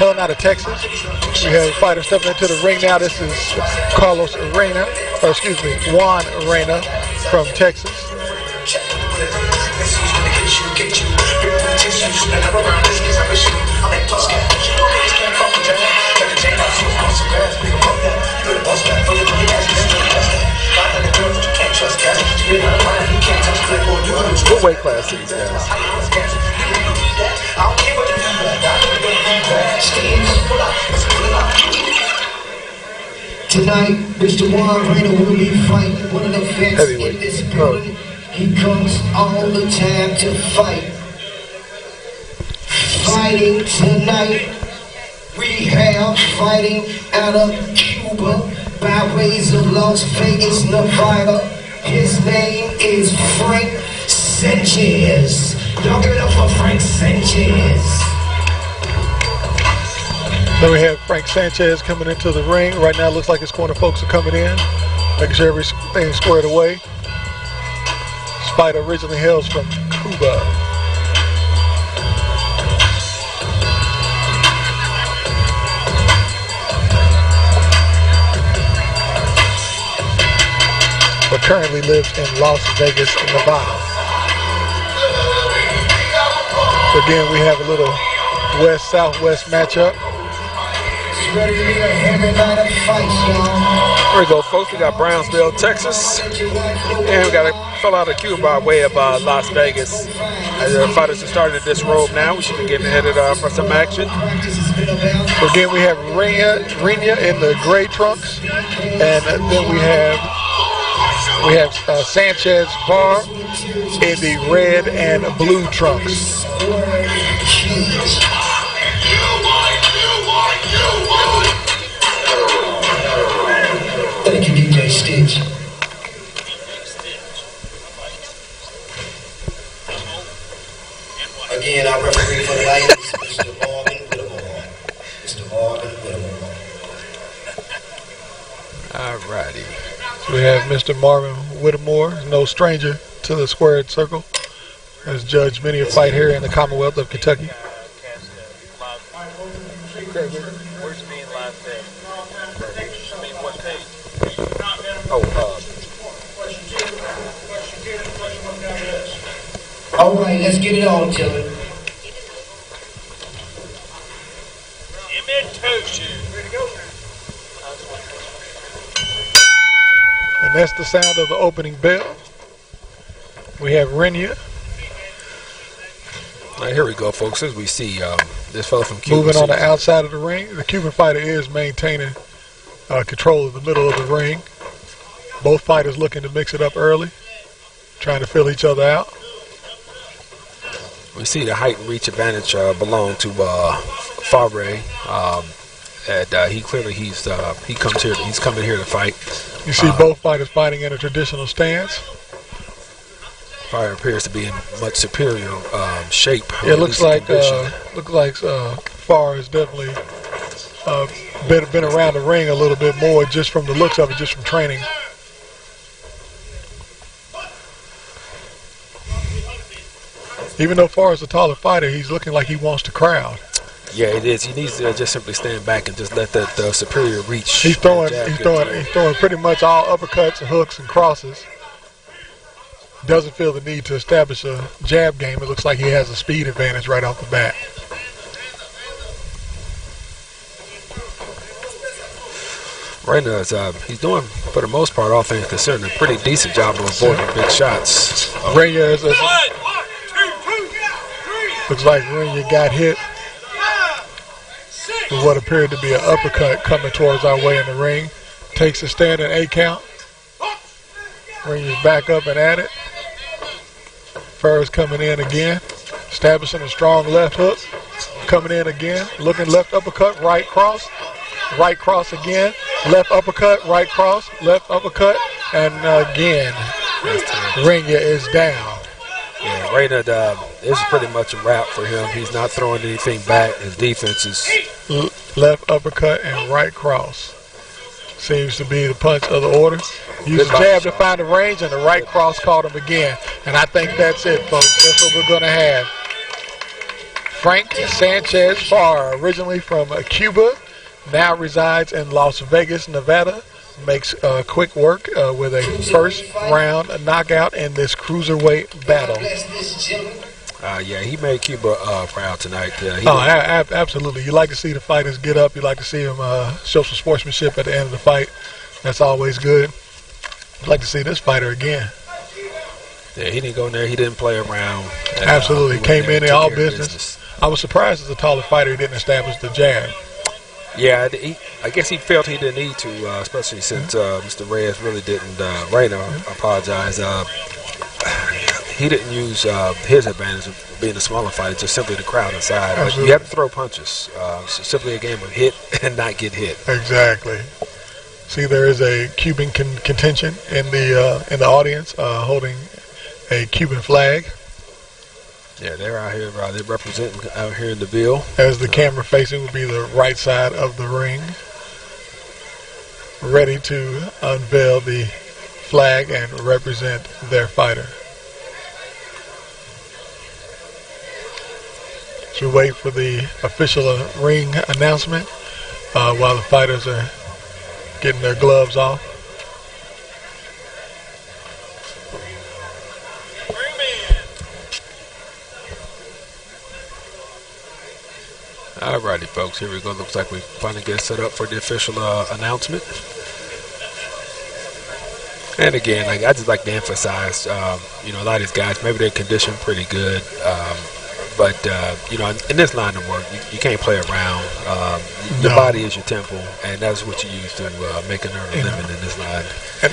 hailing out of Texas. We have a fighter stepping into the ring now. This is Juan Arena from Texas. What weight class are these guys? Tonight, Mr. Juan Arena will be fighting one of the vets in this building. He comes all the time to fight. Fighting tonight, we have fighting out of Cuba by ways of Las Vegas, Nevada. His name is Frank Sanchez. Y'all give it up for Frank Sanchez. So we have Frank Sanchez coming into the ring. Right now it looks like his corner folks are coming in, making sure everything's squared away. Spider originally hails from Cuba. But currently lives in Las Vegas, Nevada. So again, we have a little West-Southwest matchup. Ready to be a heavy night of fights, y'all. Here we go, folks. We got Brownsville, Texas. And we got a fellow out of Cuba by way of Las Vegas. As the fighters have started this robe now, we should be getting headed for some action. So again, we have Renia in the gray trunks. And then we have Sanchez Bar in the red and blue trunks. Thank you, DJ Stitch. Again, our referee for the night is Mr. Marvin Whittemore. Mr. Marvin Whittemore. Alrighty. So we have Mr. Marvin Whittemore, no stranger to the squared circle, has judged many a fight here in the Commonwealth of Kentucky. All right, let's get it on, Tilly. And that's the sound of the opening bell. We have Renia. All right, here we go, folks. As we see this fellow from Cuba. Moving on the outside of the ring. The Cuban fighter is maintaining control of the middle of the ring. Both fighters looking to mix it up early, trying to fill each other out. We see the height and reach advantage belong to Favre. He clearly he's coming here to fight. You see both fighters fighting in a traditional stance. Fire appears to be in much superior shape. Yeah, it looks like Farr has definitely been around the ring a little bit more, just from the looks of it, just from training. Even though Farr is a taller fighter, he's looking like he wants to crowd. Yeah, it is. He needs to just simply stand back and just let that superior reach. He's throwing pretty much all uppercuts and hooks and crosses. Doesn't feel the need to establish a jab game. It looks like he has a speed advantage right off the bat. Right now, he's doing, for the most part, all things considered, a pretty decent job of avoiding big shots. Renia looks like Renia got hit with what appeared to be an uppercut coming towards our way in the ring. Takes a stand at 8 count. Renia's back up and at it. Farr's coming in again, establishing a strong left hook. Coming in again, looking left uppercut, right cross again, left uppercut, right cross, left uppercut, and again, Renia is down. Yeah, Renia, this is pretty much a wrap for him. He's not throwing anything back. His defense is left uppercut and right cross. Seems to be the punch of the order. Use the jab to find the range, and the right cross caught him again. And I think that's it, folks. That's what we're going to have. Frank Sanchez Farr, originally from Cuba, now resides in Las Vegas, Nevada. Makes quick work with a first-round knockout in this cruiserweight battle. Yeah, he made Cuba proud tonight. Absolutely. You like to see the fighters get up. You like to see them show some sportsmanship at the end of the fight. That's always good. I'd like to see this fighter again. Yeah, he didn't go in there. He didn't play around. And, absolutely. Came in all business. I was surprised as a taller fighter he didn't establish the jab. Yeah, I guess he felt he didn't need to, especially since Mr. Reyes really didn't. Reyna, apologize. He didn't use his advantage of being a smaller fighter, just simply the crowd inside. But you have to throw punches. It's simply a game of hit and not get hit. Exactly. See, there is a Cuban contingent in the audience holding a Cuban flag. Yeah, they're out here. They're representing out here in the Ville. As the camera facing would be the right side of the ring, ready to unveil the flag and represent their fighter. So we wait for the official ring announcement while the fighters are getting their gloves off. Alrighty, folks, here we go. Looks like we finally get set up for the official announcement. And again, I just like to emphasize, a lot of these guys, maybe they're conditioned pretty good, but in this line of work, you can't play around. Your body is your temple, and that's what you use to make an earned living in this line.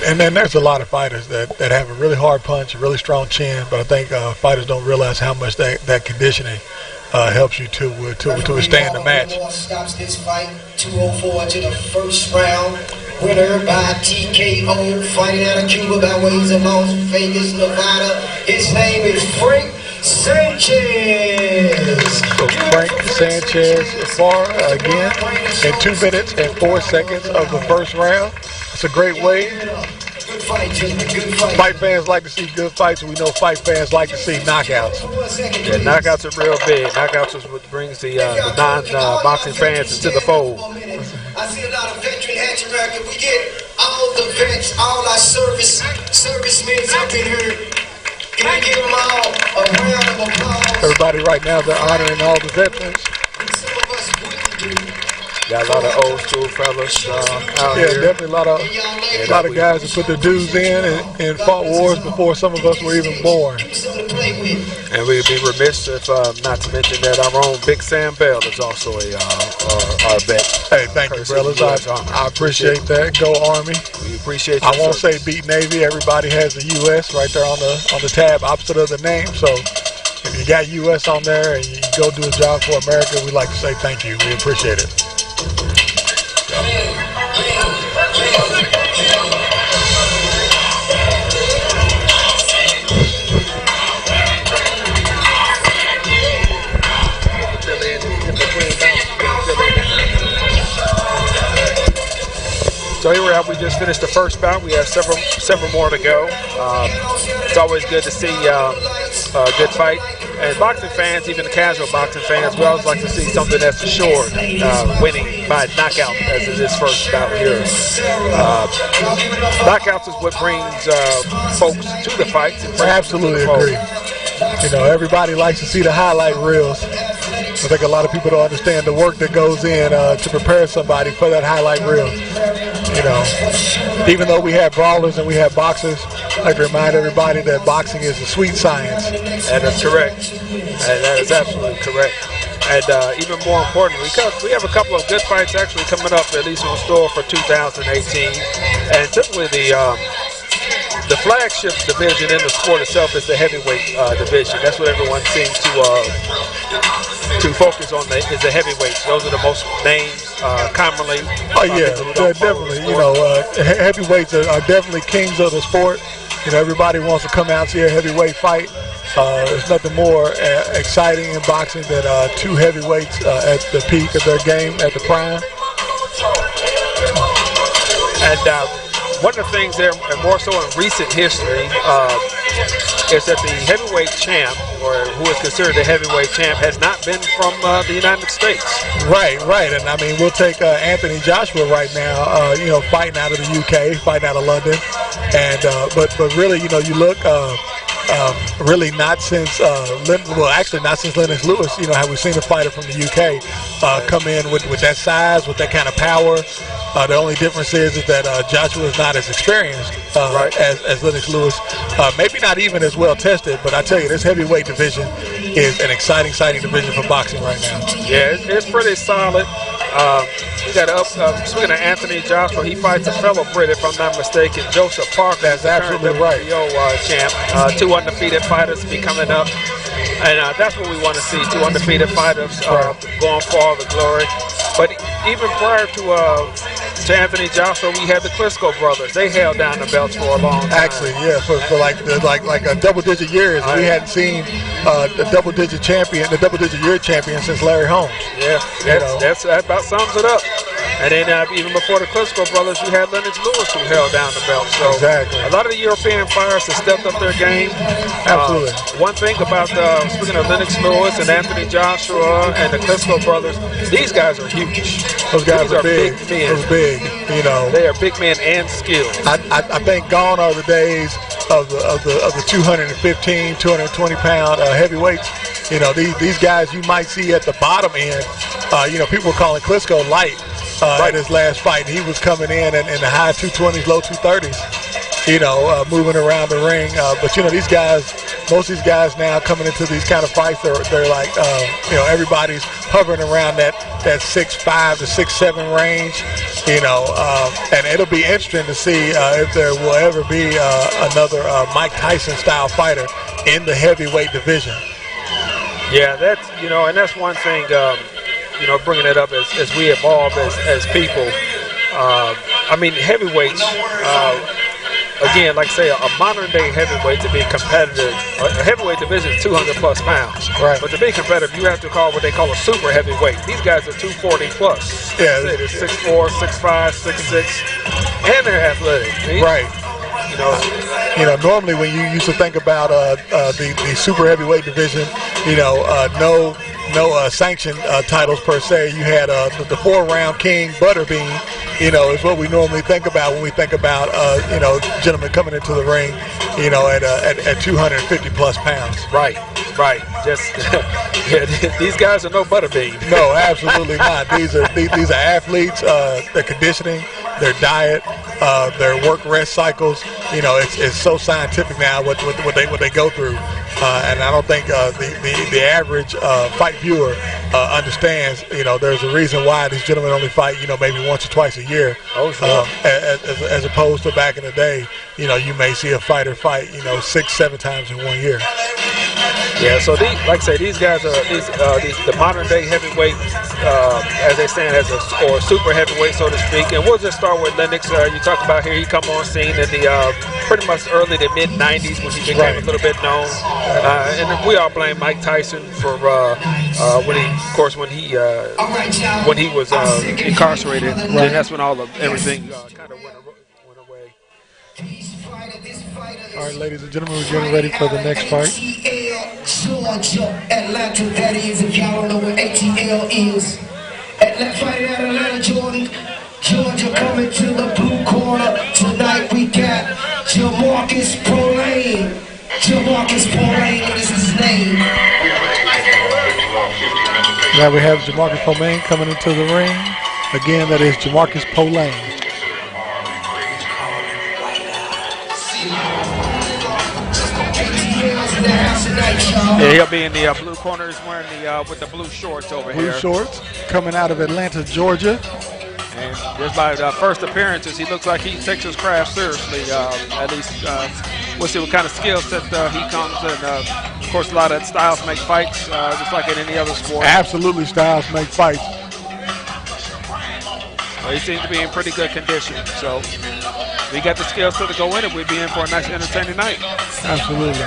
And then there's a lot of fighters that have a really hard punch, a really strong chin, but I think fighters don't realize how much that conditioning helps you to withstand the match. Stops this fight 204 to the first round. Winner by TKO, fighting out of Cuba by ways of Las Vegas, Nevada. His name is Frank Sanchez. So Frank Sanchez Farr again in 2 minutes and 4 seconds of the first round. It's a great way. Fight fans like to see good fights, and we know fight fans like to see knockouts. Yeah, knockouts are real big. Knockouts is what brings the non-boxing fans into the fold. I see a lot of veteran hats around. Can we get all the vets, all our servicemen up in here? Can we give them all a round of applause? Everybody right now, they're honoring all the veterans. Got a lot of old school fellas out here. Yeah, definitely a lot of guys that put their dues in and fought wars before some of us were even born. And we'd be remiss if not to mention that our own Big Sam Bell is also our vet. Hey, thank you, brothers. I appreciate that. Go Army. We appreciate you. I won't say beat Navy. Everybody has the U.S. right there on the tab opposite of the name. So if you got U.S. on there and you go do a job for America, we'd like to say thank you. We appreciate it. So here we are. We just finished the first bout. We have several more to go. It's always good to see a good fight. And boxing fans, even the casual boxing fans, we always like to see something that's assured, winning by knockout, as in this first bout here. Knockouts is what brings folks to the fights. I absolutely agree. Everybody likes to see the highlight reels. I think a lot of people don't understand the work that goes in to prepare somebody for that highlight reel. Even though we have brawlers and we have boxers, I'd like to remind everybody that boxing is a sweet science. And that's correct. And that is absolutely correct. And even more importantly, because we have a couple of good fights actually coming up, at least on store for 2018. And typically the flagship division in the sport itself is the heavyweight division. That's what everyone seems to focus on, is the heavyweights. Those are the most names commonly. Oh yeah, definitely. Heavyweights are definitely kings of the sport. Everybody wants to come out and see a heavyweight fight. There's nothing more exciting in boxing than two heavyweights at the peak of their game, at the prime. And one of the things there, and more so in recent history, is that the heavyweight champ, or who is considered the heavyweight champ, has not been from the United States. Right. And I mean, we'll take Anthony Joshua right now, fighting out of the UK, fighting out of London. And but really, you look really not since not since Lennox Lewis, have we seen a fighter from the UK come in with that size, with that kind of power. The only difference is that Joshua is not as experienced as Lennox Lewis. Maybe not even as well tested, but I tell you, this heavyweight division is an exciting division for boxing right now. Yeah, it's pretty solid. We got speaking of Anthony Joshua, he fights a fellow Brit, if I'm not mistaken, Joseph Parker. That's absolutely right. Champ. 2 undefeated fighters be coming up. And that's what we want to see, 2 undefeated fighters going for all the glory. But even prior to Anthony Joshua, we had the Klitschko brothers. They held down the belts for a long time. Actually, yeah, for like a double-digit years. We hadn't seen the double-digit year champion since Larry Holmes. Yeah, that about sums it up. And then even before the Klitschko brothers, you had Lennox Lewis who held down the belt. So exactly. A lot of the European fighters have stepped up their game. Absolutely. One thing about speaking of Lennox Lewis and Anthony Joshua and the Klitschko brothers, these guys are huge. Those guys are big. Men. Those big. They are big men and skilled. I think gone are the days of the 215, 220 pound heavyweights. These guys you might see at the bottom end. People were calling Klitschko light at his last fight. And he was coming in the high 220s, low 230s. Moving around the ring. But these guys, most of these guys now coming into these kind of fights, they're like, everybody's hovering around that 6'5" to 6'7" range. And it'll be interesting to see if there will ever be another Mike Tyson style fighter in the heavyweight division. Yeah, that's one thing. Bringing it up as we evolve as people. Heavyweights. Again, like I say, a modern-day heavyweight to be competitive, a heavyweight division is 200-plus pounds. Right. But to be competitive, you have to call what they call a super heavyweight. These guys are 240-plus. Yeah. They're 6'4", 6'5", 6'6", and they're athletic. See? Right. Normally when you used to think about the super heavyweight division, no sanctioned titles per se. You had the 4-round king Butterbean, is what we normally think about when we think about gentlemen coming into the ring, at 250 plus pounds. Right. Just these guys are no Butterbean. No, absolutely not. These are athletes. Their conditioning, their diet, their work rest cycles. It's so scientific now what they go through. And I don't think the average fight viewer understands. There's a reason why these gentlemen only fight, maybe once or twice a year. Oh, sure. As opposed to back in the day, you may see a fighter fight, 6-7 times in 1 year. Yeah, so these guys are the modern day heavyweight, as they stand or super heavyweight, so to speak. And we'll just start with Lennox. You talk about here, he come on scene in the pretty much early to mid '90s when he became a little bit known. And we all blame Mike Tyson for when he was incarcerated. And that's when everything kind of went away. All right, ladies and gentlemen, we're getting ready for the next fight. Georgia, Atlanta, that is, if y'all don't know what ATL is. Fighting out Atlanta, Georgia coming to the blue corner. Tonight we got Jamarcus Polane. What is his name? Now we have Jamarcus Polane coming into the ring. Again, that is Jamarcus Polane. Yeah, he'll be in the blue corners wearing with the blue shorts over here. Blue shorts, coming out of Atlanta, Georgia. And just by first appearances, he looks like he takes his craft seriously. At least we'll see what kind of skill set he comes. And of course, a lot of styles make fights, just like in any other sport. Absolutely, styles make fights. Well, he seems to be in pretty good condition. So we got the skill set to go in it. We'd be in for a nice, entertaining night. Absolutely.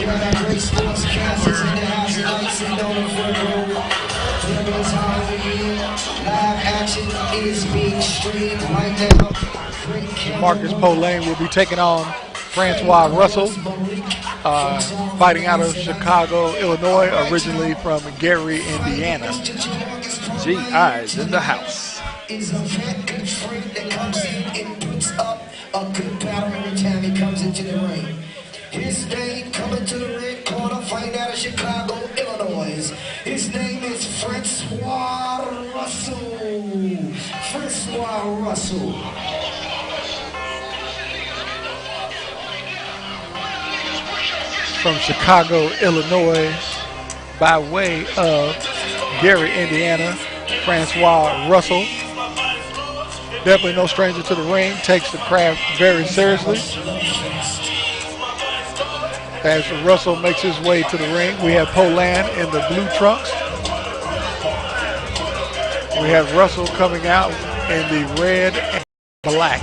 got our great sportscasters in the house tonight, sitting on the front row. There is Halloween. Live action is being streamed right now. Marcus Polane will be taking on Francois Russell, fighting out of Chicago, Illinois, originally from Gary, Indiana. GI's in the house. Is a vet good friend that comes in and puts up a good battle every time he comes into the ring. His name coming to the red corner, fighting out of Chicago, Illinois. His name is Francois Russell. Francois Russell. From Chicago, Illinois, by way of Gary, Indiana, Francois Russell. Definitely no stranger to the ring, takes the craft very seriously. As Russell makes his way to the ring, we have Polane in the blue trunks. We have Russell coming out in the red and black.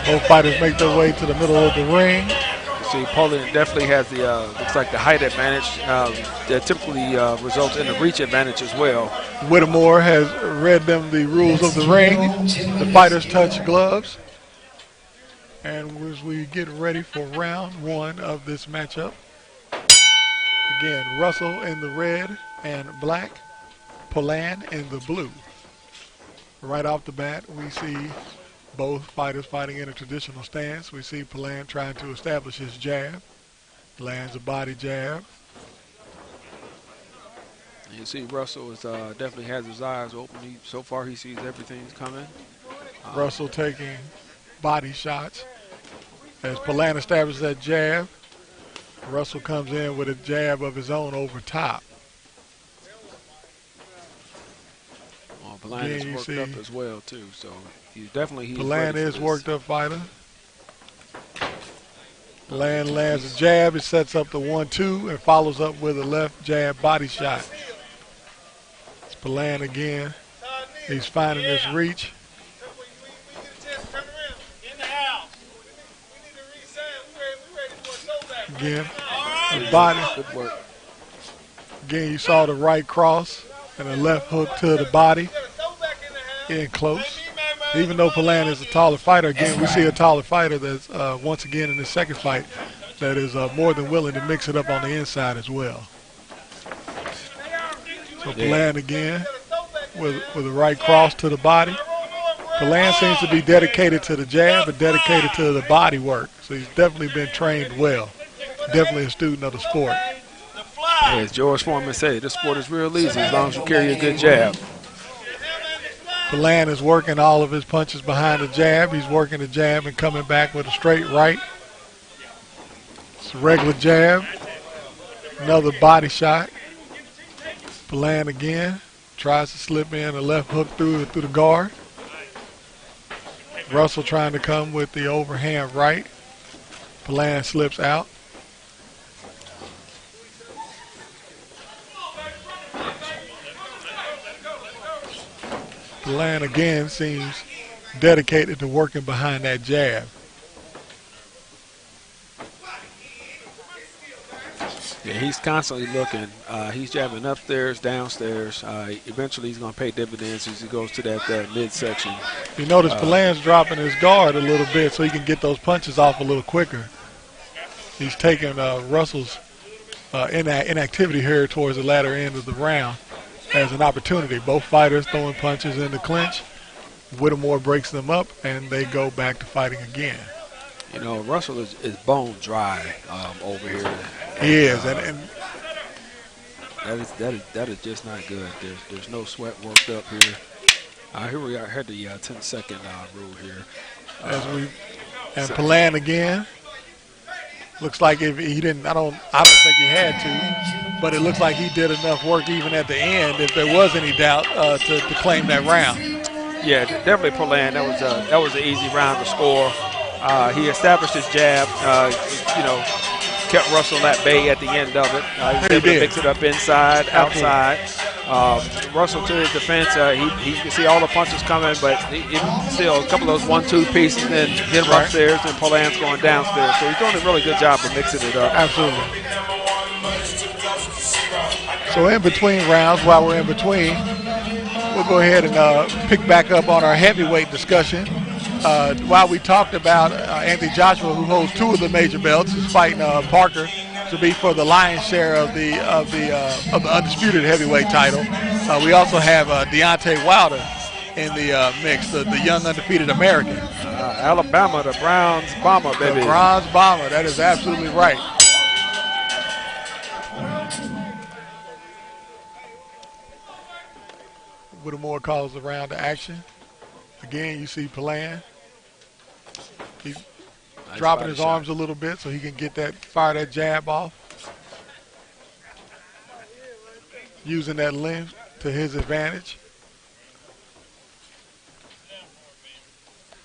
Both fighters make their way to the middle of the ring. See, Polane definitely has the, looks like the height advantage. That typically results in a reach advantage as well. Whittemore has read them the rules of the ring. The fighters touch gloves. And as we get ready for round one of this matchup, again, Russell in the red and black, Polane in the blue. Right off the bat, we see both fighters fighting in a traditional stance. We see Polane trying to establish his jab. Lands a body jab. You see Russell is, definitely has his eyes open. So far he sees everything's coming. Russell taking body shots. As Polane establishes that jab, Russell comes in with a jab of his own over top. Polane is worked up as well too, so he's definitely Polane is worked up fighter. Polane lands a jab, it sets up the 1-2 and follows up with a left jab body shot. It's Polane again. He's finding his reach. Again, the body. Good work. Again, you saw the right cross and a left hook to the body. In close. Even though Polane is a taller fighter, again, we see a taller fighter that's, once again in the second fight, that is more than willing to mix it up on the inside as well. So Polane again with a right cross to the body. Polane seems to be dedicated to the jab, but dedicated to the body work. So he's definitely been trained well. Definitely a student of the sport. As George Foreman said, this sport is real easy as long as you carry a good jab. Polane is working all of his punches behind the jab. He's working the jab and coming back with a straight right. It's a regular jab. Another body shot. Polane again tries to slip in a left hook through the guard. Russell trying to come with the overhand right. Polane slips out. Polane again seems dedicated to working behind that jab. Yeah, he's constantly looking. He's jabbing upstairs, downstairs. Eventually he's going to pay dividends as he goes to that midsection. You notice Polane's dropping his guard a little bit so he can get those punches off a little quicker. He's taking Russell's inactivity here towards the latter end of the round as an opportunity. Both fighters throwing punches in the clinch. Whittemore breaks them up, and they go back to fighting again. You know, Russell is bone dry over here. He is, and that is just not good. There's no sweat worked up here. Here we are, had the 10-second rule here. Polane again. Looks like if he didn't, I don't think he had to, but it looks like he did enough work even at the end, if there was any doubt, to claim that round. Yeah, definitely Polane. That was an easy round to score. He established his jab, you know, kept Russell at bay at the end of it. He was able to mix it up inside, outside. Russell, to his defense, he can see all the punches coming, but still a couple of those 1-2 pieces, and then hit him upstairs, and Polan's going downstairs. So he's doing a really good job of mixing it up. Absolutely. So in between rounds, while we're in between, we'll go ahead and pick back up on our heavyweight discussion. While we talked about Anthony Joshua, who holds 2 of the major belts, is fighting Parker to be for the lion's share of the undisputed heavyweight title. We also have Deontay Wilder in the mix, the young undefeated American. Alabama, the Browns bomber, baby. The bronze bomber. That is absolutely right. Whittemore calls the round to action. Again, you see Polan. He's dropping his arms a little bit so he can fire that jab off. Using that length to his advantage.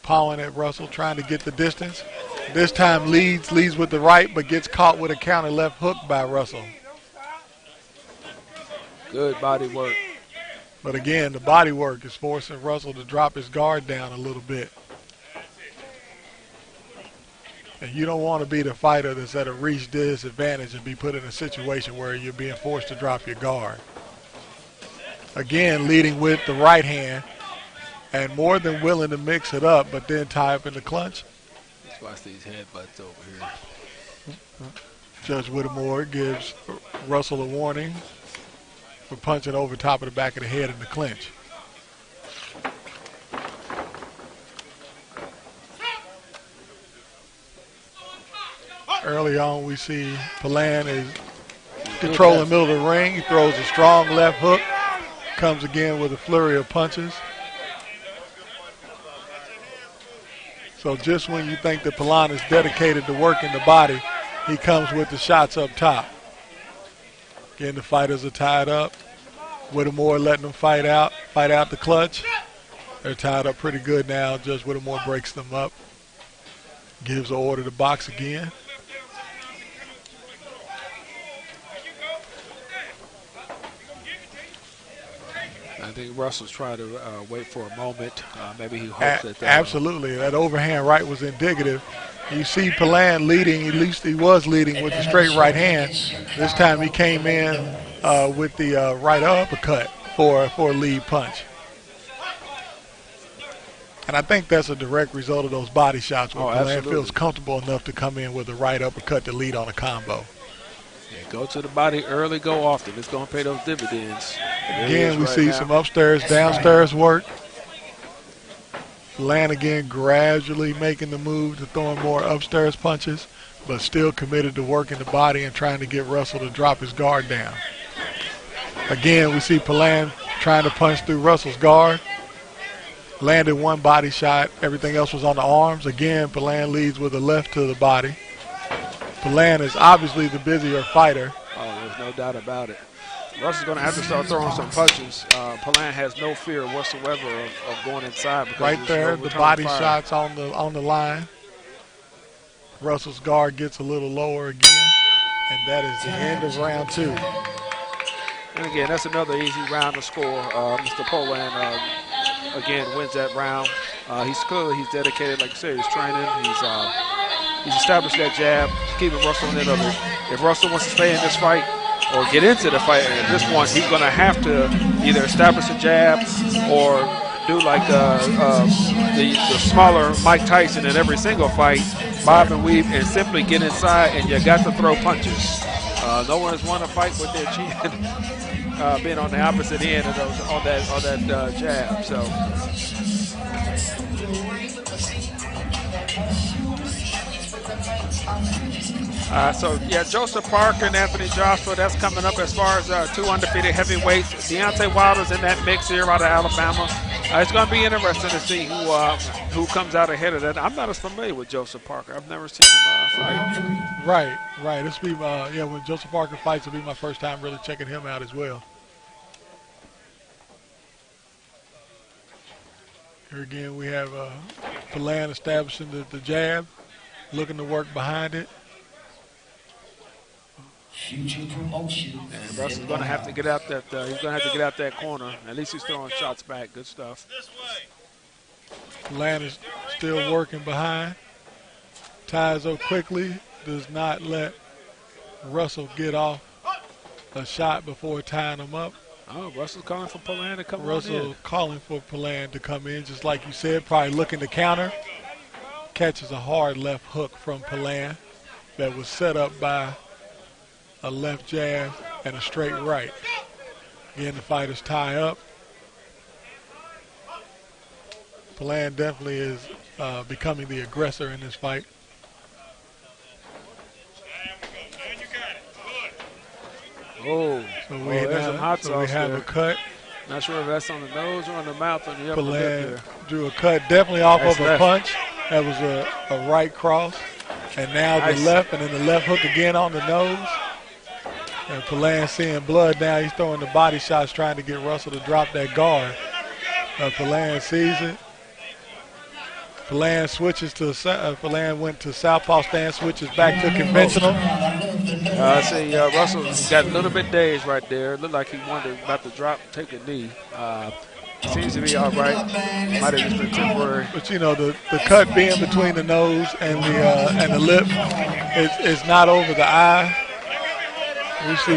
Pawing at Russell, trying to get the distance. This time leads with the right, but gets caught with a counter left hook by Russell. Good body work. But again, the body work is forcing Russell to drop his guard down a little bit. And you don't want to be the fighter that's at a reach disadvantage and be put in a situation where you're being forced to drop your guard. Again, leading with the right hand and more than willing to mix it up, but then tie up in the clinch. Let's watch these headbutts over here. Judge Whittemore gives Russell a warning for punching over top of the back of the head in the clinch. Early on, we see Polan is controlling the middle of the ring. He throws a strong left hook, comes again with a flurry of punches. So just when you think that Polan is dedicated to working the body, he comes with the shots up top. Again, the fighters are tied up. Whittemore letting them fight out the clutch. They're tied up pretty good now. Judge Whittemore breaks them up. Gives the order to box again. I think Russell's trying to wait for a moment. Maybe he hopes that. Absolutely. That overhand right was indicative. You see Polan leading, at least he was leading with the straight right hand. This time he came in with the right uppercut for a lead punch. And I think that's a direct result of those body shots where Polan feels comfortable enough to come in with the right uppercut to lead on a combo. Yeah, go to the body early, go often. It's going to pay those dividends. Again, we see some upstairs, downstairs work. Polan again gradually making the move to throwing more upstairs punches, but still committed to working the body and trying to get Russell to drop his guard down. Again, we see Polan trying to punch through Russell's guard. Landed one body shot. Everything else was on the arms. Again, Polan leads with a left to the body. Polan is obviously the busier fighter. Oh, there's no doubt about it. Russell's going to have to start throwing some punches. Polan has no fear whatsoever of going inside. Right there, the body shots on the line. Russell's guard gets a little lower again, and that is the end of round 2. And again, that's another easy round to score. Mr. Polan, again, wins that round. He's dedicated, like you said, he's training. He's established that jab, keeping Russell in it. If Russell wants to stay in this fight or get into the fight at this point, he's going to have to either establish a jab or do like the smaller Mike Tyson in every single fight, bob and weave, and simply get inside, and you got to throw punches. No one has won a fight with their chin being on the opposite end of those, on that jab. So yeah, Joseph Parker and Anthony Joshua, that's coming up as far as 2 undefeated heavyweights. Deontay Wilder's in that mix here out of Alabama. It's going to be interesting to see who comes out ahead of that. I'm not as familiar with Joseph Parker. I've never seen him fight. Right. This will be when Joseph Parker fights, it'll be my first time really checking him out as well. Here again, we have Palan establishing the jab, looking to work behind it. Future promotion. And Russell's going to have to get out that. He's going to have to get out that corner. At least he's throwing shots back. Good stuff. Palan is still working behind. Ties up quickly. Does not let Russell get off a shot before tying him up. Oh, Russell's calling for Palan to come on in. Russell calling for Palan to come in, just like you said, probably looking to counter. Catches a hard left hook from Palan that was set up by a left jab and a straight right. Again, the fighters tie up. Palan definitely is becoming the aggressor in this fight. Oh, So there's some hot sauce we have there. a cut. Not sure if that's on the nose or on the mouth on the upper lip Palan there. drew a cut definitely off That's of a left. punch. That was a right cross. And now Nice. the left, and then the left hook again on the nose. And Palan seeing blood now. He's throwing the body shots, trying to get Russell to drop that guard. Palan sees it. Palan switches to Palan went to southpaw stance, switches back to conventional. I see Russell got a little bit dazed right there. Looked like he wanted about to drop, take a knee. Seems to be all right. Might have just been temporary. But you know, the cut being between the nose and the lip is not over the eye. We see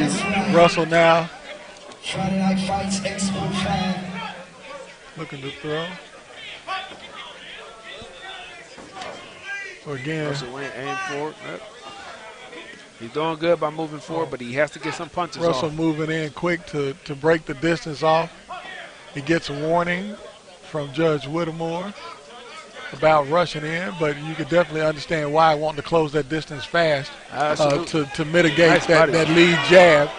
Russell now Friday Night Fights Expo 5. looking to throw. So again, Russell went aim forward. Yep. He's doing good by moving forward, but he has to get some punches Russell off. moving in quick to break the distance off. He gets a warning from Judge Whittemore about rushing in, but you could definitely understand why wanting to close that distance fast to mitigate Nice that body. lead jab.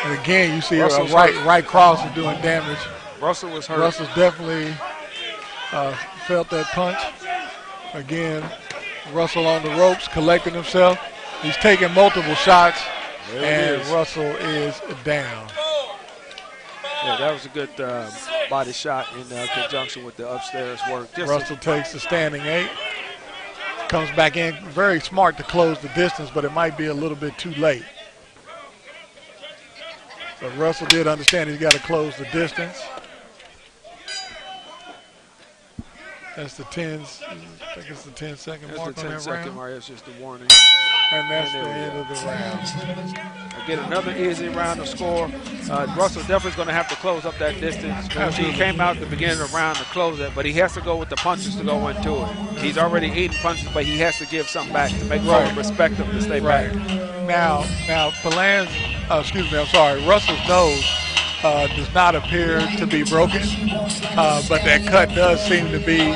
And again, you see Russell's a hurt. right cross is doing damage. Russell was hurt. Russell's definitely felt that punch. Again, Russell on the ropes, collecting himself. He's taking multiple shots, There it and is. Russell is down. Yeah, that was a good body shot in conjunction with the upstairs work. Just Russell takes the standing 8. Comes back in, very smart to close the distance, but it might be a little bit too late. But Russell did understand he's got to close the distance. That's the 10s. I think it's the 10-second That's mark the on that 10-second round. mark. That's just a warning. And that's the And there we end go. of the round. Get another easy round of score. Russell definitely is going to have to close up that distance. He came out at the beginning of the round to close it, but he has to go with the punches to go into it. He's already eating punches, but he has to give something back to make Russell respect him to stay Right. back. Now Palan's, Russell's nose does not appear to be broken, but that cut does seem to be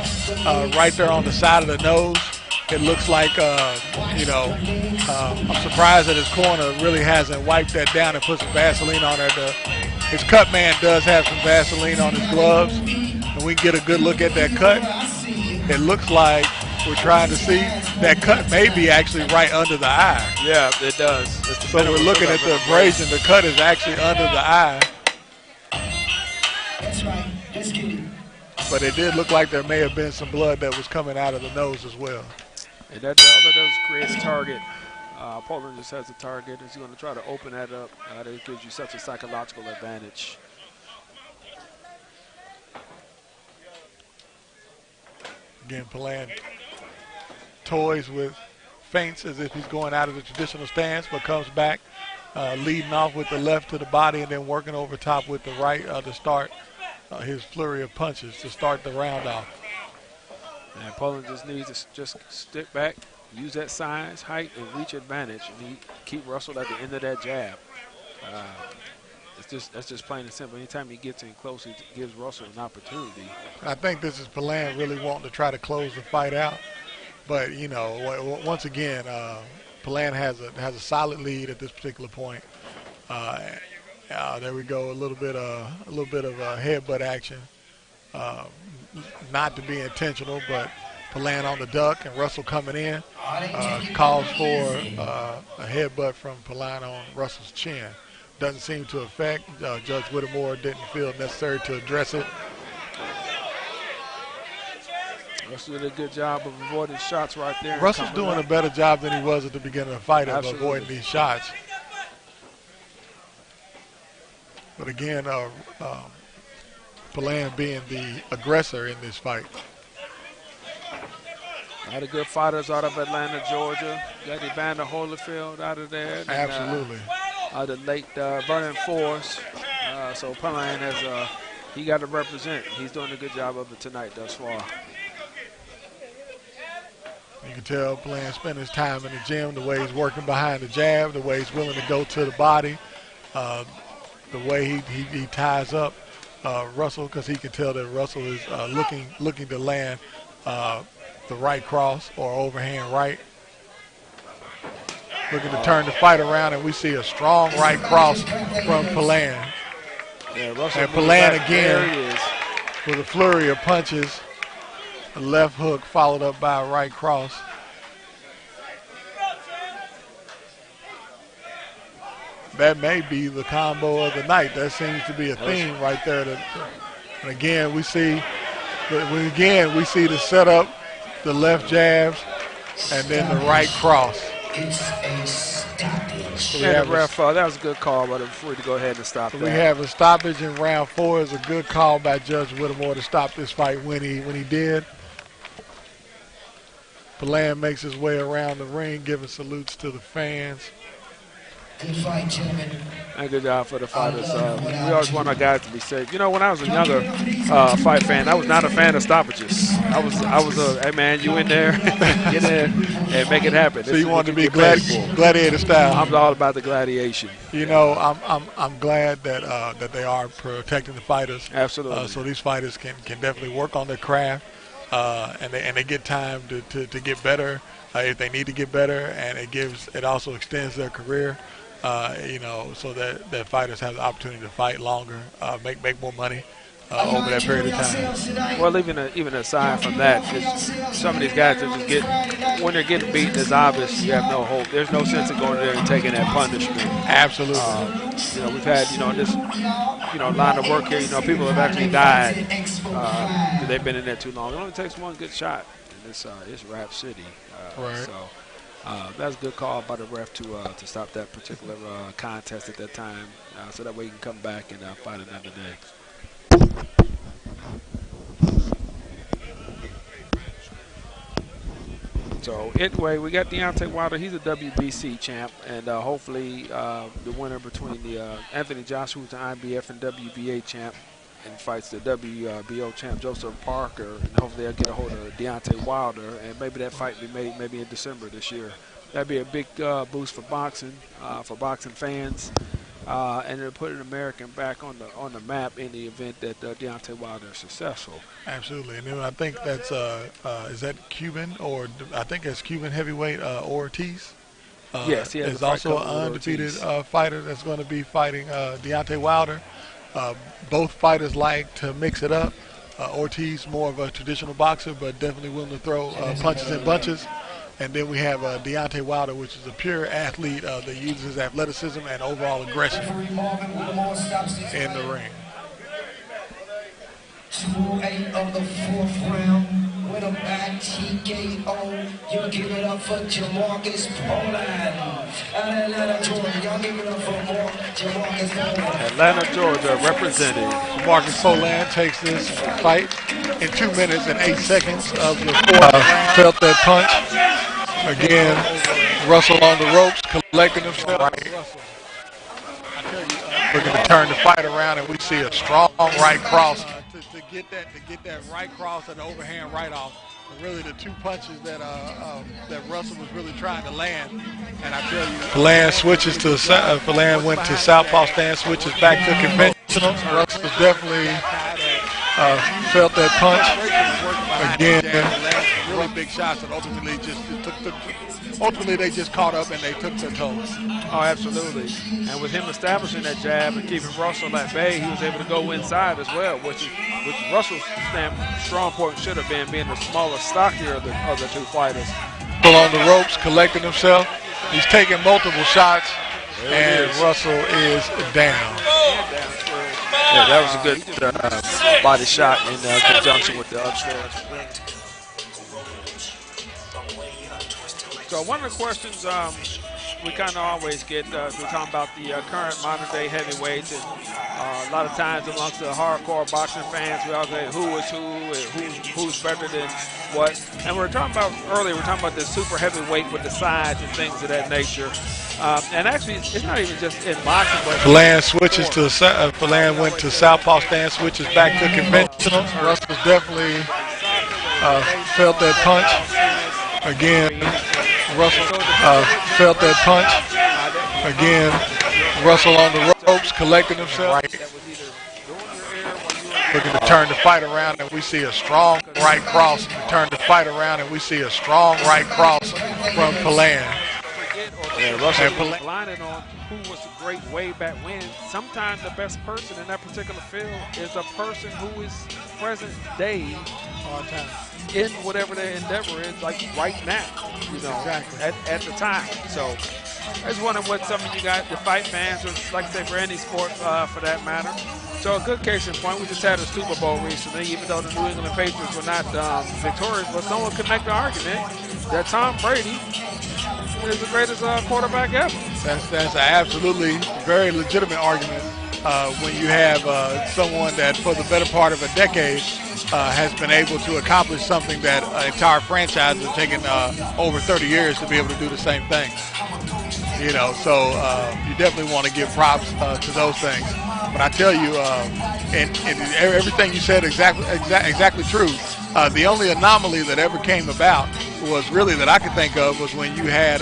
right there on the side of the nose. It looks like, I'm surprised that his corner really hasn't wiped that down and put some Vaseline on there. His cut man does have some Vaseline on his gloves, and we get a good look at that cut. It looks like we're trying to see that cut may be actually right under the eye. Yeah, it does. So we're looking at the abrasion. The cut is actually under the eye. That's right. Let's get it. But it did look like there may have been some blood that was coming out of the nose as well. And that all it does is create a target. Poland just has a target. He's going to try to open that up. That gives you such a psychological advantage. Again, Palan toys with feints as if he's going out of the traditional stance, but comes back leading off with the left to the body and then working over top with the right to start his flurry of punches to start the round off. And Poland just needs to just stick back, use that size, height, and reach advantage, and he keep Russell at the end of that jab. That's just plain and simple. Anytime he gets in close, it gives Russell an opportunity. I think this is Palan really wanting to try to close the fight out. But, once again, Palan has a solid lead at this particular point. There we go, a little bit of headbutt action. Not to be intentional, but Palan on the duck and Russell coming in calls for a headbutt from Palan on Russell's chin. Doesn't seem to affect. Judge Whittemore didn't feel necessary to address it. Russell did a good job of avoiding shots right there. Russell's doing a better job than he was at the beginning of the fight of avoiding these shots. But again, Palan being the aggressor in this fight. A lot of good fighters out of Atlanta, Georgia. Got Evander Holyfield out of there. And, absolutely. The late Vernon Forrest. So Palan has he got to represent. He's doing a good job of it tonight thus far. You can tell Palan spent his time in the gym, the way he's working behind the jab, the way he's willing to go to the body, the way he ties up Russell, because he can tell that Russell is looking to land the right cross or overhand right. Looking to turn the fight around, and we see a strong right cross from Palan. Yeah, Russell and Palan again with a flurry of punches. A left hook followed up by a right cross. That may be the combo of the night. That seems to be a theme right there. And again, we see the setup, the left jabs, and then the right cross. So the ref, that was a good call by the referee to go ahead and stop that. We have a stoppage in round 4. It's a good call by Judge Whittemore to stop this fight when he did. Palan makes his way around the ring, giving salutes to the fans. Good fight, gentlemen. And good job for the fighters. We always want our guys to be safe. You know, when I was a younger fight fan, I was not a fan of stoppages. I was hey man, you in there, get in and make it happen. So you want to be gladiator style. I'm all about the gladiation. You know, I'm glad that they are protecting the fighters. Absolutely. So these fighters can definitely work on their craft, and they get time to get better if they need to get better, and it also extends their career. So that fighters have the opportunity to fight longer, make more money over that period of time. Well, even aside from that, some of these guys that just when they're getting beaten, it's obvious you have no hope. There's no sense in going there and taking that punishment. Absolutely. We've had this line of work here. People have actually died. They've been in there too long. It only takes one good shot, and it's Rap City. Right. So. That's a good call by the ref to stop that particular contest at that time, so that way you can come back and fight another day. So anyway, we got Deontay Wilder. He's a WBC champ, and hopefully the winner between the Anthony Joshua, who's the IBF and WBA champ, and fights the WBO champ Joseph Parker, and hopefully they'll get a hold of Deontay Wilder, and maybe that fight be made maybe in December this year. That'd be a big boost for boxing fans, and it'll put an American back on the map in the event that Deontay Wilder is successful. Absolutely, and then I think that's is that Cuban, or I think it's Cuban heavyweight Ortiz. Yes, he has is also an undefeated fighter that's going to be fighting Deontay Wilder. Both fighters like to mix it up. Ortiz more of a traditional boxer, but definitely willing to throw punches and bunches. And then we have Deontay Wilder, which is a pure athlete that uses athleticism and overall aggression in the ring. 2-8 of the 4th round. With a back TKO. You give it up for Jamarcus Poland. Atlanta, Georgia. Y'all give it up for more Jamarcus Poland. Atlanta, Georgia, representing. Jamarcus Poland takes this fight in 2 minutes and 8 seconds of the 4th round. Felt that punch. Again, Russell on the ropes, collecting himself. Looking to turn the fight around, and we see a strong right cross. To get that right cross and the overhand right off. And really the 2 punches that Russell was really trying to land. And I tell you, Palan went to southpaw stance, switches back to conventional. Russell definitely felt that punch. Again, really big shots, and ultimately they just caught up and they took their toes. Oh, absolutely. And with him establishing that jab and keeping Russell at bay, he was able to go inside as well, which Russell's strong point should have been, being the smaller, stockier of the 2 fighters. Still on the ropes, collecting himself. He's taking multiple shots, and Russell is down. Yeah, that was a good body shot in conjunction with the upstairs. So one of the questions we kind of always get, we're talking about the current modern-day heavyweights, and a lot of times amongst the hardcore boxing fans, we all say who is who and who's better than what. And we were talking about earlier, we were talking about the super heavyweight with the size and things of that nature. And actually, it's not even just in boxing, but Land switches to Land went to southpaw stance, switches back to conventional. Russell's definitely felt that punch. Again, Russell felt that punch. Again, Russell on the ropes, collecting himself. Looking to turn the fight around, and we see a strong right cross. Turn the fight around, and we see a strong right cross from Palan. And Russell was blinded on who was great way back when. Sometimes the best person in that particular field is a person who is present day in whatever their endeavor is, like right now, you know, at the time. So I just wonder what some of you guys, the fight fans, or like I say, for any sport for that matter. So a good case in point, we just had a Super Bowl recently, even though the New England Patriots were not victorious, but someone could make the argument that Tom Brady is the greatest quarterback ever. That's an absolutely very legitimate argument when you have someone that for the better part of a decade has been able to accomplish something that an entire franchise has taken over 30 years to be able to do the same thing. You know, so you definitely want to give props to those things. But I tell you, and everything you said exactly true. The only anomaly that ever came about was really that I could think of was when you had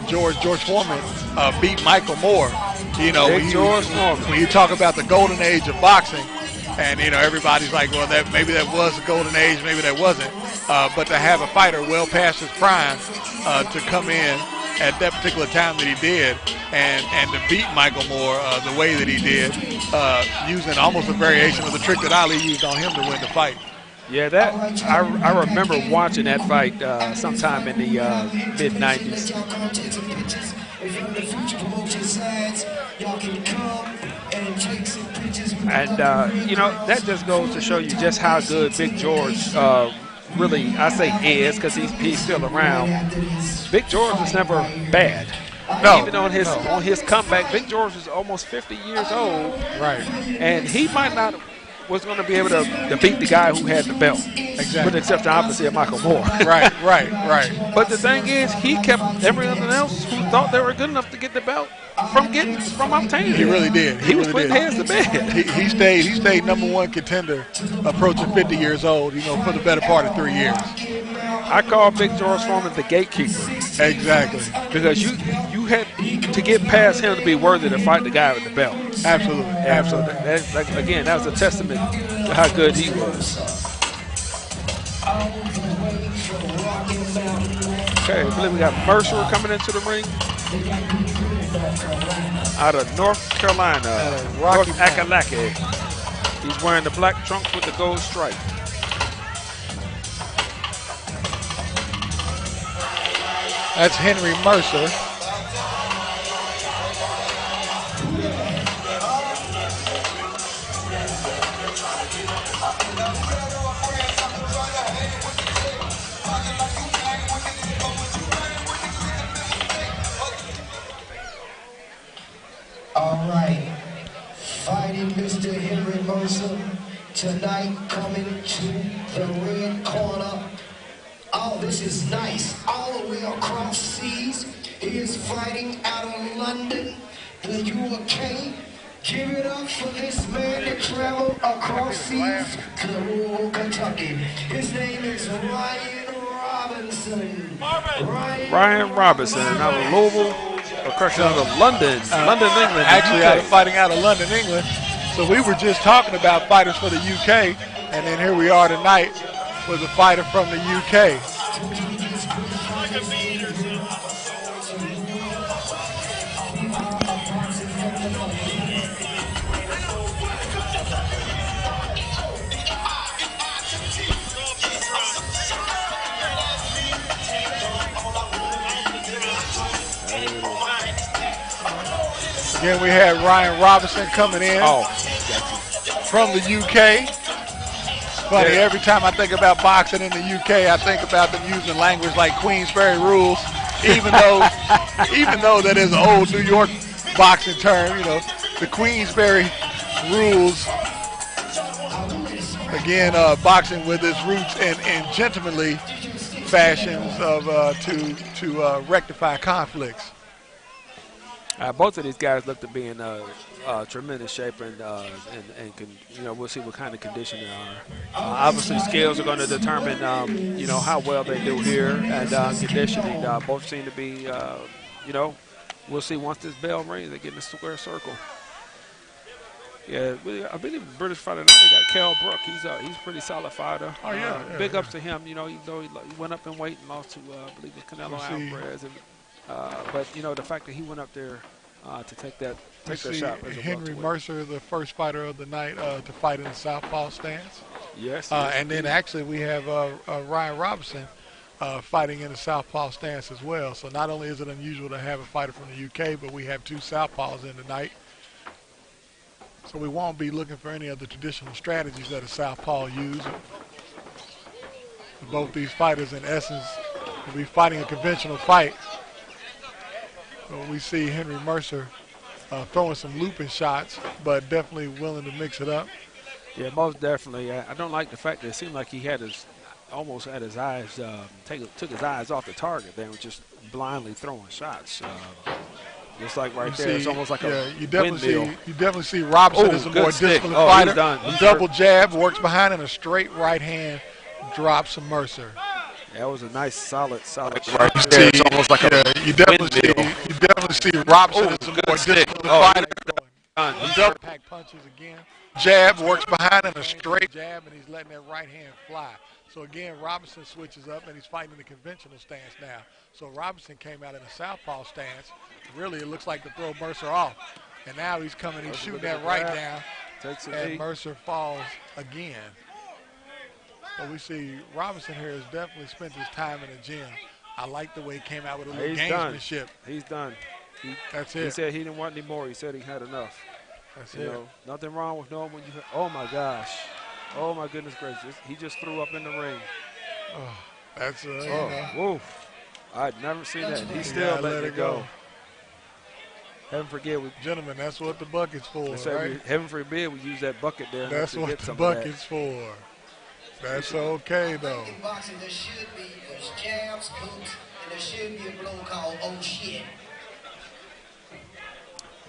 George Foreman beat Michael Moore. You know, when you talk about the golden age of boxing, and you know everybody's like, well, maybe that was the golden age, maybe that wasn't. But to have a fighter well past his prime to come in at that particular time that he did, and to beat Michael Moore the way that he did, using almost a variation of the trick that Ali used on him to win the fight. Yeah, that I remember watching that fight sometime in the mid-90s. And, you know, that just goes to show you just how good Big George really, I say is, because he's still around. Big George was never bad. No. Even on his comeback, Big George is almost 50 years old. Right. And he might not was going to be able to beat the guy who had the belt. Exactly. With the exception, obviously, of Michael Moore. Right. But the thing is, he kept everyone else who thought they were good enough to get the belt from obtaining it. He really did. He was putting hands to bed. He stayed #1 contender, approaching 50 years old, you know, for the better part of 3 years. I call Big George Foreman the gatekeeper. Exactly. Because you had to get past him to be worthy to fight the guy with the belt. Absolutely. That's, like, again, that was a testament to how good he was. Okay, I believe we got Mercer coming into the ring. Out of North Carolina, North Akalaki. He's wearing the black trunks with the gold stripe. That's Henry Mercer. All right, fighting Mr. Henry Mercer tonight, coming to the red corner. Oh, this is nice. All the way across seas. He is fighting out of London, the UK. Give it up for this man that traveled across seas to Louisville, Kentucky. His name is Ryan Robinson. Ryan Robinson out of Louisville, out of London, England. Actually, fighting out of London, England. So we were just talking about fighters for the UK, and then here we are tonight with a fighter from the UK. Again, we had Ryan Robinson coming in from the UK. funny. Every time I think about boxing in the UK, I think about them using language like Queensberry rules, even though that is an old New York boxing term. You know, the Queensberry rules. Again, boxing with its roots in gentlemanly fashions of to rectify conflicts. Both of these guys look to be in tremendous shape, and we'll see what kind of condition they are. Obviously, skills are going to determine how well they do here, and conditioning. Both seem to be we'll see once this bell rings. They get in the square circle. Yeah, I believe British fighter now they got Kell Brook. He's a pretty solid fighter. Oh yeah, big ups to him. Even though he went up in weight and lost to I believe it was Canelo Alvarez, and but the fact that he went up there to take that shot. Henry Mercer, the first fighter of the night to fight in the southpaw stance. Yes. And then actually we have Ryan Robinson fighting in the southpaw stance as well. So not only is it unusual to have a fighter from the UK, but we have two southpaws in tonight. So we won't be looking for any of the traditional strategies that a southpaw use. Both these fighters, in essence, will be fighting a conventional fight. So we see Henry Mercer throwing some looping shots, but definitely willing to mix it up. Yeah, most definitely. I don't like the fact that it seemed like he had almost had his eyes, took his eyes off the target there and was just blindly throwing shots. Just like right there, it's almost like a windmill. You definitely see Robinson as a more disciplined fighter. A double jab, works behind, and a straight right hand drops from Mercer. That was a nice, solid right there. It's almost like you definitely see Robinson as a more disciplined fighter. Double pack punches again. Jab, works behind, and a straight jab, and he's letting that right hand fly. So again, Robinson switches up, and he's fighting in the conventional stance now. So Robinson came out in a southpaw stance. Really, it looks like to throw Mercer off. And now he's shooting that right down, and Mercer falls again. So we see Robinson here has definitely spent his time in the gym. I like the way he came out with a little gamesmanship. He's done. That's it. He said he didn't want any more. He said he had enough. That's it. Nothing wrong with knowing when you. Oh my gosh. Oh my goodness gracious. He just threw up in the ring. Oh, that's whoa. I'd never seen that. He still let it go. Heaven forbid, gentlemen, that's what the bucket's for, right? Heaven forbid we use that bucket there. That's what the bucket's for. That's okay, though. In boxing, there should be jabs, hooks, and there should be a blow called "oh shit."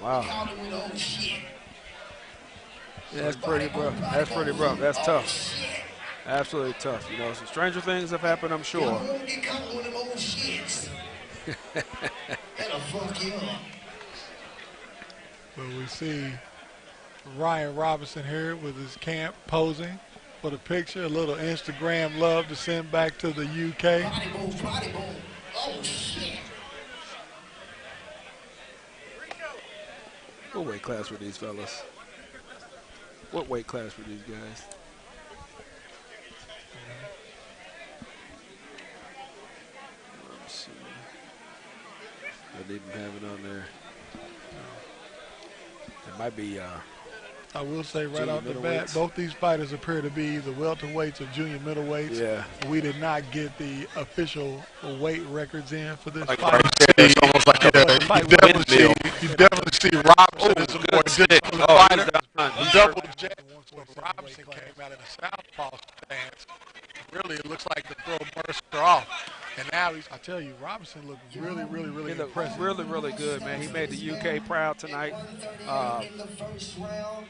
Wow. Oh shit. Yeah, that's pretty rough. That's pretty rough. That's tough. Absolutely tough. Some stranger things have happened, I'm sure. Get caught with them old shits. That'll fuck you up. But we see Ryan Robinson here with his camp posing for the picture. A little Instagram love to send back to the UK. Body boom. Oh, shit. What weight class were these fellas? What weight class were these guys? Let's see. I didn't have it on there. It might be. I will say right off the bat, both these fighters appear to be either welterweights or junior middleweights. Yeah. We did not get the official weight records in for this fight. Right there, it's almost like you definitely see Robinson as a more disciplined fighter. Double jab. When Robinson came out in a southpaw stance, really it looks like to throw Mercer off. And now I tell you, Robinson looked really, really, really impressive. Really, really good, man. He made the UK proud tonight. In the first round,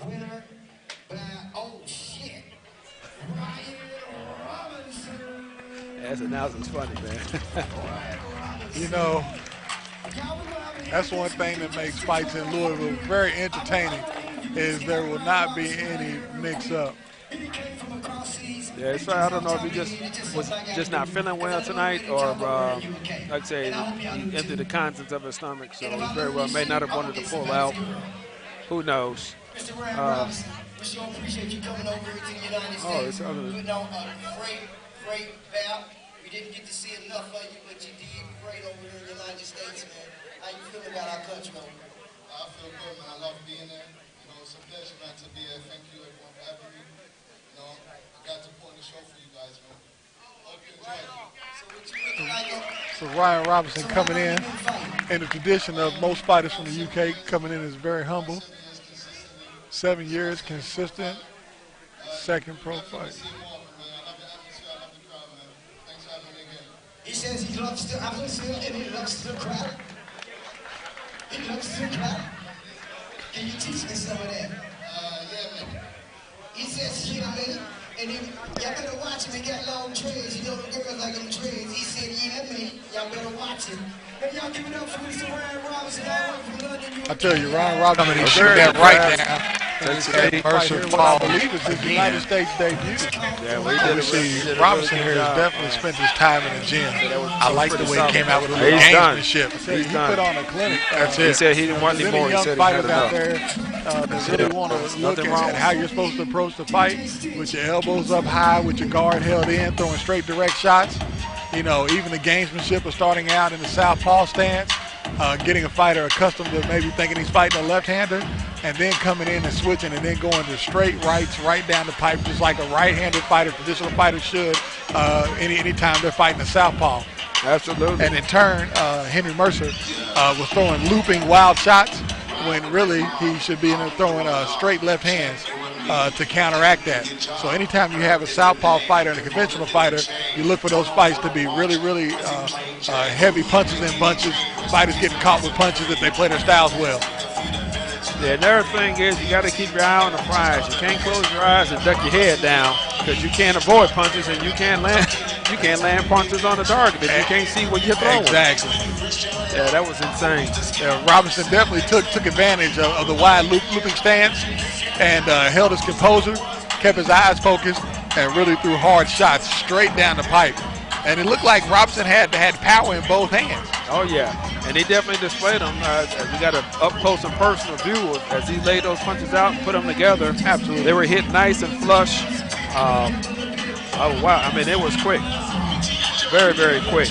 winner by, oh shit, Ryan Robinson. That's announcing's funny, man. That's one thing that makes fights in Louisville very entertaining, is there will not be any mix-up. Yeah, it's right. I don't know if he was not feeling well tonight, or like I say, he emptied the contents of his stomach, so he very well may not have wanted to pull out. Who knows? Mr. Ryan Robinson, we sure appreciate you coming over here to the United States. Putting on a great bout. We didn't get to see enough of you, but you did great over here in the United States, man. How you feel about our country over here? I feel good, man. I love being there. It's a pleasure, man, to be here. Thank you, everyone, for having me. So Ryan Robinson coming in the tradition of most fighters from the UK, coming in is very humble. 7 years consistent, second pro fight. He says he loves the atmosphere and he loves the crowd. He loves the crowd. Can you teach me some of that? Yeah, man. He says, yeah, man. And then, y'all better watch him. He got long dreads. You know the girls like them dreads. He said, yeah, man. Y'all better watch him. And y'all give it up for Mr. Ryan Robinson. I tell you, Ryan Robinson is shooting that right now. Mercer I believe it's his United States debut. Yeah, we did see Robinson here has definitely spent his time in the gym. I like the way he came out with a little gamesmanship. He put on a clinic. That's it. He said he didn't want any more. He said he had enough. Out there that really want to look at how you're supposed to approach the fight, with your elbows up high, with your guard held in, throwing straight direct shots. You know, even the gamesmanship of starting out in the southpaw stance, getting a fighter accustomed to maybe thinking he's fighting a left-hander, and then coming in and switching and then going to straight rights right down the pipe, just like a right-handed fighter, traditional fighter should anytime they're fighting a southpaw. Absolutely. And in turn, Henry Mercer was throwing looping wild shots when really he should be throwing straight left hands to counteract that. So anytime you have a southpaw fighter and a conventional fighter, you look for those fights to be really, really heavy punches and bunches, fighters getting caught with punches if they play their styles well. Yeah, another thing is you got to keep your eye on the prize. You can't close your eyes and duck your head down, because you can't avoid punches and you can't land punches on the target if you can't see what you're throwing. Exactly. Yeah, that was insane. Robinson definitely took advantage of the wide looping stance and held his composure, kept his eyes focused, and really threw hard shots straight down the pipe. And it looked like Robinson had power in both hands. Oh, yeah. And he definitely displayed them. We got an up-close and personal view as he laid those punches out and put them together. Absolutely. They were hit nice and flush. Oh, wow. I mean, it was quick. Very, very quick.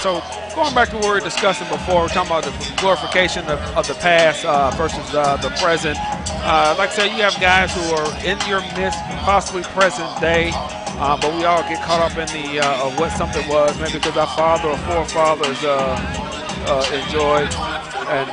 So going back to what we were discussing before, we're talking about the glorification of the past versus the present. Like I said, you have guys who are in your midst, possibly present day, but we all get caught up in the of what something was, maybe because our father or forefathers enjoyed, and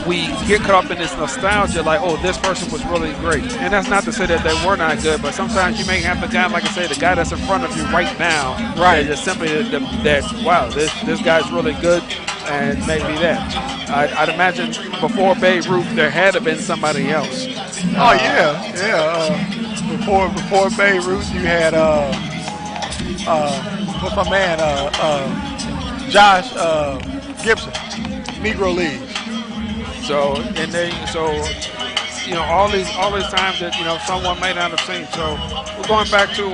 we get caught up in this nostalgia, like, oh, this person was really great. And that's not to say that they were not good, but sometimes you may have the guy, like I say, the guy that's in front of you right now, right? Just simply that wow, this guy's really good, and maybe that. I'd imagine before Babe Ruth, there had to been somebody else. Oh yeah. Before Babe Ruth, you had what's my man, Josh Gibson, Negro Leagues. So you know, all these times that, you know, someone may not have seen. So we're going back to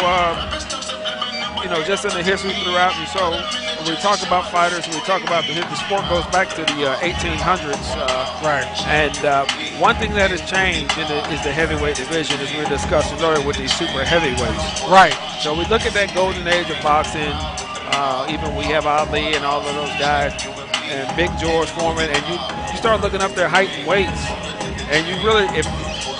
you know, just in the history throughout. And so when we talk about fighters, we talk about the sport goes back to the 1800s. Right. And one thing that has changed is the heavyweight division, as we were discussing earlier with these super heavyweights. Right. So we look at that golden age of boxing. Even we have Ali and all of those guys, and Big George Foreman, and you start looking up their height and weights, and you really, if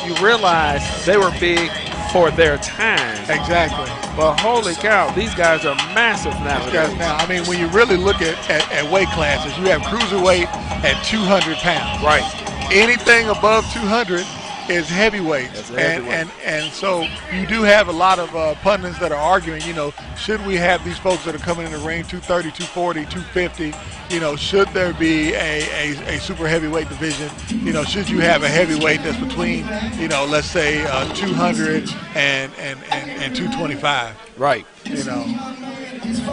you realize they were big for their time. Exactly. But holy cow, these guys are massive nowadays. Now, I mean, when you really look at weight classes, you have cruiserweight at 200 pounds. Right. Anything above 200 is heavyweight. And so you do have a lot of pundits that are arguing, you know, should we have these folks that are coming in the ring 230, 240, 250, you know, should there be a super heavyweight division? You know, should you have a heavyweight that's between, you know, let's say 200 and 225? Right. You know,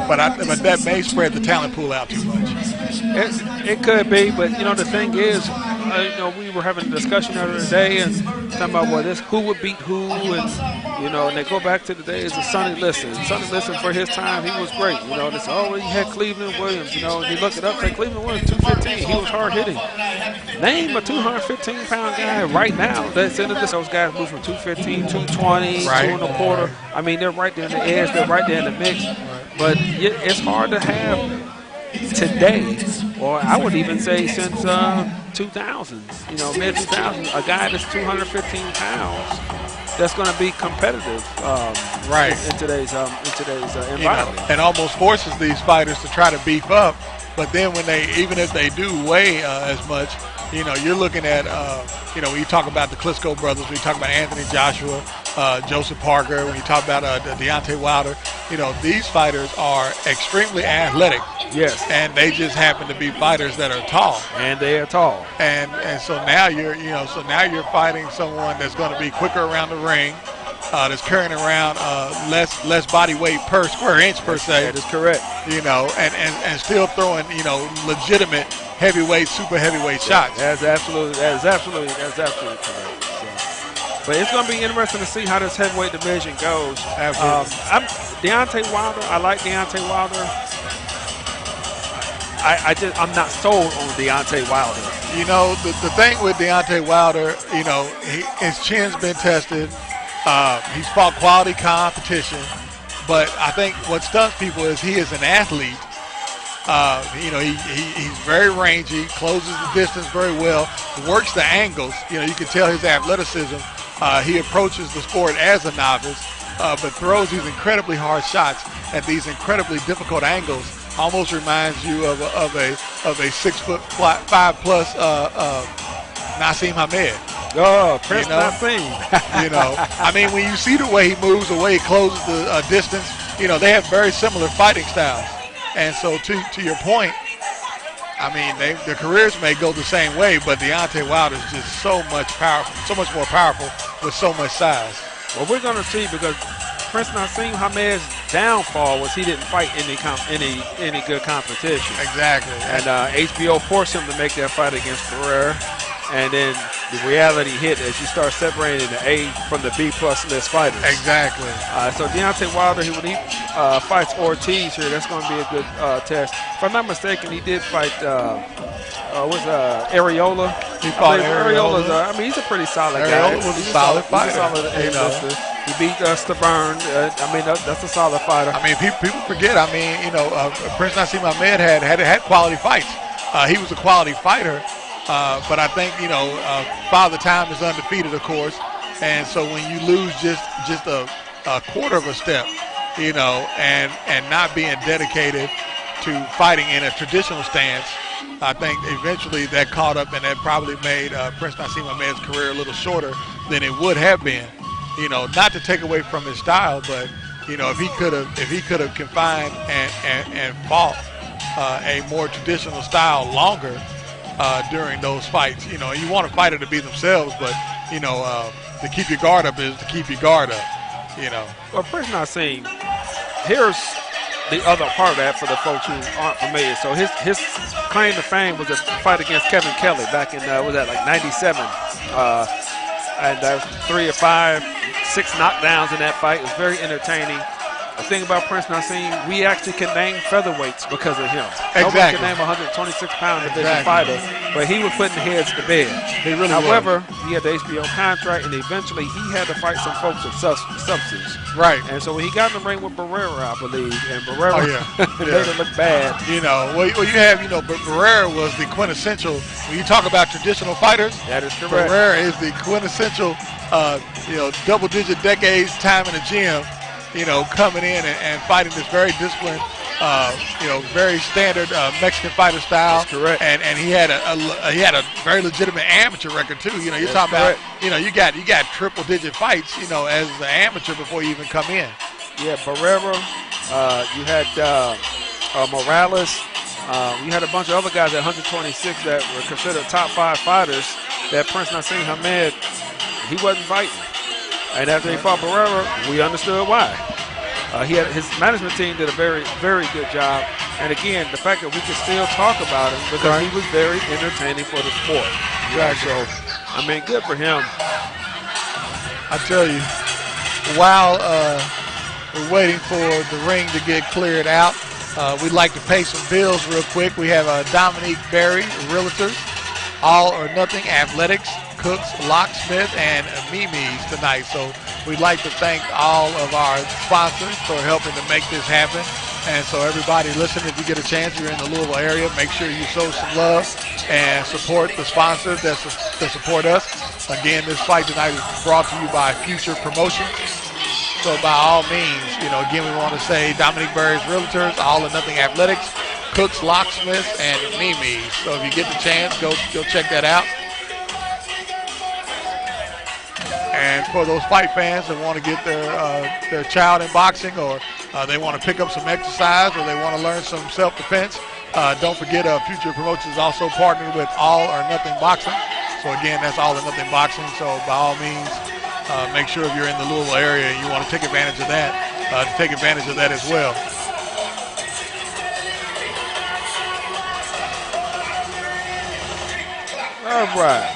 but that may spread the talent pool out too much. It could be, but you know, the thing is, you know, we were having a discussion the other day and talking about who would beat who, and you know, and they go back to the days of Sonny Liston. Sonny Liston, for his time, he was great. You know, they say, oh, well, you had Cleveland Williams. You know, and you look it up, say Cleveland Williams 215. He was hard hitting. Name a 215-pound guy right now that's into this. Those guys move from 215, 220, right. 2 1/4. I mean, they're right there in the edge. They're right there in the mix. But it's hard to have today, or I would even say since 2000s, you know, mid-2000s, a guy that's 215 pounds that's going to be competitive. Right. In today's environment. And almost forces these fighters to try to beef up. But then even if they do weigh as much, you're looking at, when you talk about the Klitschko brothers, when you talk about Anthony Joshua, Joseph Parker, when you talk about Deontay Wilder, these fighters are extremely athletic. Yes. And they just happen to be fighters that are tall. And they are tall. And so now you're fighting someone that's going to be quicker around the ring, that's carrying around less body weight per square inch per se. That is correct. And still throwing legitimate heavyweight, super heavyweight shots. That's absolutely correct. So, but it's going to be interesting to see how this heavyweight division goes. Absolutely. Deontay Wilder. I like Deontay Wilder. I'm not sold on Deontay Wilder. The thing with Deontay Wilder, his chin's been tested. He's fought quality competition, but I think what stuns people is he is an athlete. He's very rangy, closes the distance very well, works the angles. You can tell his athleticism. He approaches the sport as a novice, but throws these incredibly hard shots at these incredibly difficult angles. Almost reminds you of a 6'5" Naseem Hamed. Oh, Prince Naseem. I mean, when you see the way he moves, the way he closes the distance, they have very similar fighting styles. And so to your point, I mean, their careers may go the same way, but Deontay Wilder is just so much more powerful with so much size. Well, we're going to see, because Prince Naseem Hamed's downfall was he didn't fight any good competition. Exactly. And HBO forced him to make that fight against Ferrer. And then the reality hit as you start separating the A from the B-plus list fighters. Exactly. So Deontay Wilder, when he fights Ortiz here, that's going to be a good test. If I'm not mistaken, he did fight Areola. He fought Areola's. He's a pretty solid guy. Areola was a solid fighter. He beat Stavern. That's a solid fighter. I mean, people forget. I mean, Prince Naseem Hamed had quality fights. He was a quality fighter. But I think, Father Time is undefeated, of course. And so when you lose just a quarter of a step, and not being dedicated to fighting in a traditional stance, I think eventually that caught up, and that probably made Prince Naseem Hamed's career a little shorter than it would have been. Not to take away from his style, but if he could have confined and fought a more traditional style longer during those fights. You want a fighter to be themselves, but to keep your guard up is to keep your guard up. Well, Prince Naseem, here's the other part of that for the folks who aren't familiar. So his claim to fame was a fight against Kevin Kelly back in like 97, and 3 or 5, 6 knockdowns in that fight. It was very entertaining. The thing about Prince Naseem, we actually can name featherweights because of him. Exactly. Nobody can name a 126-pound division fighter, but he was putting heads to bed. He really However, he had the HBO contract, and eventually he had to fight some folks of substance. Right. And so when he got in the ring with Barrera, I believe, and Barrera made it look bad. Well, you have, Barrera was the quintessential, when you talk about traditional fighters, that is correct. Barrera is the quintessential, double-digit decades time in the gym, coming in and fighting this very disciplined, very standard Mexican fighter style. That's correct. And he had a very legitimate amateur record too. You're That's talking correct. about, you got triple-digit fights, as an amateur before you even come in. Yeah, Barrera. You had Morales. You had a bunch of other guys at 126 that were considered top 5 fighters that Prince Naseem Hamed, he wasn't fighting. And after he fought Barrera, we understood why. His management team did a very, very good job. And again, the fact that we could still talk about him because he was very entertaining for the sport. Exactly. So, good for him. I tell you, while we're waiting for the ring to get cleared out, we'd like to pay some bills real quick. We have Dominique Berry, Realtors, All or Nothing Athletics, Cooks, Locksmith, and Mimi's tonight. So we'd like to thank all of our sponsors for helping to make this happen. And so everybody, listen, if you get a chance, you're in the Louisville area, make sure you show some love and support the sponsors that support us. Again, this fight tonight is brought to you by Future Promotions. So by all means, again, we want to say Dominique Berry's Realtors, All or Nothing Athletics, Cooks, Locksmiths, and Mimi's. So if you get the chance, go check that out. And for those fight fans that want to get their child in boxing, or they want to pick up some exercise, or they want to learn some self-defense, don't forget Future Promotions is also partnered with All or Nothing Boxing. So again, that's All or Nothing Boxing. So by all means, make sure if you're in the Louisville area and you want to take advantage of that, to take advantage of that as well. All right.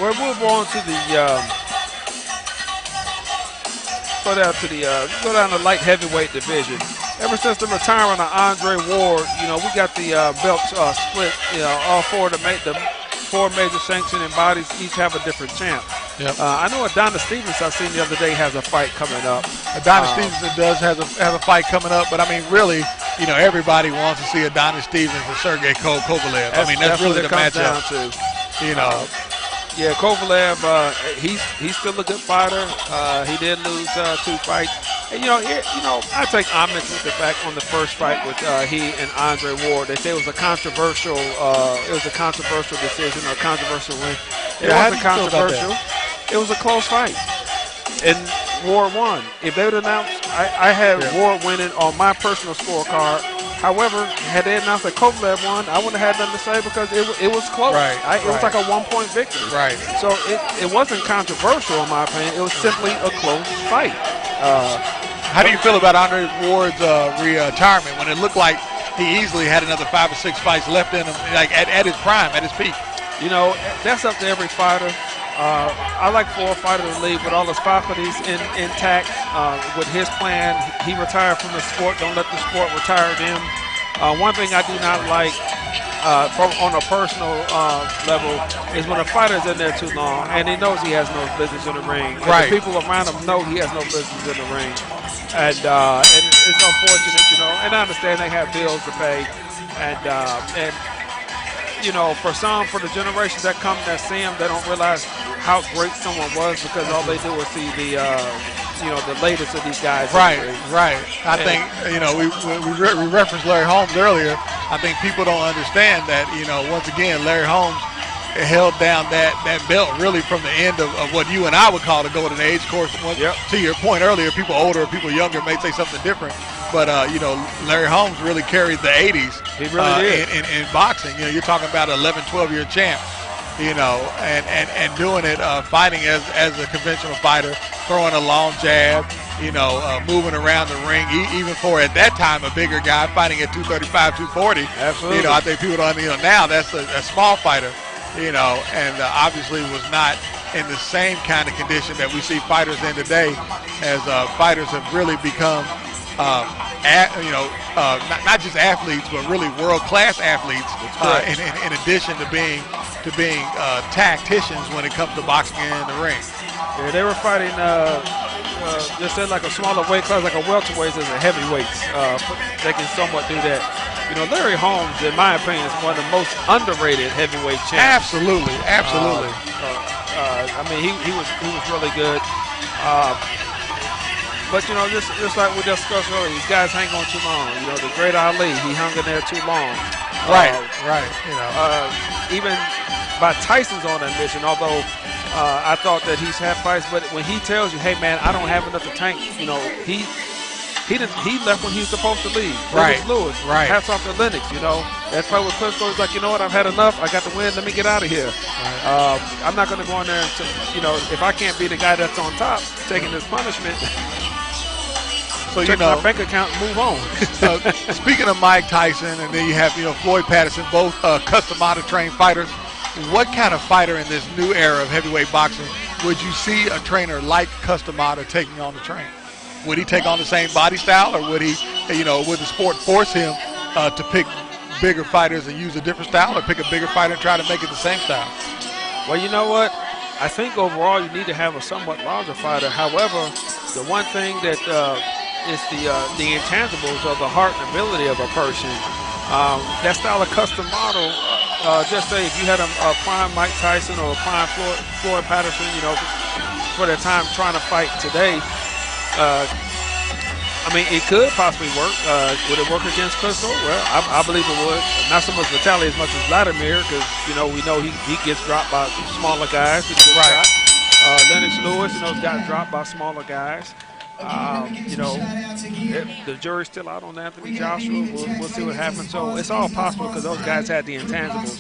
We'll move on to the go down the light heavyweight division. Ever since the retirement of Andre Ward, we got the belts split. All four major sanctioning bodies each have a different champ. Yep. I know Adonis Stevens I seen the other day has a fight coming up. Adonis Stevens does have a fight coming up, but I mean, really, everybody wants to see Adonis Stevens and Sergey Kovalev. I mean, that's really the matchup. Yeah, Kovalev, he's still a good fighter. He did lose 2 fights. And, I take homage to the fact on the first fight with he and Andre Ward. They say it was a controversial decision or controversial win. It wasn't controversial. It was a close fight. And Ward won. If they would announced, I had Ward winning on my personal scorecard. However, had they announced that Kovalev won, I wouldn't have had nothing to say because it was close. It was like a 1-point victory. Right. So it wasn't controversial in my opinion. It was simply a close fight. How do you feel about Andre Ward's retirement when it looked like he easily had another 5 or 6 fights left in him, like at his prime, at his peak? That's up to every fighter. I like for a fighter to leave with all his faculties intact. With his plan, he retired from the sport. Don't let the sport retire him. One thing I do not like on a personal level is when a fighter's in there too long and he knows he has no business in the ring. And the people around him know he has no business in the ring. And it's unfortunate, and I understand they have bills to pay. And for the generations that come that see him, they don't realize how great someone was because all they do is see the latest of these guys. Right. I think, we referenced Larry Holmes earlier. I think people don't understand that, once again, Larry Holmes held down that belt really from the end of what you and I would call the golden age. Of course, to your point earlier, people older, people younger may say something different. But, Larry Holmes really carried the 80s. He really did. In boxing. You're talking about an 11, 12-year champ, and doing it, fighting as a conventional fighter, throwing a long jab, moving around the ring, even for, at that time, a bigger guy fighting at 235, 240. Absolutely. I think people don't, now that's a small fighter, and obviously was not in the same kind of condition that we see fighters in today, as fighters have really become not just athletes, but really world-class athletes. In addition to being tacticians when it comes to boxing in the ring. Yeah, they were fighting just in like a smaller weight class, like a welterweight as a heavyweights. They can somewhat do that. Larry Holmes, in my opinion, is one of the most underrated heavyweight champs. Absolutely. He was really good. But, just like we discussed earlier, these guys hang on too long. The great Ali, he hung in there too long. Right. Even by Tyson's own admission, although I thought that he's had fights, but when he tells you, hey, man, I don't have enough to tank, he left when he was supposed to leave. Right. Lewis. Right. Hats off to Lennox, That fight with Klitschko, he's like, I've had enough. I got the win. Let me get out of here. Right. I'm not going to go in there and, if I can't be the guy that's on top taking this punishment, so check my bank account and move on. Speaking of Mike Tyson, and then you have Floyd Patterson, both custom-auto trained fighters. What kind of fighter in this new era of heavyweight boxing would you see a trainer like Customata taking on the train? Would he take on the same body style, or would he, would the sport force him to pick bigger fighters and use a different style, or pick a bigger fighter and try to make it the same style? Well, you know what? I think overall you need to have a somewhat larger fighter. However, the one thing that it's the intangibles of the heart and ability of a person. That style of custom model, just say if you had a prime Mike Tyson or a prime Floyd Patterson, for their time trying to fight today, I mean, it could possibly work. Would it work against Klitschko? Well, I believe it would. Not so much Vitaly as much as Vladimir, because we know he gets dropped by smaller guys. Right. Lennox Lewis, has got dropped by smaller guys. The jury's still out on Anthony Joshua. We'll see what happens. So it's all possible because those guys had the intangibles,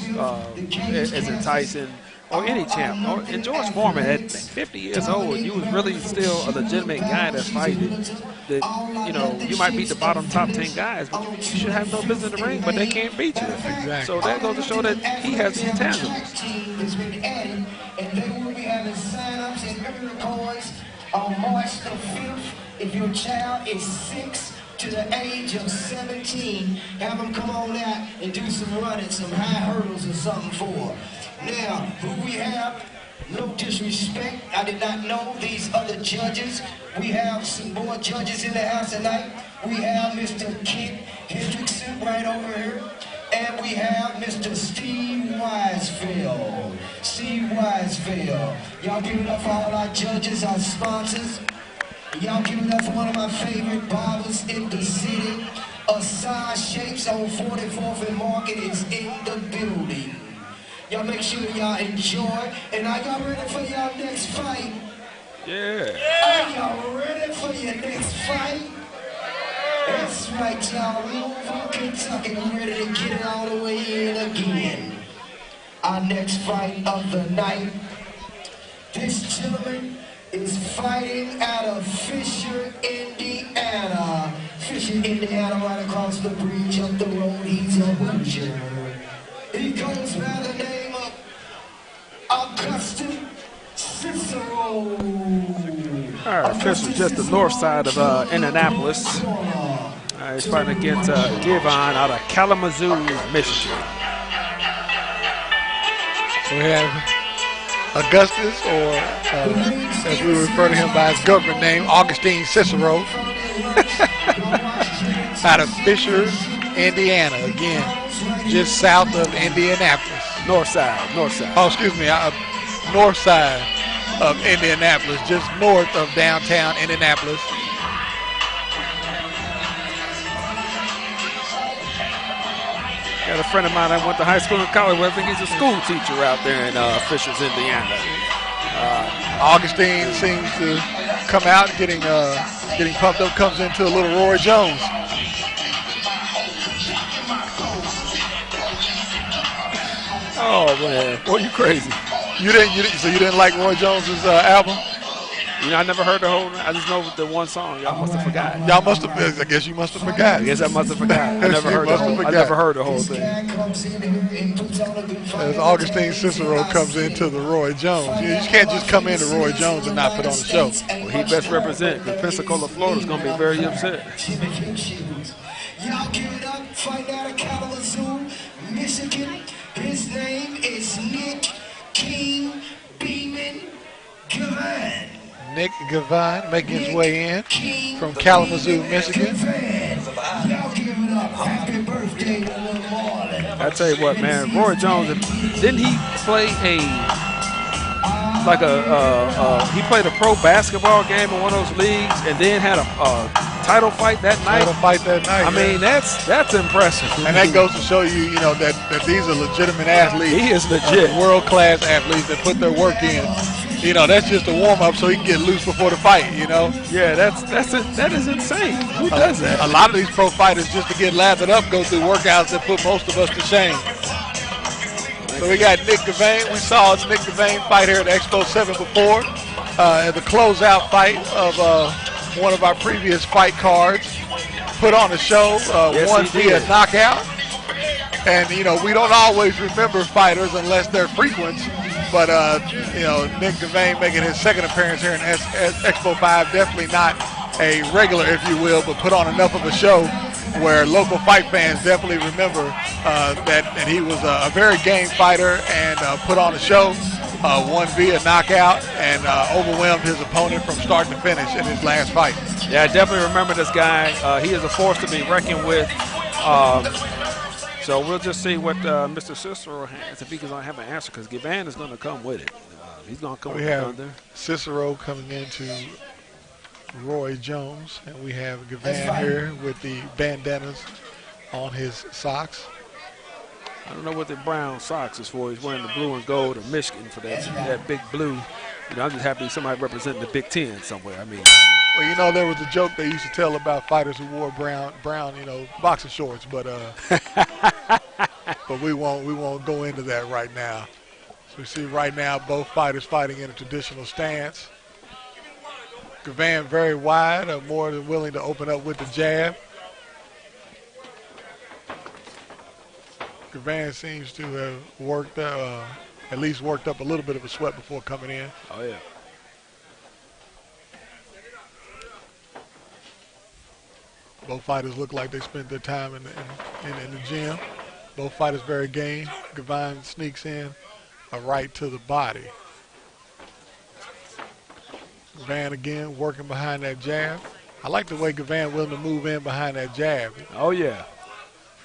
as in Tyson or any champ. And George Foreman, at 50 years old, you was really still a legitimate guy that's fighting. That you might beat the bottom top 10 guys, but you should have no business in the ring, but they can't beat you. Exactly. So that goes to show that he has the intangibles. And they will be having sign-ups and early records on March the 5th. If your child is 6 to the age of 17, have them come on out and do some running, some high hurdles or something for. Now, who we have, no disrespect, I did not know these other judges. We have some more judges in the house tonight. We have Mr. Kit Hendrickson right over here. And we have Mr. Steve Weisfeld. Steve Weisfeld. Y'all give it up for all our judges, our sponsors. Y'all give it up for one of my favorite barbers in the city. Aside Shapes on 44th and Market is in the building. Y'all make sure y'all enjoy. And are y'all ready for y'all next fight? Yeah. Are y'all ready for your next fight? That's right, y'all. Louisville, Kentucky. I'm ready to get it all the way in again. Our next fight of the night. This gentleman is fighting out of Fisher, Indiana. Fisher, Indiana, right across the bridge up the road. He's a Hoosier. He goes by the name of Augustin Cicero. All right, Fisher's just the north side of Indianapolis. He's fighting against Givon out of Kalamazoo, Michigan. So we have Augustus, or as we refer to him by his government name, Augustine Cicero, out of Fisher, Indiana. Again, just south of Indianapolis. North side. Oh, excuse me, north side of Indianapolis, just north of downtown Indianapolis. Got a friend of mine that went to high school and college with. I think he's a school teacher out there in Fishers, Indiana. Augustine seems to come out getting pumped up, comes into a little Roy Jones. Oh man, boy, you crazy. You didn't like Roy Jones's album? I never heard the whole. I just know the one song. Y'all must have forgot. I guess you must have forgot. I guess I must have forgot. I never heard the whole. I never heard the whole thing. As Augustine Cicero comes into the Roy Jones, you can't just come into Roy Jones and not put on the show. Well, he best represent. Because Pensacola, Florida is going to be very upset. Y'all give it up. Fight out of Kalamazoo, Michigan. His name is Nick King Beeman Gavin. Nick Gavin making his way in from Kalamazoo, Michigan. I tell you what, man, Roy Jones, didn't he play he played a pro basketball game in one of those leagues and then had a title fight that night? I mean, that's impressive. And that goes to show you, that these are legitimate athletes. He is legit. World-class athletes that put their work in. That's just a warm-up so he can get loose before the fight, Yeah, that is insane. Who does that? A lot of these pro fighters, just to get lathered up, go through workouts that put most of us to shame. So we got Nick Gavin. We saw Nick Gavin fight here at Expo 7 before. The closeout fight of one of our previous fight cards. Put on a show, won via knockout. And, we don't always remember fighters unless they're frequent. But, Nick Gavin making his second appearance here in Expo 5, definitely not a regular, if you will, but put on enough of a show where local fight fans definitely remember that he was a very game fighter and put on a show, won via knockout, and overwhelmed his opponent from start to finish in his last fight. Yeah, I definitely remember this guy. He is a force to be reckoned with. So we'll just see what Mr. Cicero has, if he can have an answer, because Gavan is going to come with it. He's going to come with the thunder. Cicero coming into Roy Jones, and we have Gavan here with the bandanas on his socks. I don't know what the brown socks is for. He's wearing the blue and gold of Michigan for that big blue. You know, I'm just happy somebody representing the Big Ten somewhere. I mean, well, you know, there was a joke they used to tell about fighters who wore brown, you know, boxer shorts, but but we won't go into that right now. So we see right now both fighters fighting in a traditional stance. Gavan very wide, more than willing to open up with the jab. Gavan seems to have worked, at least worked up a little bit of a sweat before coming in. Oh, yeah. Both fighters look like they spent their time in the gym. Both fighters very game. Gavan sneaks in a right to the body. Gavan again working behind that jab. I like the way Gavan willing to move in behind that jab. Oh, yeah.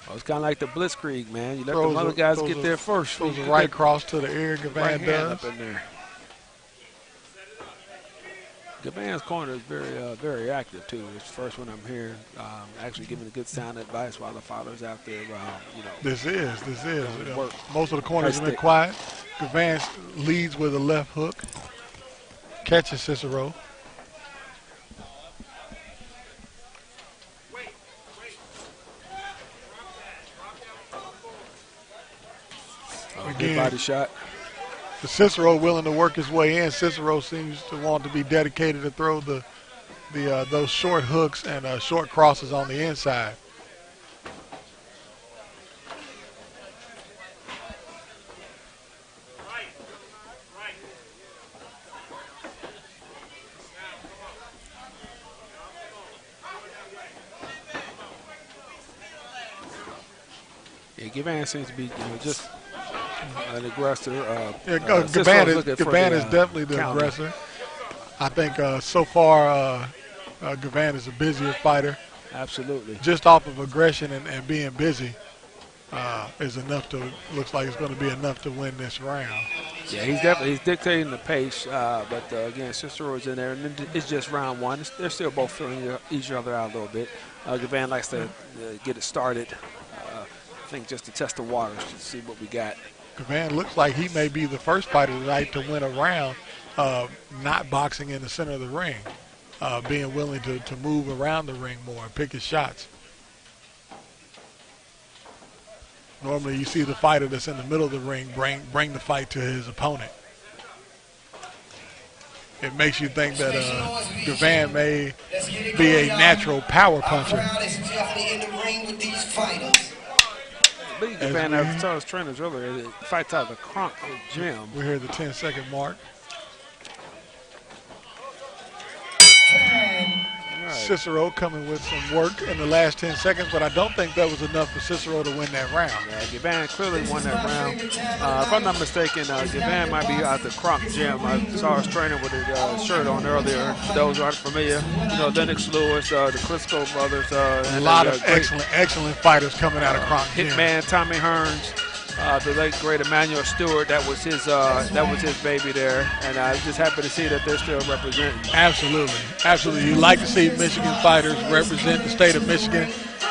Well, it's kind of like the blitzkrieg, man. You let the other guys get there first. Throws a right cross to the ear, Gavan right does. Up in there. Gavan's corner is very active, too. It's the first one I'm hearing, actually giving a good sound advice while the fighters out there, you know. This is. Most of the corners have been quiet. Gavan leads with a left hook. Catches Cicero. Good body shot. The Cicero willing to work his way in. Cicero seems to want to be dedicated to throw those short hooks and short crosses on the inside. Yeah, Gavan seems to be just an aggressor. Gavan is definitely the aggressor. I think so far Gavan is a busier fighter. Absolutely. Just off of aggression and being busy is enough to, looks like it's going to be enough to win this round. Yeah, he's dictating the pace, but again, Cicero is in there, and it's just round one. They're still both filling each other out a little bit. Gavan likes to get it started, I think just to test the waters to see what we got. Gavan looks like he may be the first fighter tonight to win a round not boxing in the center of the ring, being willing to move around the ring more and pick his shots. Normally you see the fighter that's in the middle of the ring bring the fight to his opponent. It makes you think that Gavan may be a natural power puncher. Gavan, I saw his trainers earlier, fights out of the Kronk gym. We're here at the 10-second mark. Right. Cicero coming with some work in the last 10 seconds, but I don't think that was enough for Cicero to win that round. Yeah, Gavan clearly won that round. If I'm not mistaken, Gavan might be out the Kronk gym. I saw his trainer with his shirt on earlier. For those who aren't familiar, you know, Lennox Lewis, the Klitschko brothers. A lot of excellent fighters coming out of Kronk gym. Hitman Tommy Hearns. The late great Emmanuel Stewart, that was his baby there, and I'm just happy to see that they're still representing. Absolutely. You like to see Michigan fighters represent the state of Michigan.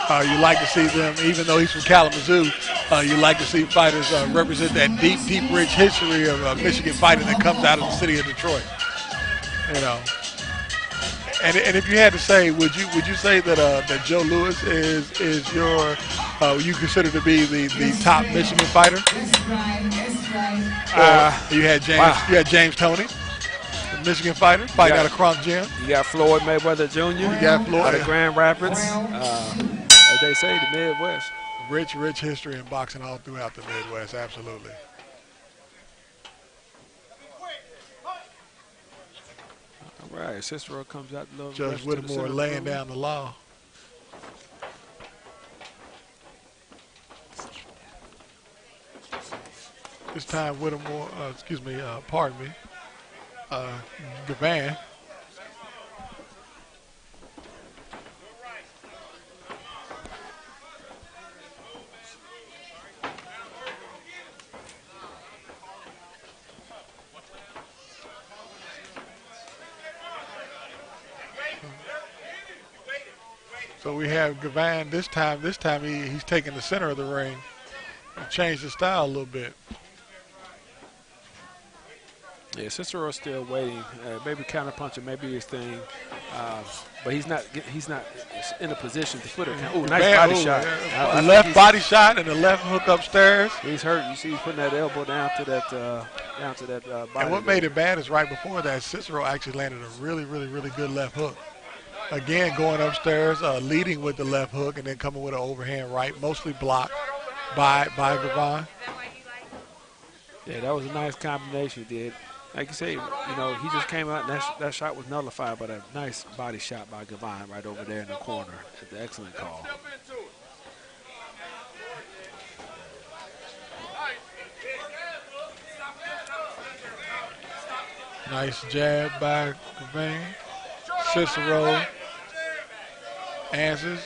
You like to see them, even though he's from Kalamazoo, you like to see fighters represent that deep, rich history of Michigan fighting that comes out of the city of Detroit. You know. And if you had to say, would you say that Joe Louis is your you consider to be the top Michigan fighter? You had James Toney, the Michigan fighter, fighting out of Kronk gym. You got Floyd Mayweather Jr. You got Floyd out of Grand Rapids. As they say, the Midwest. Rich history in boxing all throughout the Midwest. Absolutely. All right, Cicero comes out. Judge Whittemore laying down the law. This time Whittemore, Gavan So we have Gavan this time. This time he's taking the center of the ring and changed the style a little bit. Yeah, Cicero's still waiting. Maybe counterpunching, maybe his thing, but he's not in a position to put it. Oh, nice body shot. The left body shot and the left hook upstairs. He's hurt. You see, he's putting that elbow down to that body. And what made it bad is right before that, Cicero actually landed a really, really, really good left hook. Again, going upstairs, leading with the left hook, and then coming with an overhand right, mostly blocked by Gavan. Yeah, that was a nice combination he did. Like you say, he just came out and that shot was nullified, but a nice body shot by Gavan right over there in the corner. It's an excellent call. Nice jab by Gavan. Cicero answers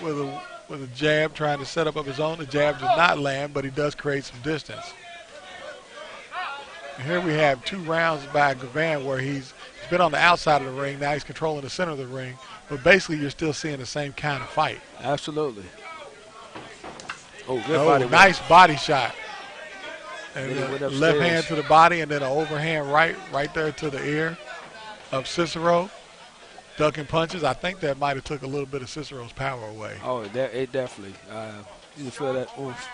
with a jab, trying to set up of his own. The jab does not land, but he does create some distance. And here we have 2 rounds by Gavan where he's been on the outside of the ring. Now he's controlling the center of the ring. But basically, you're still seeing the same kind of fight. Absolutely. Oh, good body. Nice body shot. And left hand to the body, and then an overhand right there to the ear of Cicero. Ducking punches. I think that might have took a little bit of Cicero's power away. Oh, it definitely. You feel that oomph.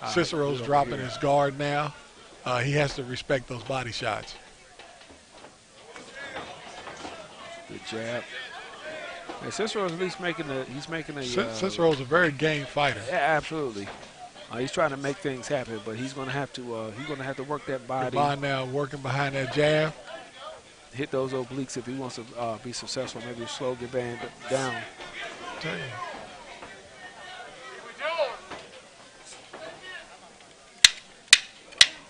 Cicero's dropping his guard now. He has to respect those body shots. Good jab. And Cicero's at least making a. Cicero's a very game fighter. Yeah, absolutely. He's trying to make things happen, but he's going to have to. He's going to have to work that body. Gavan now working behind that jab. Hit those obliques if he wants to be successful. Maybe slow Gavan down.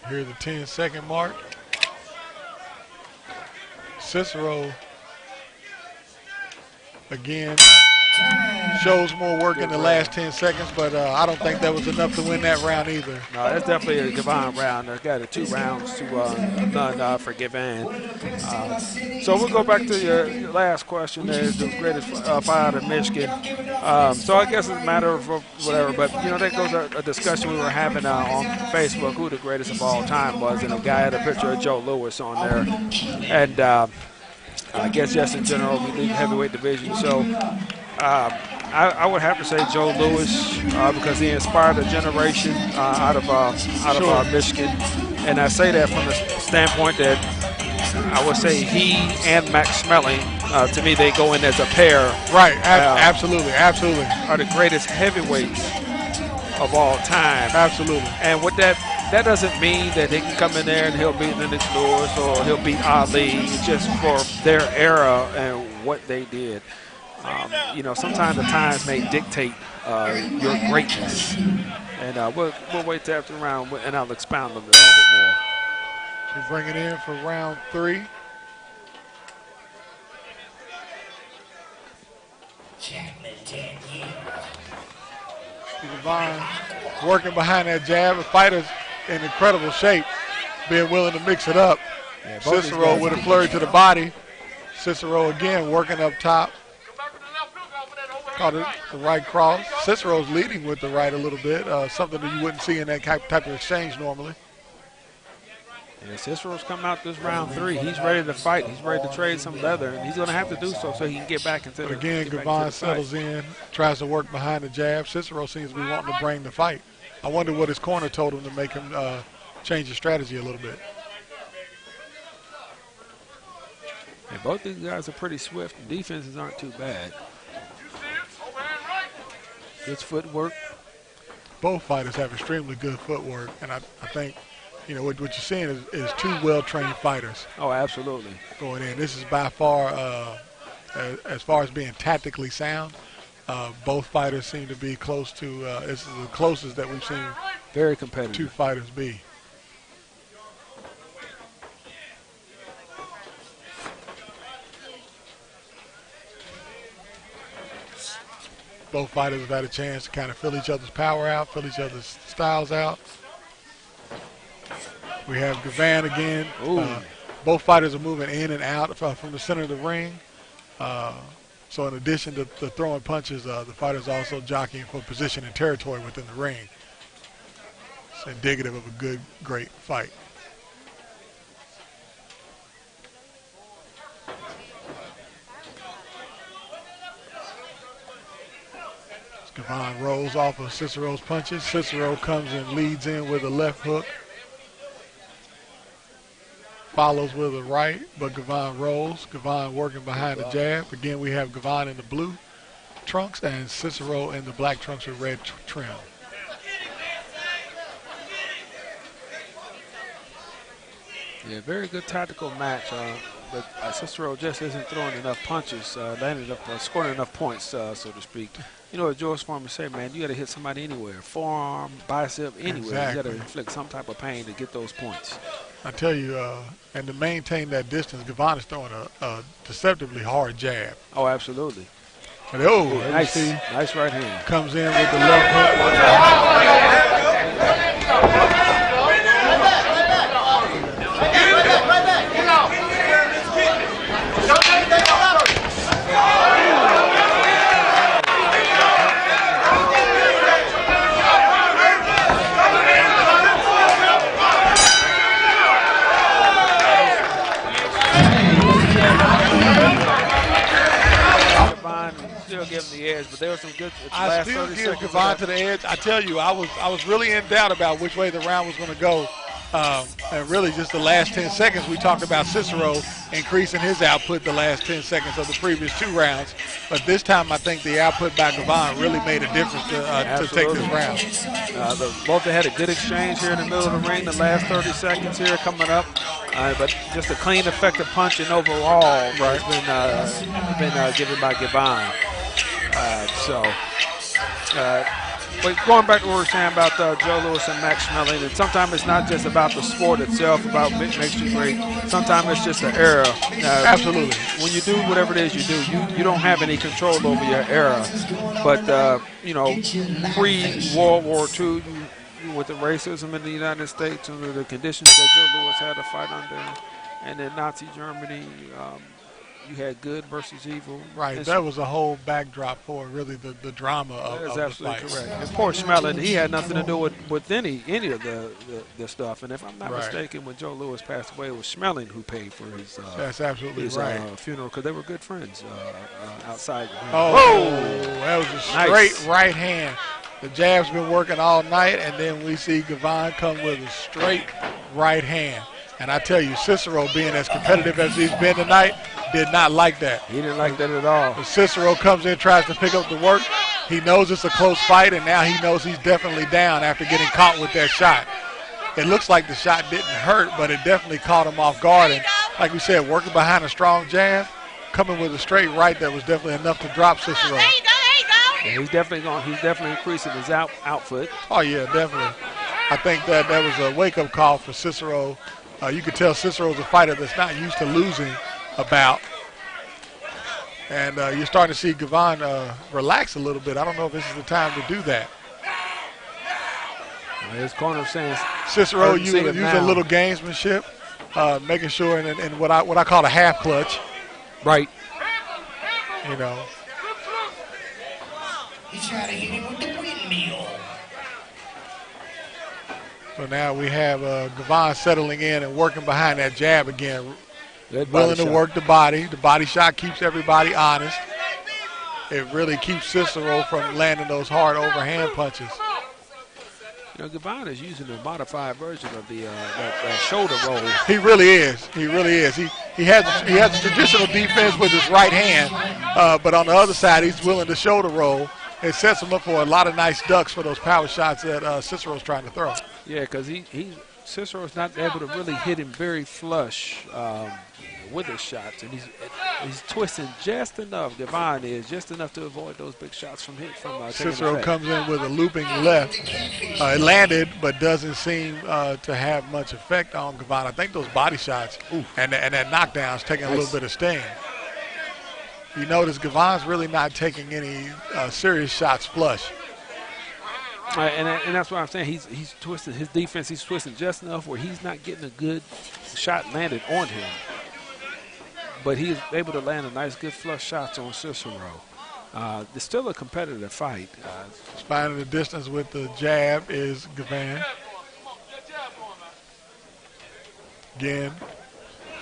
Here's the 10-second mark. Cicero, again, shows more work in the last 10 seconds, but I don't think that was enough to win that round either. No, that's definitely a Gavan round. I got it 2 rounds to none for Gavan. So we'll go back to your last question there, the greatest fight out of Michigan. So I guess it's a matter of whatever, but, that goes a discussion we were having on Facebook, who the greatest of all time was, and a guy had a picture of Joe Louis on there. And I guess just in general, we leave heavyweight division. So I would have to say Joe Louis because he inspired a generation out of Michigan. And I say that from the standpoint that I would say he and Max Schmeling, to me, they go in as a pair. Right, absolutely. Are the greatest heavyweights of all time. Absolutely. And with that doesn't mean that they can come in there and he'll beat Lennox Lewis or he'll beat Ali. It's just for their era and what they did. Sometimes the times may dictate your greatness. And we'll wait till after the round, and I'll expound on it a little bit more. We bring it in for round 3. Gavan working behind that jab. The fighter's in incredible shape, being willing to mix it up. Yeah, Cicero with a flurry to the body. Cicero again working up top. Caught it the right cross. Cicero's leading with the right a little bit, something that you wouldn't see in that type of exchange normally. Yeah, Cicero's coming out this round 3. He's ready to fight. He's ready to trade some leather, and he's going to have to do so he can get back into the fight. Again, Gavan settles in, tries to work behind the jab. Cicero seems to be wanting to bring the fight. I wonder what his corner told him to make him change his strategy a little bit. And both these guys are pretty swift. The defenses aren't too bad. Good footwork. Both fighters have extremely good footwork, and I think, what you're seeing is 2 well-trained fighters. Oh, absolutely. Going in. This is by far, as far as being tactically sound, both fighters seem to be close to, this is the closest that we've seen very competitive 2 fighters be. Both fighters have had a chance to kind of feel each other's power out, feel each other's styles out. We have Gavan again. Both fighters are moving in and out from the center of the ring. So in addition to throwing punches, the fighter's also jockeying for position and territory within the ring. It's indicative of a good, great fight. Gavon rolls off of Cicero's punches. Cicero comes and leads in with a left hook. Follows with a right, but Gavon rolls. Gavon working behind the jab. Again, we have Gavon in the blue trunks and Cicero in the black trunks with red trim. Yeah, very good tactical match, but Cicero just isn't throwing enough punches, scoring enough points, so to speak. You know what George Foreman said, man, you got to hit somebody anywhere, forearm, bicep, anywhere. Exactly. You got to inflict some type of pain to get those points. I tell you, and to maintain that distance, Gavon is throwing a deceptively hard jab. Oh, absolutely. But, nice right hand. Comes in with the left hook. Still give him the edge, but there was some good. I still give Gavon to the edge. I tell you, I was really in doubt about which way the round was going to go. And really just the last 10 seconds, we talked about Cicero increasing his output the last 10 seconds of the previous 2 rounds. But this time I think the output by Gavon really made a difference to take this round. Both had a good exchange here in the middle of the ring, the last 30 seconds here coming up. But just a clean, effective punching overall has been given by Gavon. But going back to what we were saying about Joe Louis and Max Schmeling, and sometimes it's not just about the sport itself, about what makes you great. Sometimes it's just the era. Absolutely. When you do whatever it is you do, you don't have any control over your era. But, pre-World War II, with the racism in the United States and the conditions that Joe Louis had to fight under, and then Nazi Germany, you had good versus evil. Right, and that was a whole backdrop for really the drama of the fight. That's absolutely correct. And poor Schmeling, he had nothing to do with any of the stuff. And if I'm not mistaken, when Joe Louis passed away, it was Schmeling who paid for his that's absolutely right. Funeral, because they were good friends outside. That was a straight right hand. The jab's been working all night, and then we see Gavon come with a straight right hand. And I tell you, Cicero, being as competitive as he's been tonight, did not like that. He didn't like that at all. When Cicero comes in, tries to pick up the work, he knows it's a close fight, and now he knows he's definitely down after getting caught with that shot. It looks like the shot didn't hurt, but it definitely caught him off guard. And like we said, working behind a strong jab, coming with a straight right that was definitely enough to drop Cicero. Yeah, he's definitely increasing his output. Oh, yeah, definitely. I think that was a wake-up call for Cicero. You could tell Cicero's a fighter that's not used to losing a bout. And you're starting to see Gavon relax a little bit. I don't know if this is the time to do that. His corner saying Cicero using a little gamesmanship, making sure in what I call a half clutch. Right. He tried to hit him with the windmill. So now we have Gavon settling in and working behind that jab again. Willing to work the body. The body shot keeps everybody honest. It really keeps Cicero from landing those hard overhand punches. You know, Gavon is using a modified version of the that shoulder roll. He really is. He really is. He has a traditional defense with his right hand, but on the other side, he's willing to shoulder roll. It sets him up for a lot of nice ducks for those power shots that Cicero's trying to throw. Yeah, because Cicero's not able to really hit him very flush with his shots, and he's twisting just enough. Gavon is just enough to avoid those big shots from Cicero comes in with a looping left. It landed, but doesn't seem to have much effect on Gavon. I think those body shots and that knockdown's taking a little bit of sting. You notice Gavon's really not taking any serious shots flush. And that's what I'm saying. He's twisting his defense. He's twisting just enough where he's not getting a good shot landed on him. but he's able to land a nice, good flush shots on Cicero. It's still a competitive fight. Finding the distance with the jab is Gavan. Again,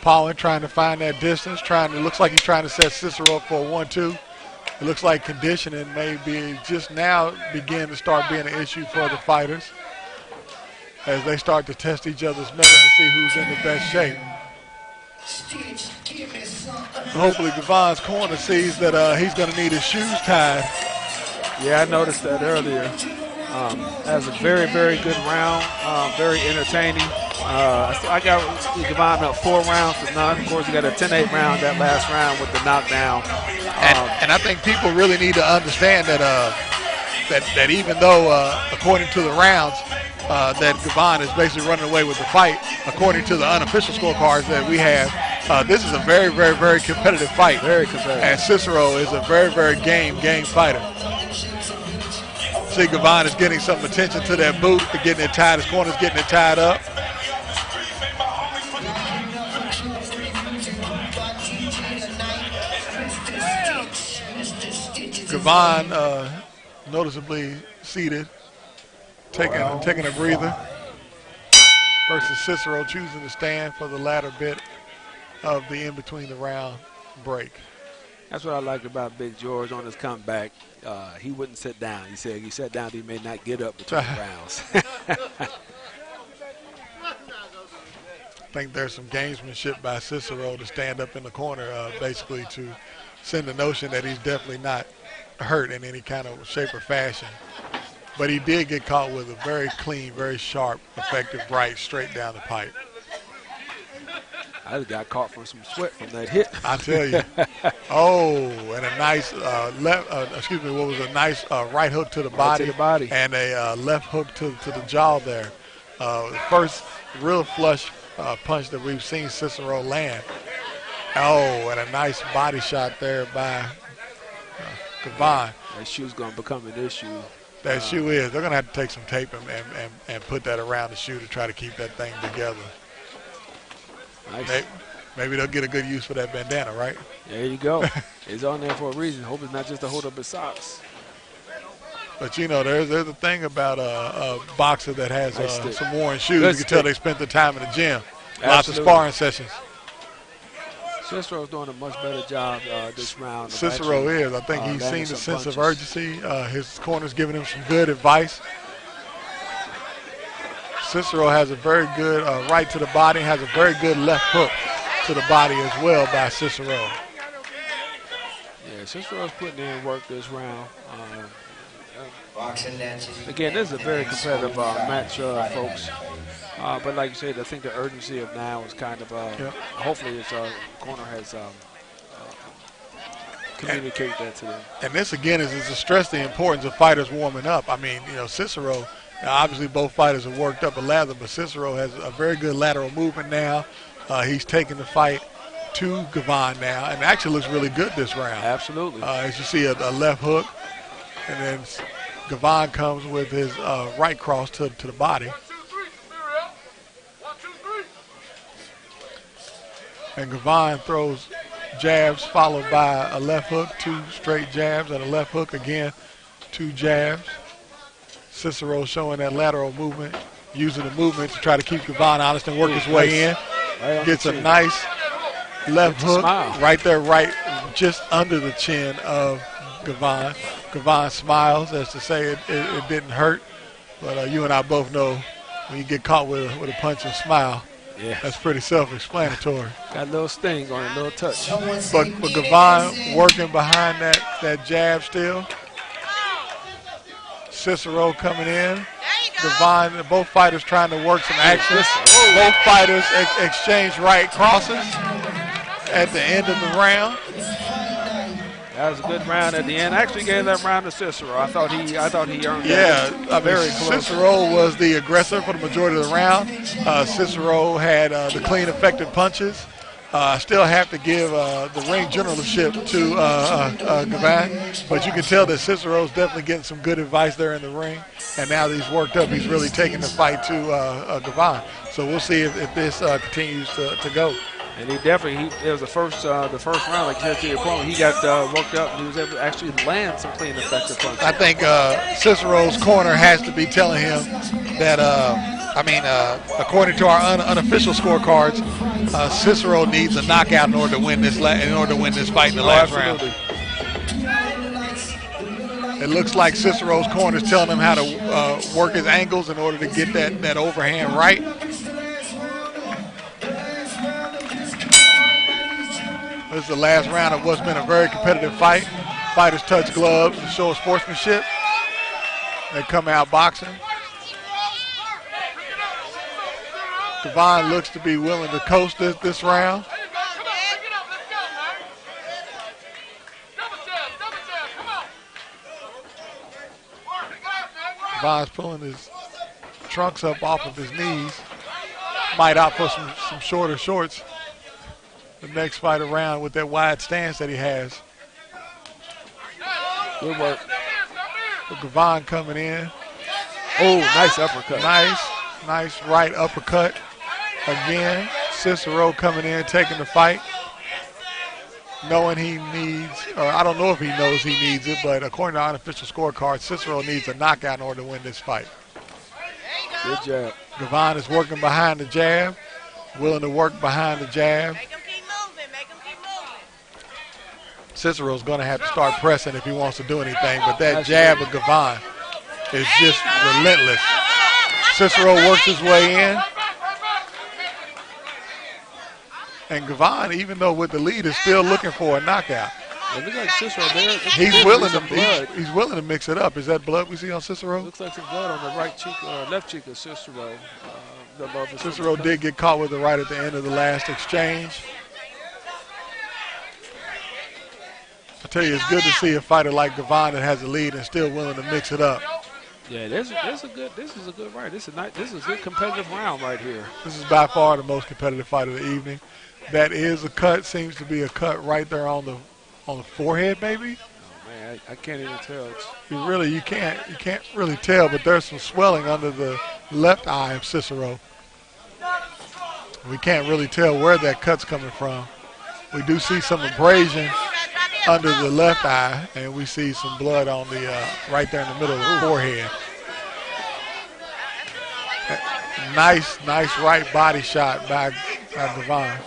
Paulin trying to find that distance. Looks like he's trying to set Cicero up for a 1-2. It looks like conditioning may be just now begin to start being an issue for the fighters as they start to test each other's mettle to see who's in the best shape. Hopefully Gavan's corner sees that he's going to need his shoes tied. Yeah, I noticed that earlier. That was a very, very good round, very entertaining. I got Gavan up 4 rounds to none. Of course, he got a 10-8 round that last round with the knockdown. And I think people really need to understand that that even though, according to the rounds, that Gavan is basically running away with the fight, according to the unofficial scorecards that we have, this is a very, very, very competitive fight. Very competitive. And Cicero is a very, very game fighter. See, Gavan is getting some attention to that boot, getting it tied. His corner's getting it tied up. Gavan noticeably seated, taking a breather, versus Cicero choosing to stand for the latter bit of the in-between the round break. That's what I liked about Big George on his comeback. He wouldn't sit down. He said he sat down, he may not get up between rounds. I think there's some gamesmanship by Cicero to stand up in the corner, basically to send the notion that he's definitely not hurt in any kind of shape or fashion. But he did get caught with a very clean, very sharp, effective right straight down the pipe. I just got caught from some sweat from that hit. I tell you. Oh, and a nice nice right hook to the body, and a left hook to the jaw there. The first real flush punch that we've seen Cicero land. Oh, and a nice body shot there by Gavan. That shoe's going to become an issue. That shoe is. They're going to have to take some tape and put that around the shoe to try to keep that thing together. Nice. Maybe they'll get a good use for that bandana, right? There you go. It's on there for a reason. Hope it's not just to hold up his socks. But, you know, there's a thing about a boxer that has some worn shoes. Good you can tell they spent the time in the gym. Lots of sparring sessions. Cicero's doing a much better job this round. Cicero is. I think he's seen the sense of urgency. His corner's giving him some good advice. Cicero has a very good right to the body, has a very good left hook to the body as well by Cicero. Yeah, Cicero's putting in work this round. Again, this is a very competitive match, folks. But like you said, I think the urgency of now is kind of, hopefully his corner has communicated that to them. And this, again, is to stress the importance of fighters warming up. I mean, you know, Cicero, obviously both fighters have worked up a lather, but Cicero has a very good lateral movement now. He's taking the fight to Gavan now, and actually looks really good this round. Absolutely. As you see, a left hook, and then Gavan comes with his right cross to the body. And Gavan throws jabs followed by a left hook, 2 straight jabs, and a left hook again, 2 jabs. Cicero showing that lateral movement, using the movement to try to keep Gavan honest and work his way in. Gets a nice left hook right there, right just under the chin of Gavan. Gavan smiles as to say it didn't hurt, but you and I both know when you get caught with a punch and smile, that's pretty self-explanatory. Got a little sting on it, a little touch. But Gavan working behind that jab still. Cicero coming in. Gavan, both fighters trying to work some action. Both fighters exchange right crosses at the end of the round. That was a good round at the end. I actually gave that round to Cicero. I thought he earned that. Yeah, very close. Cicero was the aggressor for the majority of the round. Cicero had the clean, effective punches. Still have to give the ring generalship to Gavan, but you can tell that Cicero's definitely getting some good advice there in the ring, and now that he's worked up, he's really taking the fight to Gavan. So we'll see if this continues to go. And he definitely, it was the first round, like you said to your point, he got worked up and he was able to actually land some clean, effective punches. I think Cicero's corner has to be telling him that, according to our unofficial scorecards, Cicero needs a knockout in order to win this fight in the last round. It looks like Cicero's corner is telling him how to work his angles in order to get that overhand right. This is the last round of what's been a very competitive fight. Fighters touch gloves to show sportsmanship. They come out boxing. Devon looks to be willing to coast this round. Devon's pulling his trunks up off of his knees. Might opt for some shorter shorts the next fight around with that wide stance that he has. Good work. Devon coming in. Oh, nice uppercut. Nice right uppercut. Again, Cicero coming in, taking the fight. Knowing he needs, or I don't know if he knows he needs it, but according to our unofficial scorecard, Cicero needs a knockout in order to win this fight. Good job. Devon is working behind the jab, willing to work behind the jab. Make him keep moving. Cicero's going to have to start pressing if he wants to do anything, but that jab of Devon is just relentless. Cicero works his way in. And Gavon, even though with the lead, is still looking for a knockout. It looks like Cicero there. He's willing to mix it up. Is that blood we see on Cicero? Looks like some blood on the right cheek or left cheek of Cicero. Cicero did get caught with it right at the end of the last exchange. I tell you, it's good to see a fighter like Gavon that has a lead and still willing to mix it up. Yeah, this is a good fight. This is a good competitive round right here. This is by far the most competitive fight of the evening. That is a cut. Seems to be a cut right there on the forehead, maybe. Oh man, I can't even tell. You can't really tell, but there's some swelling under the left eye of Cicero. We can't really tell where that cut's coming from. We do see some abrasion under the left eye, and we see some blood on the right there in the middle of the forehead. Nice right body shot by Devon.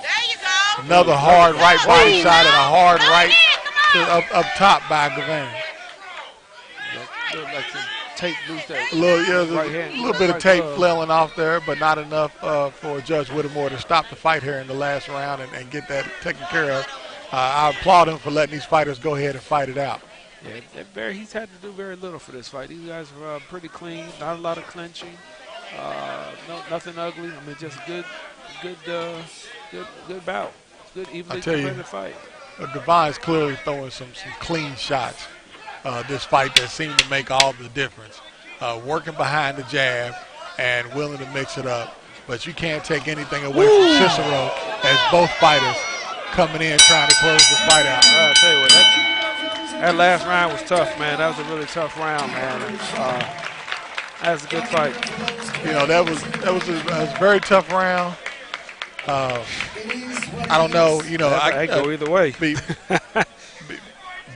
Another hard right body shot and a hard right up top by Gavin. Like some tape loose there. A little bit of tape flailing off there, but not enough for Judge Whittemore to stop the fight here in the last round and get that taken care of. I applaud him for letting these fighters go ahead and fight it out. Yeah, he's had to do very little for this fight. These guys are pretty clean, not a lot of clinching, nothing ugly. I mean, just good bout. Good, evenly competitive fight. Gavon is clearly throwing some clean shots this fight that seem to make all the difference. Working behind the jab and willing to mix it up. But you can't take anything away from Cicero as both fighters coming in trying to close the fight out. I'll tell you what, that last round was tough, man. That was a really tough round, man. That was a good fight. You know, that was a very tough round. I don't know, I go either way.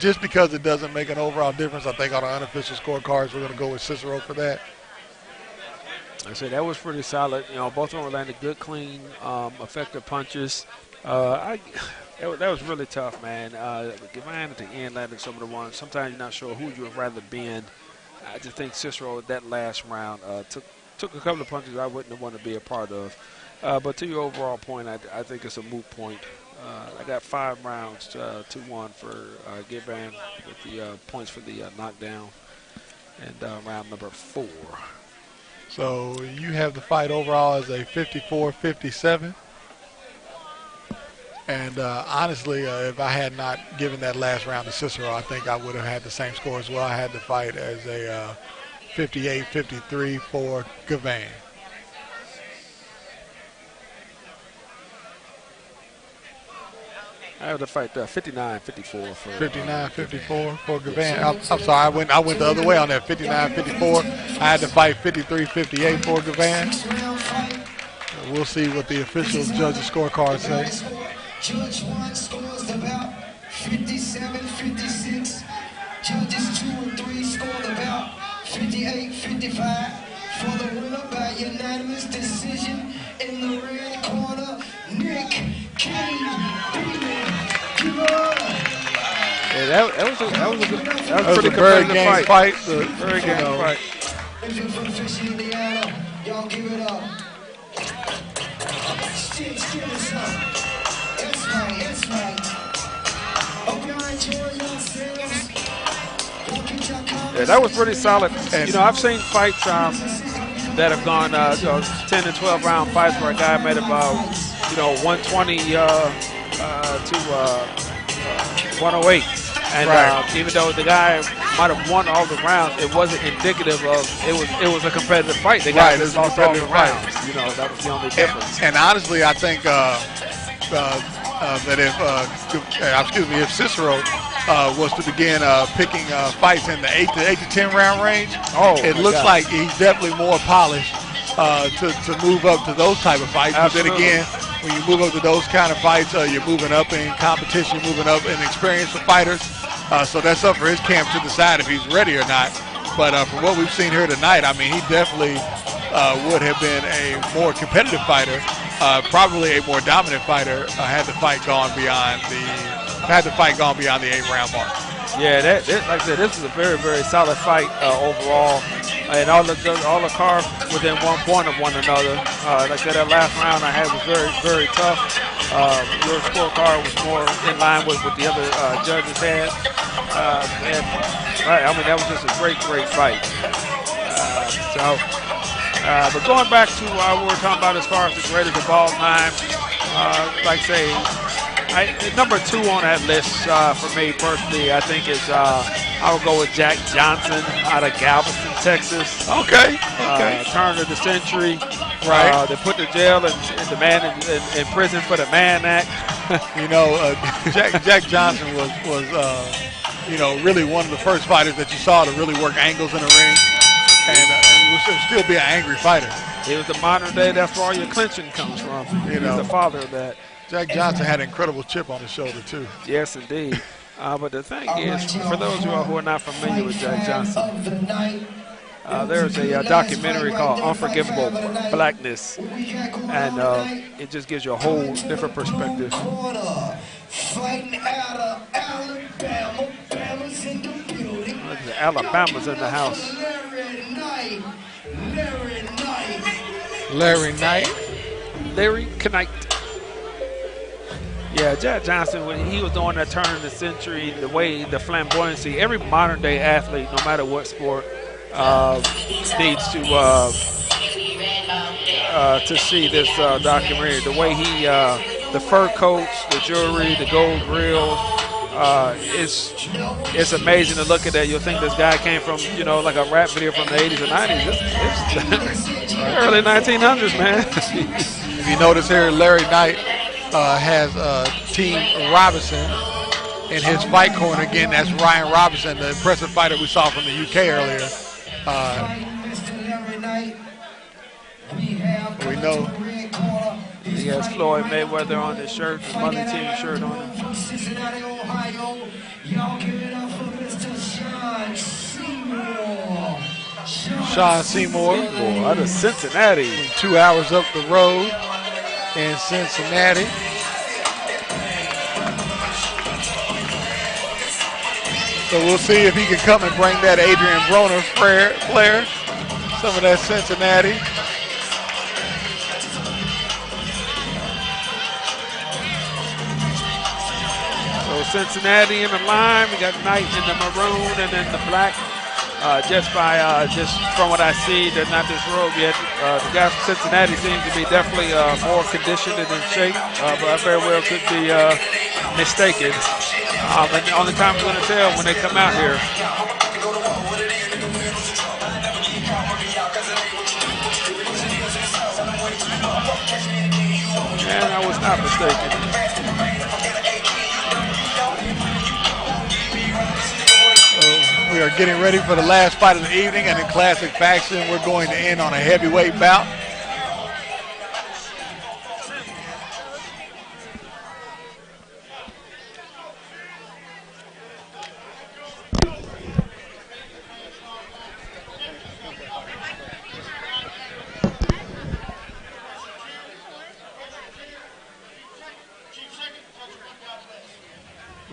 Just because it doesn't make an overall difference, I think on our unofficial scorecards, we're going to go with Cicero for that. I said that was pretty solid. Both of them landed good, clean, effective punches. That was really tough, man. Gavin at the end landed some of the ones. Sometimes you're not sure who you would rather bend. I just think Cicero that last round took a couple of punches I wouldn't want to be a part of. But to your overall point, I think it's a moot point. I got 5 rounds, 2-1 for Gavin with the points for the knockdown, and round number 4. So you have the fight overall as a 54-57. And honestly, if I had not given that last round to Cicero, I think I would have had the same score as well. I had the fight as a 58-53 for Gavin. I have the fight 59-54 for 59-54 for Gavin. I'm sorry, I went the other way on that. 59-54. I had to fight 53-58 for Gavin. we'll see what the official judges' scorecard say. Judge 1 scores about 57, 56. Judges 2 and 3 scored about 58, 55. For the winner by unanimous decision in the red corner, Nick King. Yeah, that was a pretty very competitive game fight. Very game fight. If you're from Fish, Indiana, y'all give it up. Shit, give us up. That's right, that's right. Hope y'all enjoy yourselves. Yeah, that was pretty solid. And, you know, I've seen fights that have gone 10 and 12 round fights where a guy made about 120 to 108, and even though the guy might have won all the rounds, it wasn't indicative of it was a competitive fight. The guy just lost all the rounds. You know, that was the only difference. And honestly, I think that if Cicero was to begin picking fights in the 8 to 10 round range, it looks like he's definitely more polished to move up to those type of fights. Absolutely. But then again, when you move up to those kind of fights, you're moving up in competition, moving up in experience for fighters. So that's up for his camp to decide if he's ready or not. But from what we've seen here tonight, I mean, he definitely would have been a more competitive fighter, probably a more dominant fighter had the fight gone beyond the 8-round mark. Yeah, like I said, this is a very, very solid fight overall, and all the cards within 1 point of one another. Like I said, that last round I had was very, very tough. Your scorecard was more in line with what the other judges had, and I mean that was just a great, great fight. But going back to what we were talking about as far as the greatest of all time, like I say. Number 2 on that list for me personally, I think is I'll go with Jack Johnson out of Galveston, Texas. Okay. Turn of the century. Right. They put the jail and the man in prison for the Mann Act. Jack Johnson was really one of the first fighters that you saw to really work angles in the ring, and would still be an angry fighter. He was the modern day. That's where all your clinching comes from. He's the father of that. Jack Johnson had an incredible chip on his shoulder, too. Yes, indeed. But the thing is, for those of you who are not familiar with Jack Johnson, there's a documentary called Unforgivable Blackness, and it just gives you a whole different perspective. Alabama's in the house. Larry Knight. Larry Knight. Yeah, Jack Johnson, when he was doing that turn of the century, the way, the flamboyancy, every modern day athlete, no matter what sport, needs to see this documentary. The way he, the fur coats, the jewelry, the gold grills, it's amazing to look at that. You'll think this guy came from, like a rap video from the 80s or 90s. It's early 1900s, man. If you notice here, Larry Knight has Team Robinson in his fight corner. Again, that's Ryan Robinson, the impressive fighter we saw from the UK earlier. We know he has Floyd Mayweather on his shirt, his money team shirt on him. Sean Seymour, out of Cincinnati. 2 hours up the road in Cincinnati. So we'll see if he can come and bring that Adrian Broner flair, some of that Cincinnati. So Cincinnati in the lime, we got Knight in the maroon and then the black. Just from what I see, they're not disrobed yet. The guy from Cincinnati seems to be definitely more conditioned and in shape, but I very well could be mistaken. But the only time we're going to tell when they come out here. And I was not mistaken. We are getting ready for the last fight of the evening, and in classic fashion, we're going to end on a heavyweight bout.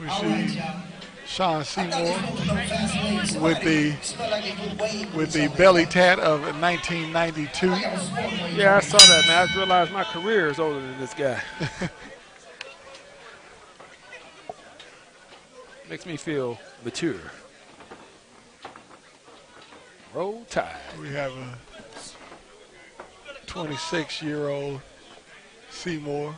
We see Sean Seymour with the belly tat of 1992. Yeah, I saw that, man. I just realized my career is older than this guy. Makes me feel mature. Roll Tide. We have a 26-year-old Seymour,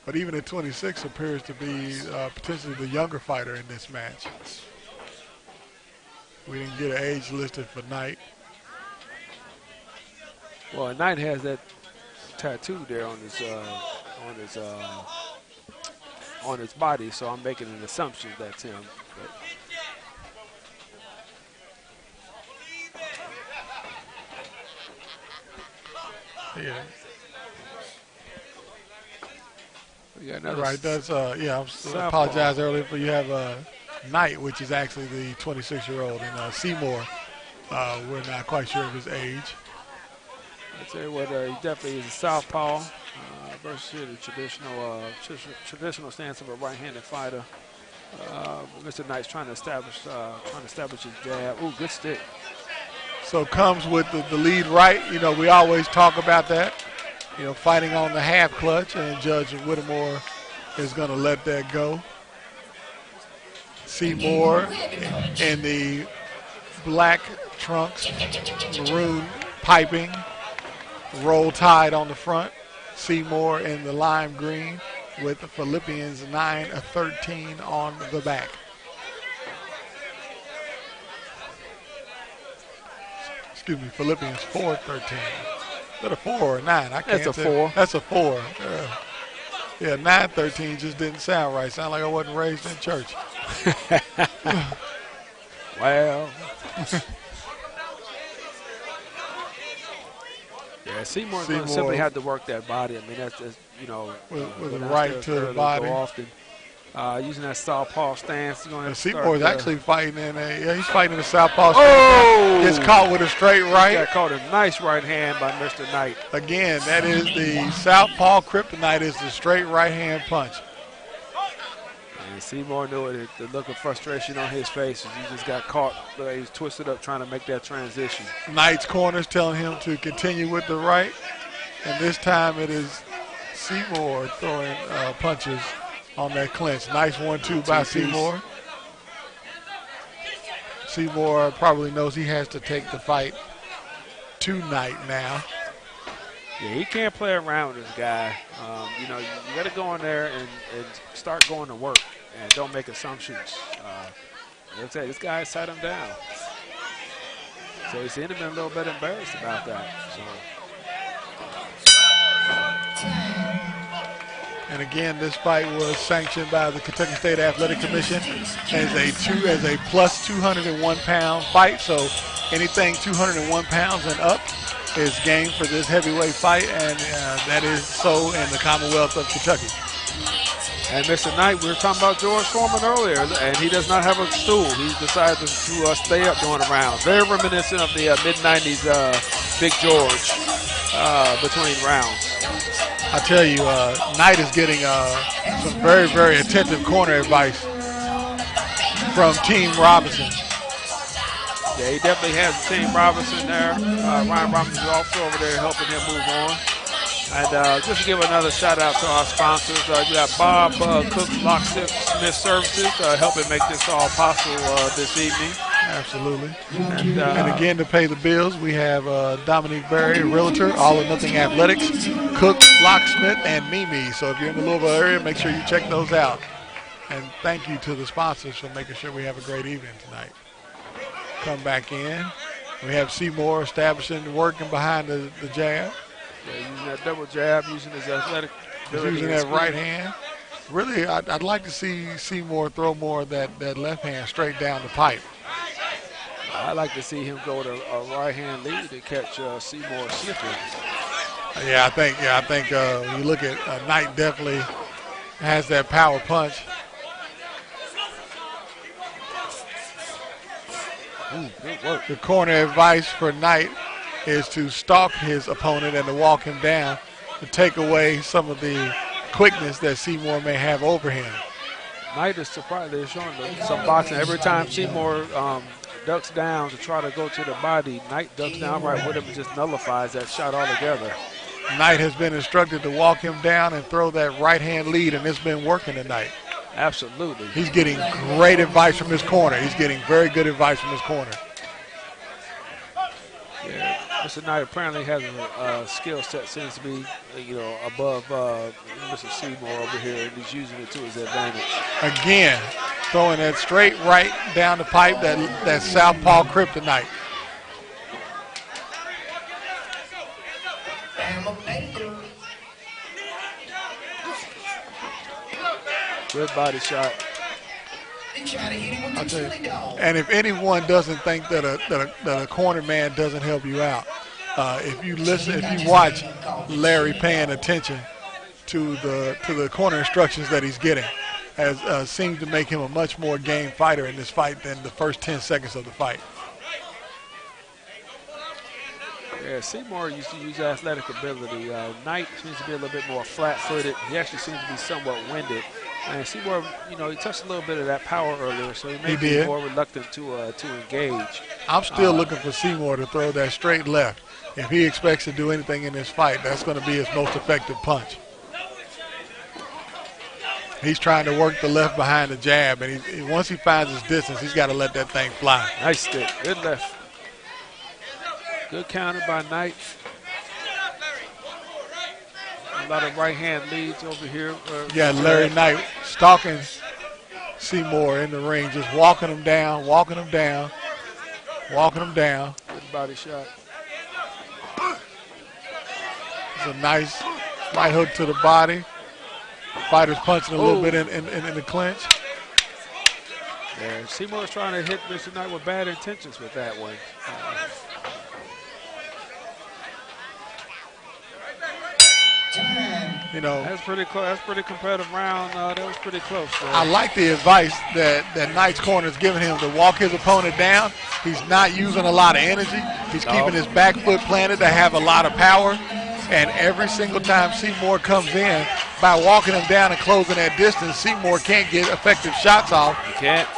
but even at 26 appears to be potentially the younger fighter in this match. We didn't get an age listed for Knight. Well, Knight has that tattoo there on his body, so I'm making an assumption that's him. But yeah. We got another Right, that's I apologize earlier, but you have Knight, which is actually the 26-year-old, and Seymour, we're not quite sure of his age. I'd say he definitely is a southpaw versus the traditional stance of a right-handed fighter. Mr. Knight's trying to establish his jab. Ooh, good stick. So comes with the lead right. You know, we always talk about that. You know, fighting on the half clutch, and Judge Whittemore is going to let that go. Seymour in the black trunks, maroon piping, Roll Tide on the front. Seymour in the lime green with Philippians 9-13 on the back. Excuse me, Philippians 4-13. Is that a 4 or a 9? I can't That's a tell. 4. That's a 4. Yeah, 9-13 just didn't sound right. Sound like I wasn't raised in church. Well. Yeah, Seymour's going to simply have to work that body. I mean, that's just, you know. With right to the body. Often. Using that southpaw stance. Seymour's actually fighting he's fighting in a southpaw stance. Gets caught with a straight right. Got caught a nice right hand by Mr. Knight. Again, that is the southpaw kryptonite, is the straight right hand punch. And Seymour knew it. The look of frustration on his face. He just got caught. He was twisted up trying to make that transition. Knight's corners telling him to continue with the right. And this time it is Seymour throwing punches on that clinch. Nice 1-2 by Seymour. Seymour probably knows he has to take the fight to Knight now. Yeah, he can't play around with this guy. You know, you got to go in there and start going to work and don't make assumptions. Like I said, this guy sat him down. So he seemed to be a little bit embarrassed about that. So. And again, this fight was sanctioned by the Kentucky State Athletic Commission as a plus 201-pound fight. So anything 201 pounds and up is game for this heavyweight fight, and that is so in the Commonwealth of Kentucky. And Mr. Knight, we were talking about George Foreman earlier, and he does not have a stool. He decided to stay up during the rounds. Very reminiscent of the mid-'90s Big George between rounds. I tell you, Knight is getting some very, very attentive corner advice from Team Robinson. Yeah, he definitely has Team Robinson there. Ryan Robinson is also over there helping him move on. And just to give another shout out to our sponsors, we got Bob Cook Locksmith Services helping make this all possible this evening. Absolutely. And again, to pay the bills, we have Dominique Berry, Realtor, All or Nothing Athletics, Cook, Locksmith, and Mimi. So if you're in the Louisville area, make sure you check those out. And thank you to the sponsors for making sure we have a great evening tonight. Come back in. We have Seymour establishing, working behind the jab. Yeah, using that double jab, using his athletic ability. Using that right hand. Really, I'd like to see Seymour throw more of that left hand straight down the pipe. I'd like to see him go to a right-hand lead to catch Seymour slipping. Yeah, I think you look at Knight definitely has that power punch. Ooh, good work. The corner advice for Knight is to stalk his opponent and to walk him down to take away some of the quickness that Seymour may have over him. Knight is surprised. They're showing some boxing. Every time Seymour ducks down to try to go to the body, Knight ducks down right with him and just nullifies that shot altogether. Knight has been instructed to walk him down and throw that right-hand lead, and it's been working tonight. Absolutely. He's getting great advice from his corner. He's getting very good advice from his corner. Yeah, Mr. Knight apparently has a skill set seems to be, above Mr. Seymour over here, and he's using it to his advantage. Again, throwing that straight right down the pipe, that southpaw kryptonite. Good body shot. I'll tell you, and if anyone doesn't think that a corner man doesn't help you out, if you watch Larry paying attention to the corner instructions that he's getting, has seemed to make him a much more game fighter in this fight than the first 10 seconds of the fight. Yeah, Seymour used to use athletic ability. Knight seems to be a little bit more flat-footed. He actually seems to be somewhat winded. And Seymour, he touched a little bit of that power earlier, so he may be more reluctant to engage. I'm still looking for Seymour to throw that straight left. If he expects to do anything in this fight, that's going to be his most effective punch. He's trying to work the left behind the jab, and once he finds his distance, he's got to let that thing fly. Nice stick. Good left. Good counter by Knight. A lot of right-hand leads over here. Larry Knight stalking Seymour in the ring, just walking him down, walking him down, walking him down. Good body shot. It's a nice right hook to the body. Fighter's punching a little bit in the clinch. Yeah, Seymour's trying to hit Mr. Knight with bad intentions with that one. That's pretty close. That's pretty competitive round. That was pretty close. I like the advice that Knight's corner is giving him to walk his opponent down. He's not using a lot of energy. He's keeping his back foot planted to have a lot of power. And every single time Seymour comes in, by walking him down and closing that distance, Seymour can't get effective shots off. He can't.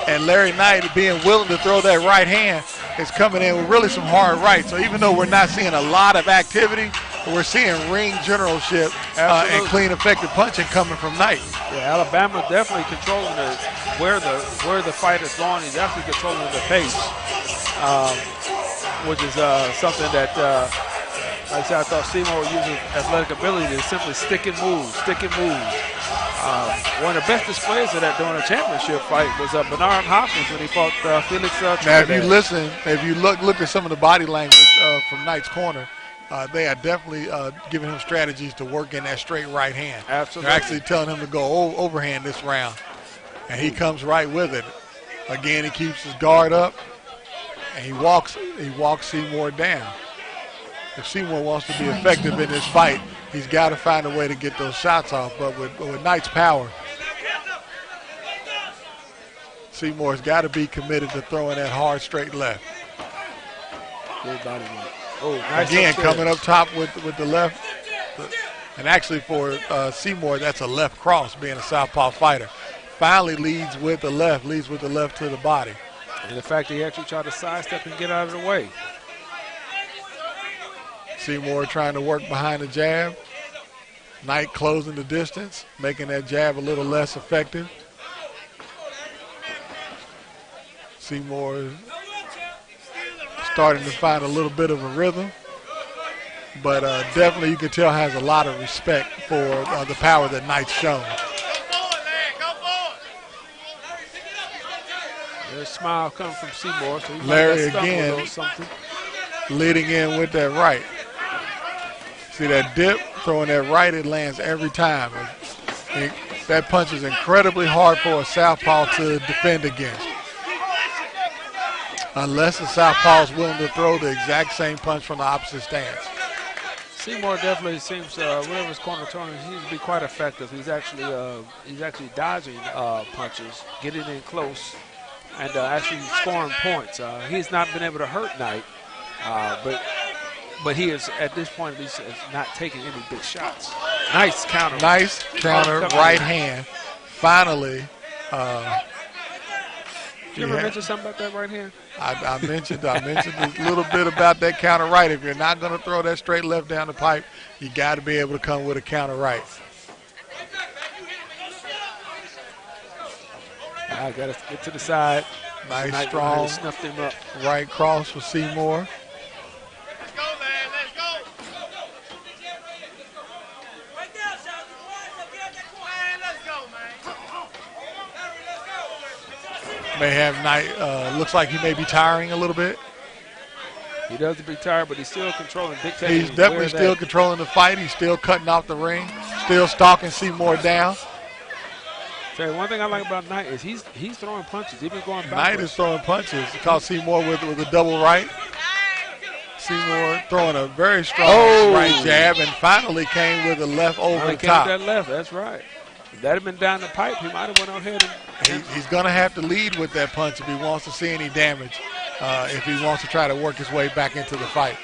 And Larry Knight, being willing to throw that right hand, is coming in with really some hard rights. So even though we're not seeing a lot of activity, we're seeing ring generalship and clean, effective punching coming from Knight. Yeah, Alabama definitely controlling where the fight is going. He's actually controlling the pace, which is something that, like I said, I thought Seymour was using athletic ability to simply stick and move. One of the best displays of that during a championship fight was Bernard Hopkins when he fought Felix Now, Trinidad. if you look at some of the body language from Knight's corner, they are definitely giving him strategies to work in that straight right hand. Absolutely. They're actually telling him to go overhand this round, and he comes right with it. Again, he keeps his guard up, and he walks Seymour down. If Seymour wants to be effective in this fight, he's got to find a way to get those shots off. But with Knight's power, Seymour's got to be committed to throwing that hard straight left. Good body work. Nice. Again, coming up top with the left. And actually for Seymour, that's a left cross, being a southpaw fighter. Finally leads with the left to the body. And the fact that he actually tried to sidestep and get out of the way. Seymour trying to work behind the jab. Knight closing the distance, making that jab a little less effective. Seymour starting to find a little bit of a rhythm, but definitely you can tell has a lot of respect for the power that Knight's shown. There's a smile coming from Seymour. So Larry again leading in with that right. See that dip, throwing that right, it lands every time. That punch is incredibly hard for a southpaw to defend against, unless the southpaw is willing to throw the exact same punch from the opposite stance. Seymour definitely seems, whatever his corner throwing, he seems to be quite effective. He's actually dodging punches, getting in close, and actually scoring points. He's not been able to hurt Knight, but he is, at this point at least, not taking any big shots. Nice counter. Nice counter, right hand. Finally Did you ever mention something about that right hand? I mentioned a little bit about that counter right. If you're not going to throw that straight left down the pipe, you got to be able to come with a counter right. I got to get to the side. Nice, strong snuffed him up. Right cross for Seymour. Let's go, man. Let's go. Right there, Shaq. Let's go, man. May have Knight, looks like he may be tiring a little bit. He doesn't be tired, but he's still controlling, dictating. He's definitely still controlling the fight. He's still cutting off the ring, still stalking Seymour down. Tell you, one thing I like about Knight is he's throwing punches. He's been going backwards. Knight is throwing punches. He caught Seymour with a double right. Seymour throwing a very strong right jab and finally came with a left over the top. That left, that's right. If that had been down the pipe, he might have went on ahead and he's going to have to lead with that punch if he wants to see any damage, if he wants to try to work his way back into the fight.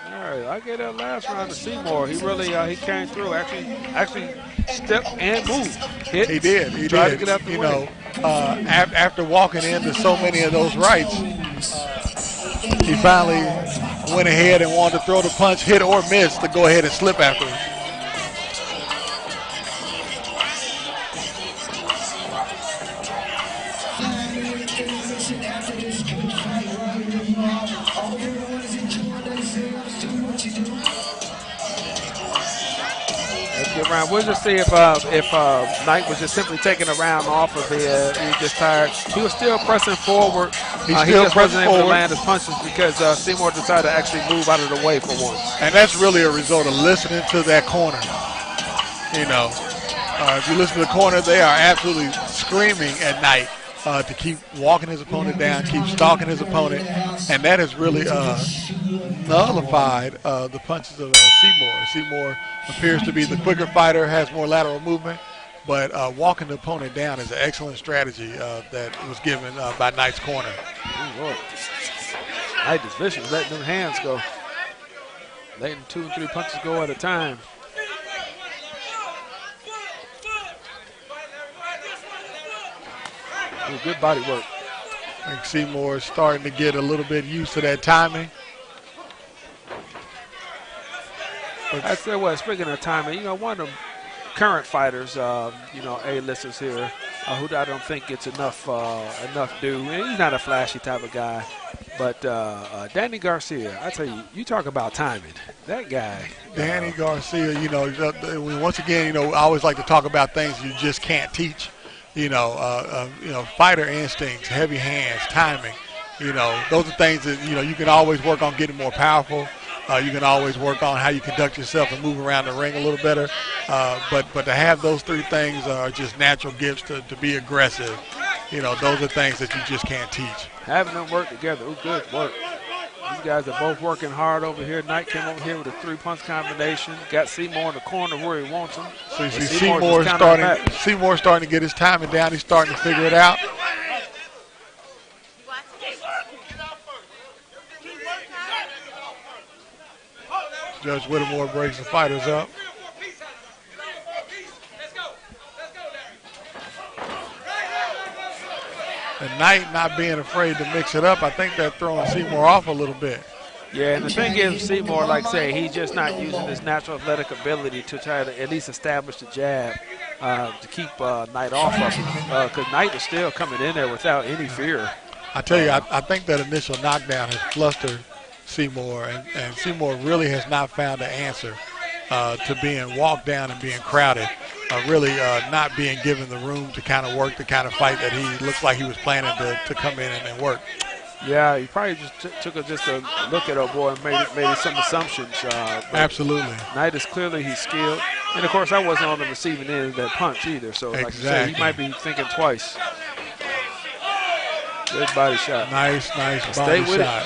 All right, I get that last round to Seymour. He really he came through. Actually stepped and moved. Hit. He did. He tried did. to get out the way. After walking into so many of those rights, he finally went ahead and wanted to throw the punch, hit or miss, to go ahead and slip afterwards. Round. We'll just see if Knight was just simply taking a round off of it. He was just tired. He was still pressing forward. He just wasn't able to land his punches because Seymour decided to actually move out of the way for once. And that's really a result of listening to that corner. You know, if you listen to the corner, they are absolutely screaming at Knight to keep walking his opponent down, keep stalking his opponent, and that has really nullified the punches of Seymour. Seymour appears to be the quicker fighter, has more lateral movement, but walking the opponent down is an excellent strategy that was given by Knight's corner. Knight is vicious, letting them hands go. Letting 2 and 3 punches go at a time. Ooh, good body work. I think Seymour is starting to get a little bit used to that timing. I said, well, speaking of timing, one of the current fighters, A-listers here, who I don't think gets enough due. And he's not a flashy type of guy, but Danny Garcia, I tell you, you talk about timing. That guy. Danny Garcia, once again, I always like to talk about things you just can't teach. Fighter instincts, heavy hands, timing. Those are things that, you can always work on getting more powerful. You can always work on how you conduct yourself and move around the ring a little better. But to have those 3 things are just natural gifts to be aggressive. Those are things that you just can't teach. Having them work together, good work. These guys are both working hard over here. Knight came over here with a 3-punch combination. Got Seymour in the corner where he wants him. So you see Seymour's starting to get his timing down. He's starting to figure it out. Judge Whittemore breaks the fighters up. And Knight not being afraid to mix it up, I think that's throwing Seymour off a little bit. Yeah, and the thing is, Seymour, like I say, he's just not using his natural athletic ability to try to at least establish the jab to keep Knight off of him. Because Knight is still coming in there without any fear. I tell you, I think that initial knockdown has flustered Seymour, and Seymour really has not found an answer to being walked down and being crowded, really not being given the room to kind of work the kind of fight that he looks like he was planning to come in and work. Yeah, he probably just took just a look at our boy and made some assumptions. Absolutely. Knight is clearly he's skilled. And, of course, I wasn't on the receiving end of that punch either. So, like you said, he might be thinking twice. Good body shot. Nice body shot.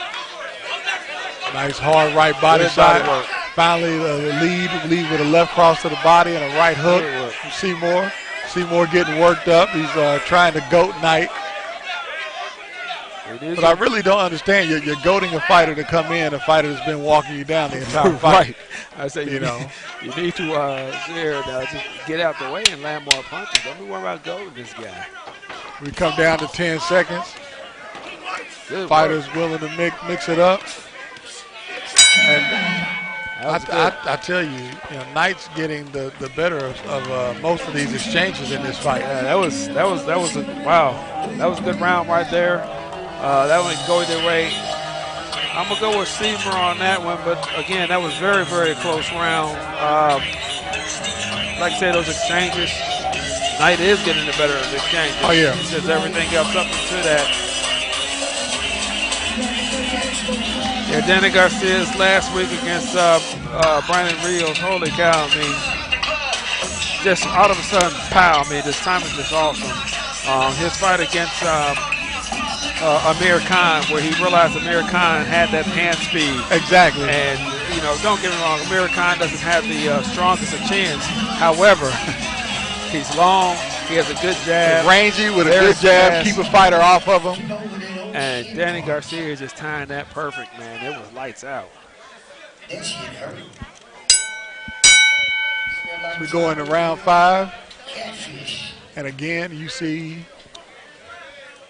Nice hard right body shot. Finally, lead with a left cross to the body and a right hook from Seymour. Seymour getting worked up. He's trying to goat Knight. But I really don't understand. You're goading a fighter to come in, a fighter that's been walking you down the entire fight. Right. I say, you need to just get out the way and land more punches. Don't be worried about goading this guy. We come down to 10 seconds. Good Fighters work. willing to mix it up. And I tell you, Knight's getting the better of most of these exchanges in this fight. Yeah, that was a good round right there. That one can go either way. I'm gonna go with Seymour on that one, but again, that was very, very close round. Like I said, those exchanges, Knight is getting the better of the exchanges. Oh yeah, he says everything else up to that. Yeah, Danny Garcia's last week against Brandon Rios. Holy cow! I mean, just all of a sudden, pow! I mean, this time is just awesome. His fight against Amir Khan, where he realized Amir Khan had that hand speed. Exactly. And don't get me wrong, Amir Khan doesn't have the strongest of chins. However, he's long. He has a good jab. He's rangy with a good jab. Keep a fighter off of him. And Danny Garcia is just tying that perfect, man. It was lights out. We go into round 5. And again, you see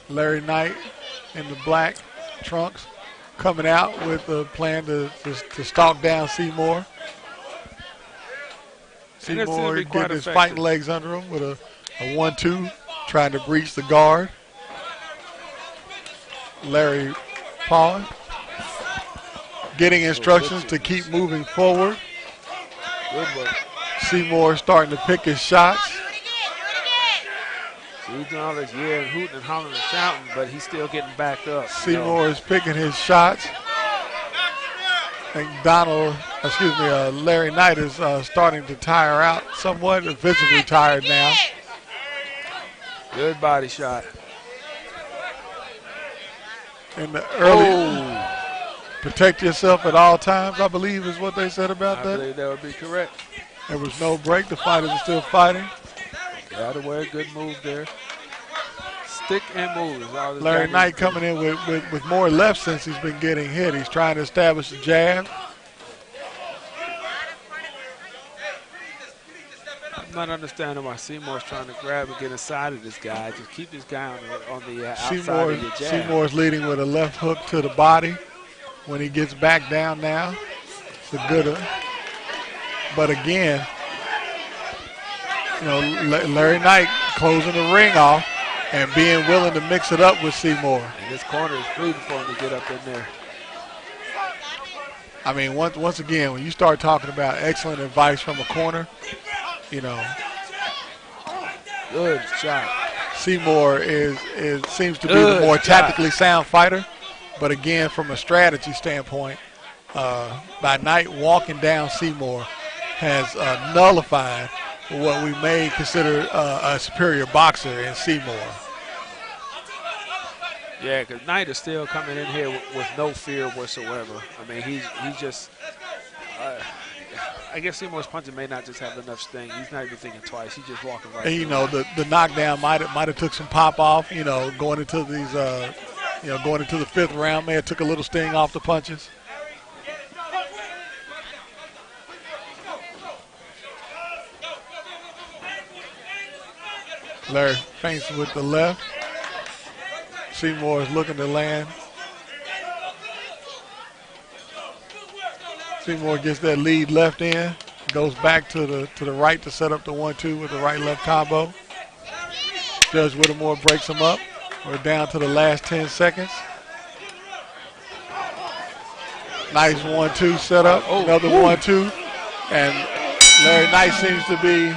Larry Knight in the black trunks coming out with a plan to stalk down Seymour. Seymour getting his fighting legs under him with a 1-2, trying to breach the guard. Larry pawing, getting instructions to keep moving forward. Seymour starting to pick his shots. He's doing all this hooting and hollering and shouting, but he's still getting backed up. Seymour is picking his shots. And Larry Knight is starting to tire out somewhat, visibly tired now. Good body shot. In the early, protect yourself at all times, I believe is what they said about that. I believe that would be correct. There was no break. The fighters are still fighting. Got away, good move there. Stick and move is all this. Larry Knight coming in with more left since he's been getting hit. He's trying to establish the jab. I'm not understanding why Seymour's trying to grab and get inside of this guy. Just keep this guy on the outside of your jab. Seymour's leading with a left hook to the body. When he gets back down now, it's a good one. But again, Larry Knight closing the ring off and being willing to mix it up with Seymour. And this corner is freedom for him to get up in there. I mean, once again, when you start talking about excellent advice from a corner, good shot. Seymour seems to be the more tactically sound fighter. But again, from a strategy standpoint, by Knight walking down Seymour has nullified what we may consider a superior boxer in Seymour. Yeah, because Knight is still coming in here with no fear whatsoever. I mean, he's just I guess Seymour's punching may not just have enough sting. He's not even thinking twice. He's just walking right. And the knockdown might have took some pop off. Going into these going into the 5th round, may have took a little sting off the punches. Larry feints with the left. Seymour is looking to land. Seymour gets that lead left in, goes back to the right to set up the 1-2 with the right-left combo. Judge Whittemore breaks him up. We're down to the last 10 seconds. Nice 1-2 set up, another 1-2, and Larry Knight seems to be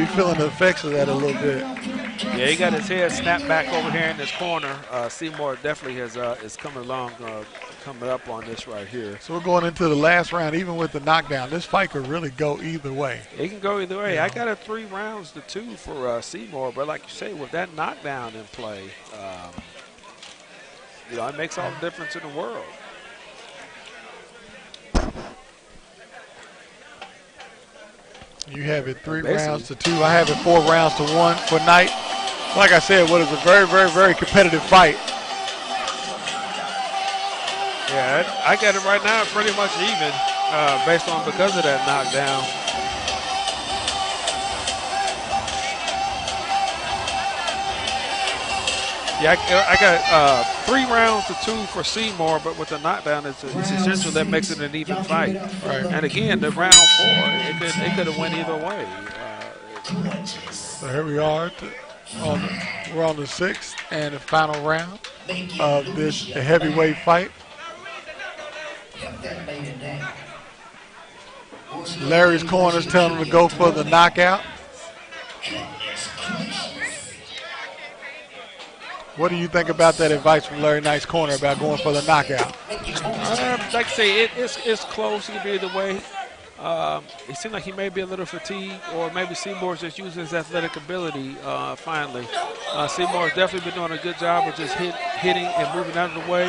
feeling the effects of that a little bit. Yeah, he got his head snapped back over here in this corner. Seymour definitely is coming up on this right here. So we're going into the last round, even with the knockdown. This fight could really go either way. It can go either way. I got a 3 rounds to 2 for Seymour, but like you say, with that knockdown in play, it makes all the difference in the world. You have it 3 rounds to 2. I have it 4 rounds to 1 for Knight. Like I said, what is a very, very, very competitive fight. Yeah, I got it right now pretty much even based on because of that knockdown. Yeah, I got 3 rounds to 2 for Seymour, but with the knockdown, it's essential that makes it an even fight. Right. And again, the round 4, it could have went either way. So here we are. We're on the 6th and the final round of this heavyweight fight. Larry's corner's telling him to go for the knockout. What do you think about that advice from Larry Knight's corner about going for the knockout? Like I say, it's close. It could be either way. It seemed like he may be a little fatigued, or maybe Seymour's just using his athletic ability finally. Seymour's definitely been doing a good job of just hitting and moving out of the way.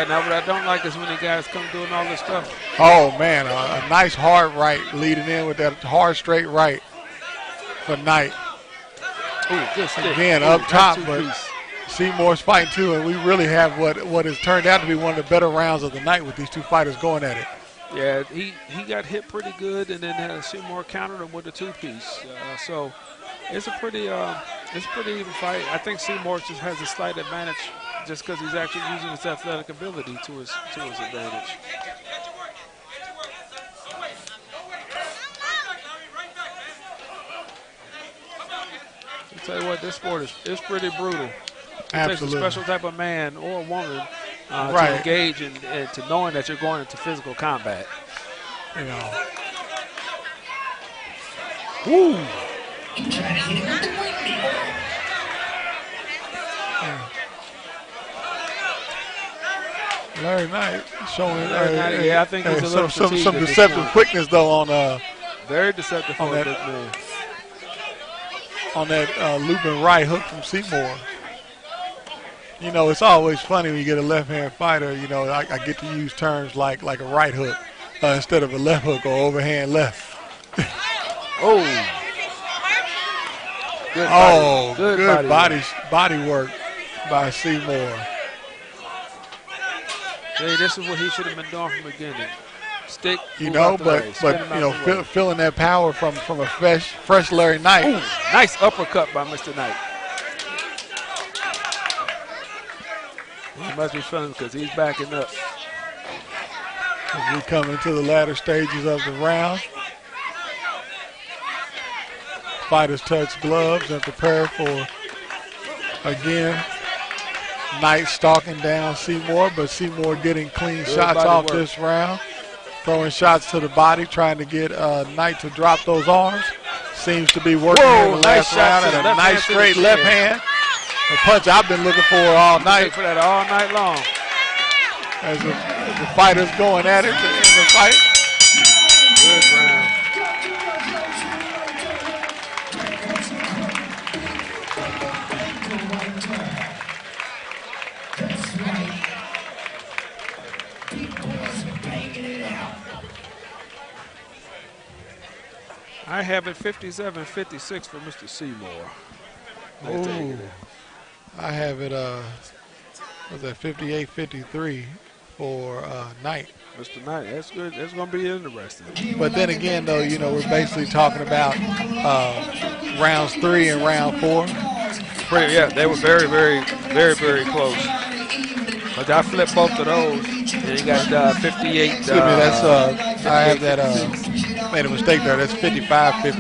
Now what I don't like is when the guys come doing all this stuff. Oh, man, a nice hard right leading in with that hard straight right for Knight. Ooh, good stick. Again, up top, but Seymour's fighting too, and we really have what has turned out to be one of the better rounds of the night with these two fighters going at it. Yeah, he got hit pretty good, and then Seymour countered him with a 2-piece. So it's a pretty even fight. I think Seymour just has a slight advantage just because he's actually using his athletic ability to his advantage. I tell you what, this sport is pretty brutal. It takes a special type of man or woman to engage and to knowing that you're going into physical combat. You know. Woo! Larry Knight showing I think he's a little some deceptive quickness though on very deceptive on that man. On that looping right hook from Seymour. You know, it's always funny when you get a left-hand fighter. You know, I get to use terms like a right hook instead of a left hook or overhand left. Good body work by Seymour. Hey, this is what he should have been doing from the beginning. Stick, you know, but you know, feeling that power from a fresh Larry Knight. Ooh, nice uppercut by Mr. Knight. He must be feeling because he's backing up. As we come into the latter stages of the round, fighters touch gloves and prepare for, again, Knight stalking down Seymour, but Seymour getting clean shots off this round. Throwing shots to the body, trying to get Knight to drop those arms. Seems to be working in the last round, and a nice straight left hand. A punch I've been looking for all night. For that all night long. As the fighters going at it to end the fight. Good round. I have it 57-56 for Mr. Seymour. I have it, was that 58-53 for Knight. Mr. Knight, that's good. That's going to be interesting. But then again, though, you know, we're basically talking about rounds 3 and round 4. Yeah, they were very, very, very, very close. But I flipped both of those. And you got 58. Excuse me, that's I have that. Made a mistake there. That's 55-58.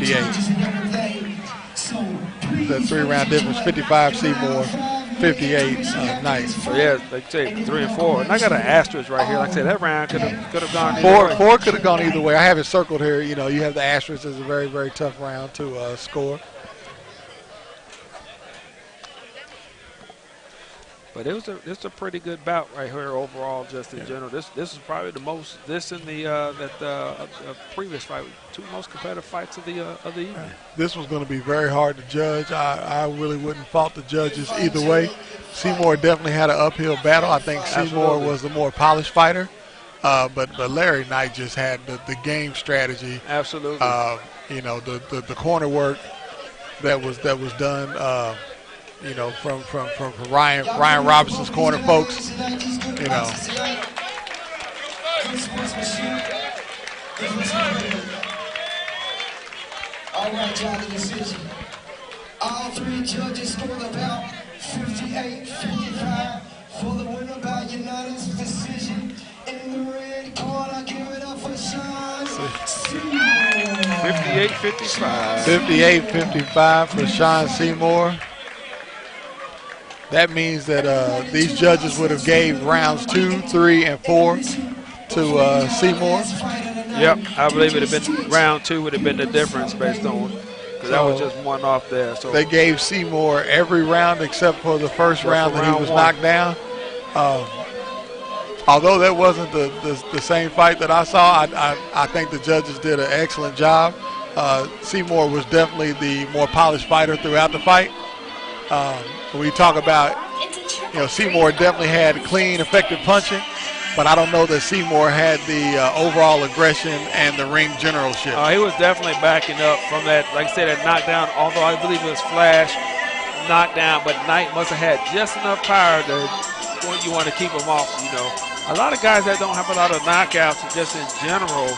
That 3-round difference: 55 Seymour, 58 Knight. So yeah, like say 3 and 4. And I got an asterisk right here. Like I said, that round could have gone either way. 4 could have gone either way. I have it circled here. You know, you have the asterisk as a very, very tough round to score. But it's a pretty good bout right here overall, just in general. This is probably the most in the previous fight, 2 most competitive fights of the evening. This was going to be very hard to judge. I really wouldn't fault the judges either way. Seymour definitely had an uphill battle. I think Seymour was the more polished fighter, but Larry Knight just had the game strategy. Absolutely. You know, the corner work that was done. You know, from Ryan Robinson's corner, folks. You know. All right, y'all, the decision. All three judges scored about 58-55 for the winner by unanimous decision. In the red corner, I give it up for Sean Seymour. 58-55. 58-55 for Sean Seymour. That means that these judges would have gave rounds 2, 3, and 4 to Seymour. Yep, I believe it would have been round 2 would have been the difference based on, because that was just one off there. So they gave Seymour every round except for the first round that he was knocked down. Although that wasn't the same fight that I saw, I think the judges did an excellent job. Seymour was definitely the more polished fighter throughout the fight. We talk about, you know, Seymour definitely had clean, effective punching, but I don't know that Seymour had the overall aggression and the ring generalship. He was definitely backing up from that, like I said, that knockdown, although I believe it was flash knockdown, but Knight must have had just enough power to when you want to keep him off, you know. A lot of guys that don't have a lot of knockouts just in general,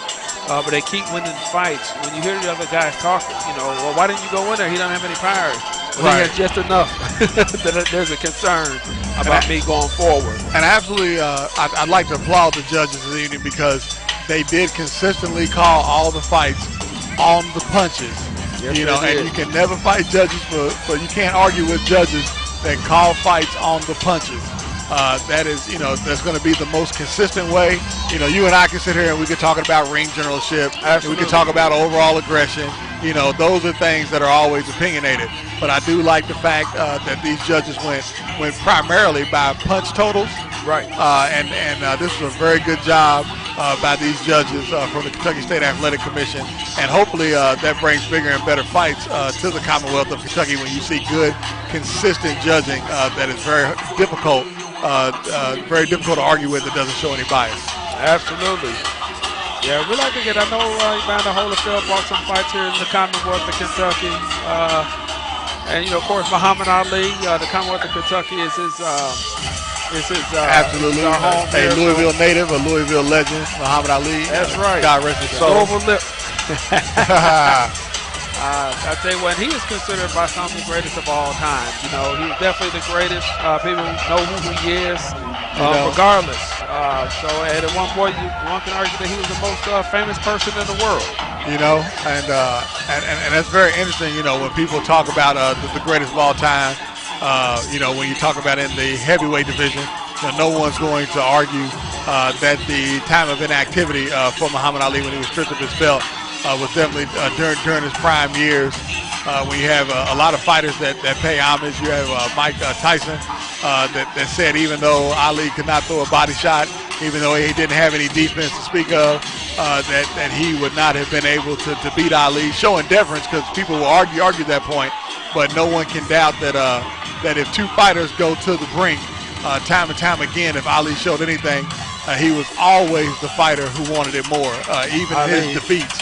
but they keep winning fights. When you hear the other guys talking, you know, well, why didn't you go in there? He doesn't have any power. Well, he has just enough that there's a concern about me going forward. And absolutely, I'd like to applaud the judges this evening because they did consistently call all the fights on the punches. Yes, you know, and you can never fight judges for you can't argue with judges that call fights on the punches. That is, you know, that's going to be the most consistent way. You know, you and I can sit here and we could talk about ring generalship. We could talk about overall aggression. You know, those are things that are always opinionated. But I do like the fact that these judges went primarily by punch totals. Right. And this was a very good job by these judges from the Kentucky State Athletic Commission. And hopefully that brings bigger and better fights to the Commonwealth of Kentucky when you see good, consistent judging that is very difficult. Very difficult to argue with that doesn't show any bias. Absolutely. Yeah, we like to get, I know Evander Holyfield brought some fights here in the Commonwealth of Kentucky. And, you know, of course, Muhammad Ali, the Commonwealth of Kentucky is his absolutely. Our home a Louisville native, a Louisville legend, Muhammad Ali. That's right. God rest his soul. Silver lip. I tell you what, he is considered by some the greatest of all time. You know, he's definitely the greatest. People know who he is, regardless. So at one point, one can argue that he was the most famous person in the world. You know, and that's very interesting. You know, when people talk about the greatest of all time, you know, when you talk about in the heavyweight division, you know, no one's going to argue that the time of inactivity for Muhammad Ali when he was stripped of his belt was definitely during his prime years. When you have a lot of fighters that pay homage. You have Mike Tyson that said even though Ali could not throw a body shot, even though he didn't have any defense to speak of, that he would not have been able to beat Ali, showing deference because people will argue that point. But no one can doubt that if two fighters go to the brink time and time again, if Ali showed anything, he was always the fighter who wanted it more, even his defeats.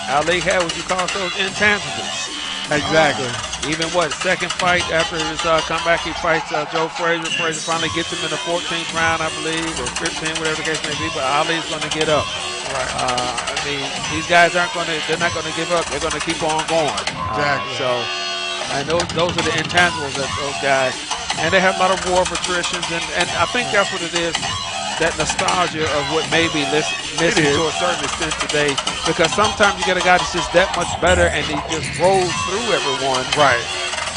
Ali had what you call those intangibles. Exactly. Even second fight after his comeback, he fights Joe Frazier. Frazier finally gets him in the 14th round, I believe, or 15, whatever the case may be. But Ali's going to get up. Right. I mean, these guys they're not going to give up. They're going to keep on going. Exactly. And those are the intangibles that those guys. And they have a lot of war of attritions, and I think that's what it is. That nostalgia of what may be missing to a certain extent today, because sometimes you get a guy that's just that much better and he just rolls through everyone. Right.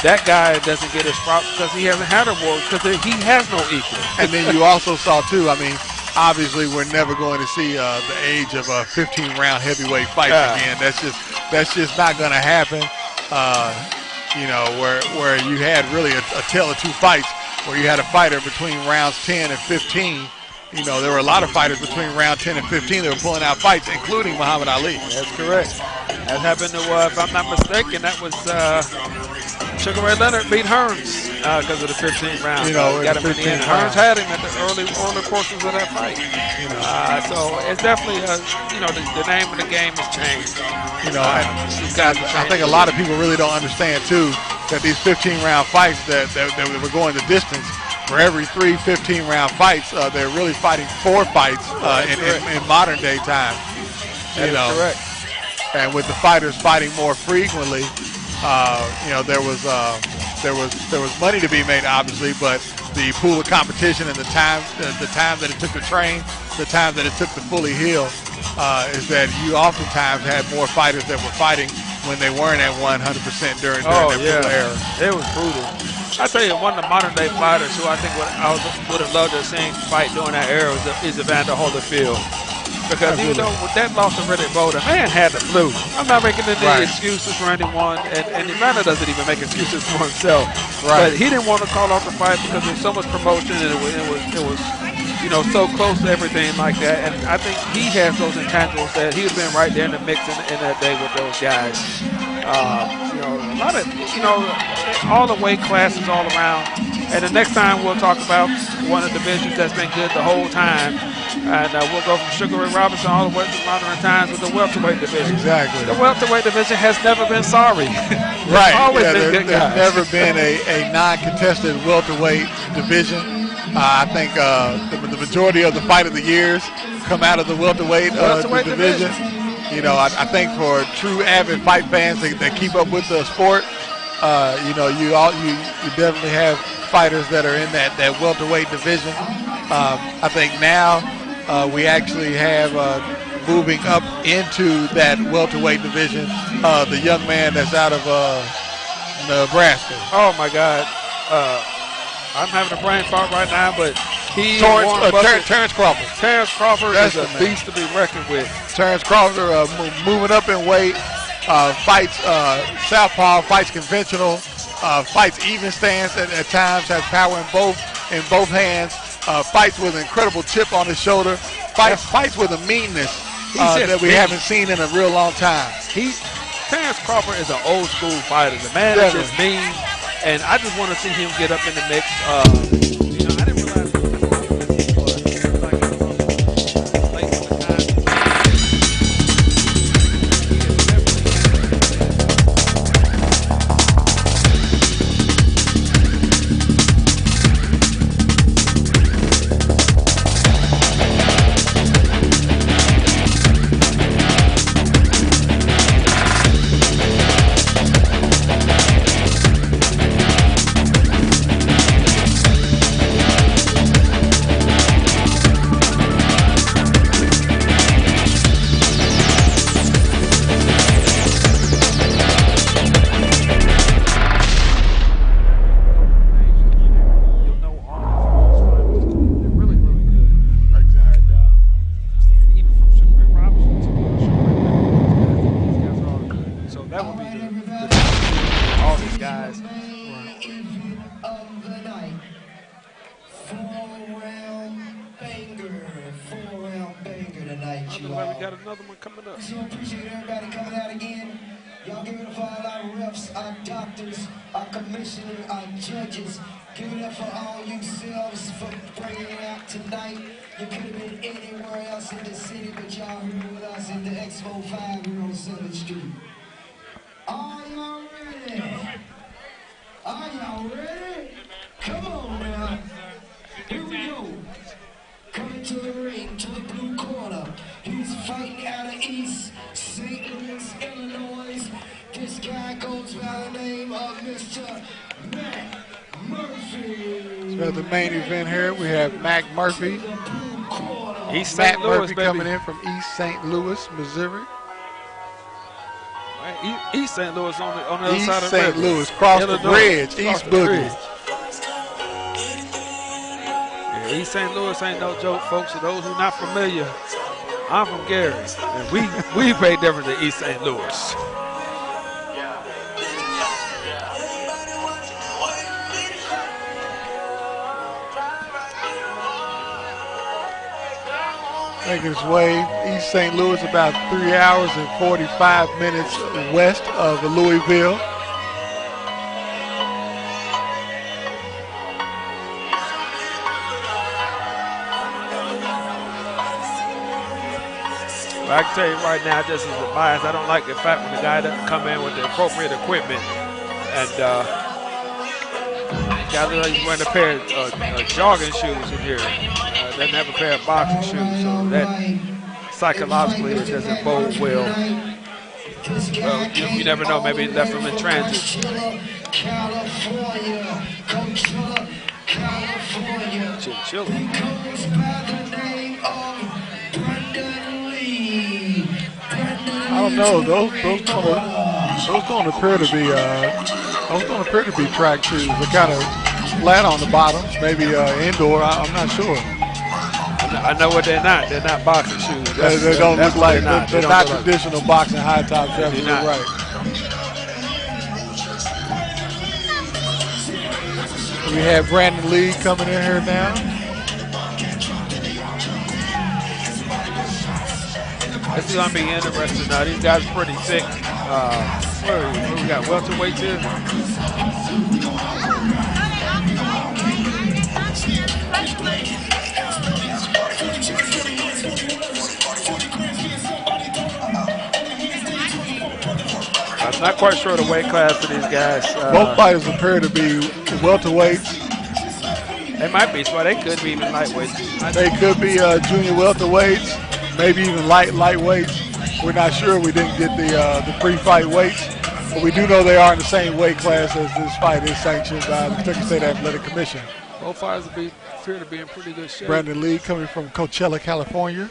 That guy doesn't get his props because he hasn't had a war, because he has no equal. And then you also saw too, I mean, obviously we're never going to see the age of a 15-round heavyweight fight again. That's just not going to happen. You know, where you had really a tale of two fights, where you had a fighter between rounds 10 and 15. You know, there were a lot of fighters between round 10 and 15 that were pulling out fights, including Muhammad Ali. That's correct. That happened to, if I'm not mistaken, that was Sugar Ray Leonard beat Hearns because of the 15th round. You know, got him in the end. Hearns had him at the early portions of that fight. You know, so it's definitely, the name of the game has changed. you know, I think a lot of people really don't understand too that these 15-round fights that were going the distance. For every 3 15-round fights, they're really fighting 4 fights in modern day time. That is correct. And with the fighters fighting more frequently, there was money to be made, obviously, but the pool of competition and the time that it took to train, the time that it took to fully heal, is that you oftentimes had more fighters that were fighting when they weren't at 100% during their full era. It was brutal. I tell you, one of the modern day fighters who I think would have loved to have seen fight during that era is Evander Holyfield. Because even though with that loss of Riddick Bowe, the man had the flu. I'm not making any excuses for anyone, and Evander doesn't even make excuses for himself. Right. But he didn't want to call off the fight because there was so much promotion and it was so close to everything like that. And I think he has those intangibles that he would have been right there in the mix in that day with those guys. A lot of, all the weight classes all around. And the next time we'll talk about one of the divisions that's been good the whole time. And we'll go from Sugar Ray Robinson all the way to modern times with the welterweight division. Exactly. The welterweight division has never been sorry. Right. Always been good guys. There's never been a non-contested welterweight division. I think the majority of the fight of the years come out of the welterweight division. I think for true avid fight fans that keep up with the sport, you definitely have fighters that are in that welterweight division. I think now we actually have moving up into that welterweight division the young man that's out of Nebraska. Oh my God. I'm having a brain fart right now, but Terrence Crawford. Terrence Crawford is a beast to be reckoned with. Terrence Crawford moving up in weight, fights southpaw, fights conventional, fights even stance at times, has power in both hands, fights with an incredible chip on his shoulder, fights with a meanness that we haven't seen in a real long time. Terrence Crawford is an old school fighter. The man is just mean. And I just want to see him get up in the mix. I didn't realize he was like late in the time. The main event here, we have Mac Murphy. East St. Louis, Murphy coming in from East St. Louis, Missouri. East St. Louis on the other side of the river. East St. Louis, cross the bridge, East Boogie. Yeah, East St. Louis ain't no joke, folks. For those who are not familiar, I'm from Gary, and we pay different than East St. Louis. Making his way East St. Louis, about 3 hours and 45 minutes west of Louisville. But I can tell you right now, just as a bias, I don't like the fact when the guy doesn't come in with the appropriate equipment. And guy looks like he's wearing a pair of jogging shoes in here. Doesn't have a pair of boxing shoes, so that psychologically it doesn't bode well. Well, you never know. Maybe he left him in transit. Chili. I don't know. Those don't appear to be track shoes. They're kind of flat on the bottoms. Maybe indoor. I'm not sure. I know what they're not. They're not boxing shoes. They don't look like they're not look traditional boxing high tops. You're right. We have Brandon Lee coming in here now. This is going to be interesting now. These guys are pretty thick. Where we got welterweights here? I'm not quite sure the weight class for these guys. Both fighters appear to be welterweights. They might be, so they could be even lightweights. They could be junior welterweights. Maybe even lightweights. We're not sure. We didn't get the pre-fight weights, but we do know they are in the same weight class as this fight is sanctioned by the Kentucky State Athletic Commission. Both fighters appear to be in pretty good shape. Brandon Lee coming from Coachella, California.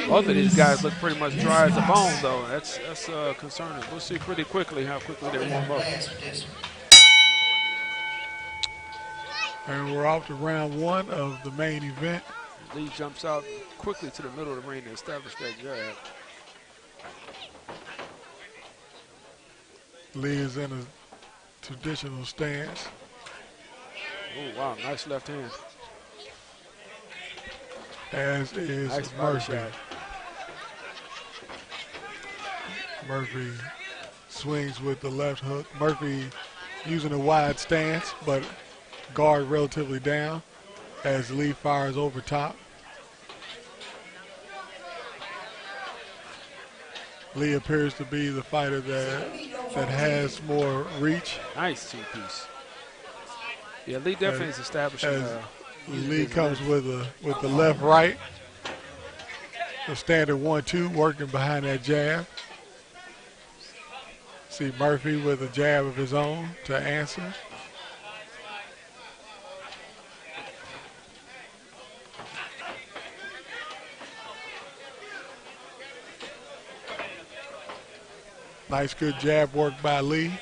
Both of these guys look pretty much dry as a bone, though. That's concerning. We'll see pretty quickly how quickly they warm up. And we're off to round one of the main event. Lee jumps out quickly to the middle of the ring to establish that jab. Lee is in a traditional stance. Oh, wow, nice left hand. As is nice Murphy. shot. Murphy swings with the left hook. Murphy using a wide stance, but guard relatively down as Lee fires over top. Lee appears to be the fighter that has more reach. Nice two-piece. Yeah, Lee definitely is establishing. Lee comes with the left right. The standard 1-2 working behind that jab. See Murphy with a jab of his own to answer. Nice good jab work by Lee.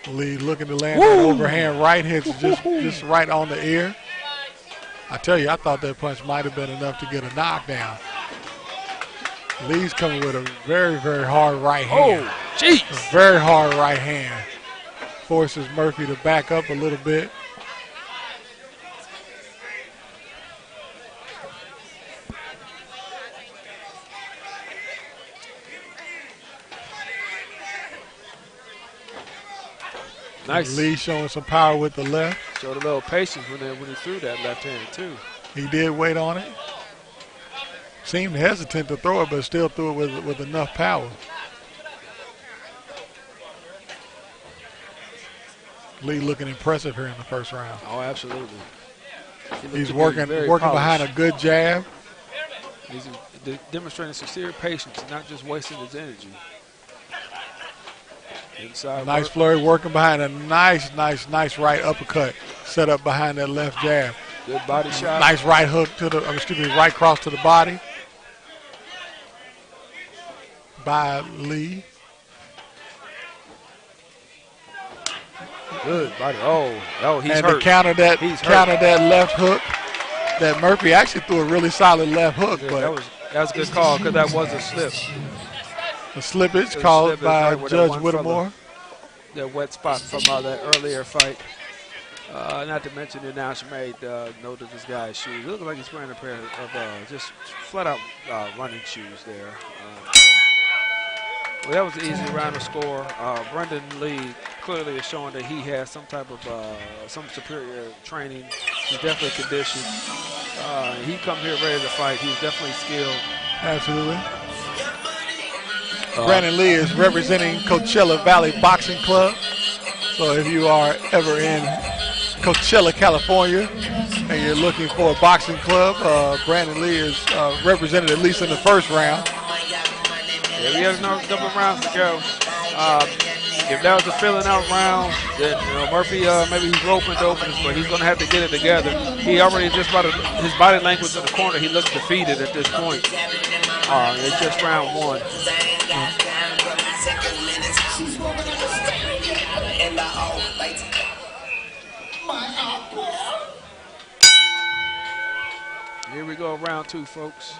Lee looking to land that overhand right, hits just right on the ear. I tell you, I thought that punch might have been enough to get a knockdown. Lee's coming with a very, very hard right hand. Oh, jeez. A very hard right hand. Forces Murphy to back up a little bit. Nice. Lee showing some power with the left. Showed a little patience when he threw that left hand, too. He did wait on it. Seemed hesitant to throw it, but still threw it with enough power. Lee looking impressive here in the first round. Oh, absolutely. He's working behind a good jab. He's demonstrating sincere patience and not just wasting his energy. Inside nice flurry, working behind a nice right uppercut set up behind that left jab. Good body shot. Nice right hook to the, right cross to the body by Lee. Good body. Oh, he's and hurt. to counter that left hook, that Murphy actually threw a really solid left hook, yeah, but that was a good call because that was a slip. A slippage called by Judge Whittemore. That wet spot from that earlier fight. Not to mention the announcer made note of this guy's shoes. It looks like he's wearing a pair of just flat-out running shoes there. Well, that was an easy round to score. Brendan Lee clearly is showing that he has some type of some superior training. He's definitely conditioned. He come here ready to fight. He's definitely skilled. Absolutely. Brandon Lee is representing Coachella Valley Boxing Club. So if you are ever in Coachella, California, and you're looking for a boxing club, Brandon Lee is represented at least in the first round. Yeah, we have another couple of rounds to go. If that was a filling out round, then Murphy maybe he's roping to open this, but he's going to have to get it together. He already just his body language in the corner. He looks defeated at this point. It's just round one. Here we go, round two, folks.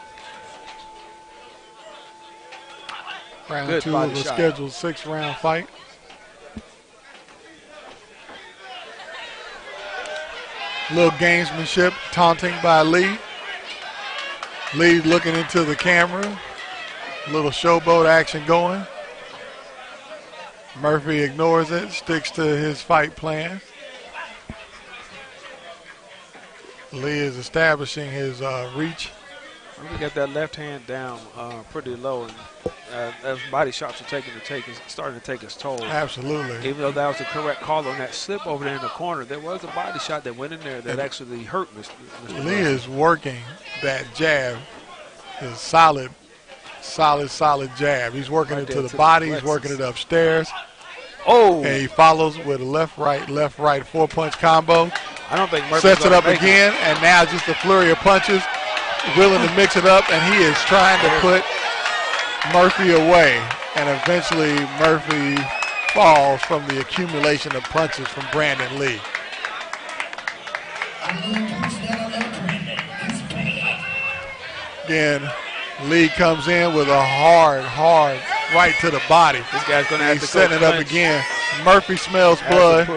Round Good two of a scheduled 6-round fight. Little gamesmanship, taunting by Lee. Lee looking into the camera. Little showboat action going. Murphy ignores it, sticks to his fight plan. Lee is establishing his reach. Murphy got that left hand down pretty low, and as body shots are starting to take its toll. Absolutely. Even though that was the correct call on that slip over there in the corner, there was a body shot that went in there that actually hurt Mr. Lee is working that jab. His solid jab. He's working it to the body. He's working it upstairs. Oh! And he follows with a left-right 4-punch combo. I don't think Murphy's sets it up again, and now just a flurry of punches, willing to mix it up, and he is trying to put Murphy away. And eventually Murphy falls from the accumulation of punches from Brandon Lee. Again, Lee comes in with a hard right to the body. This guy's going to have to setting it up again. Murphy smells blood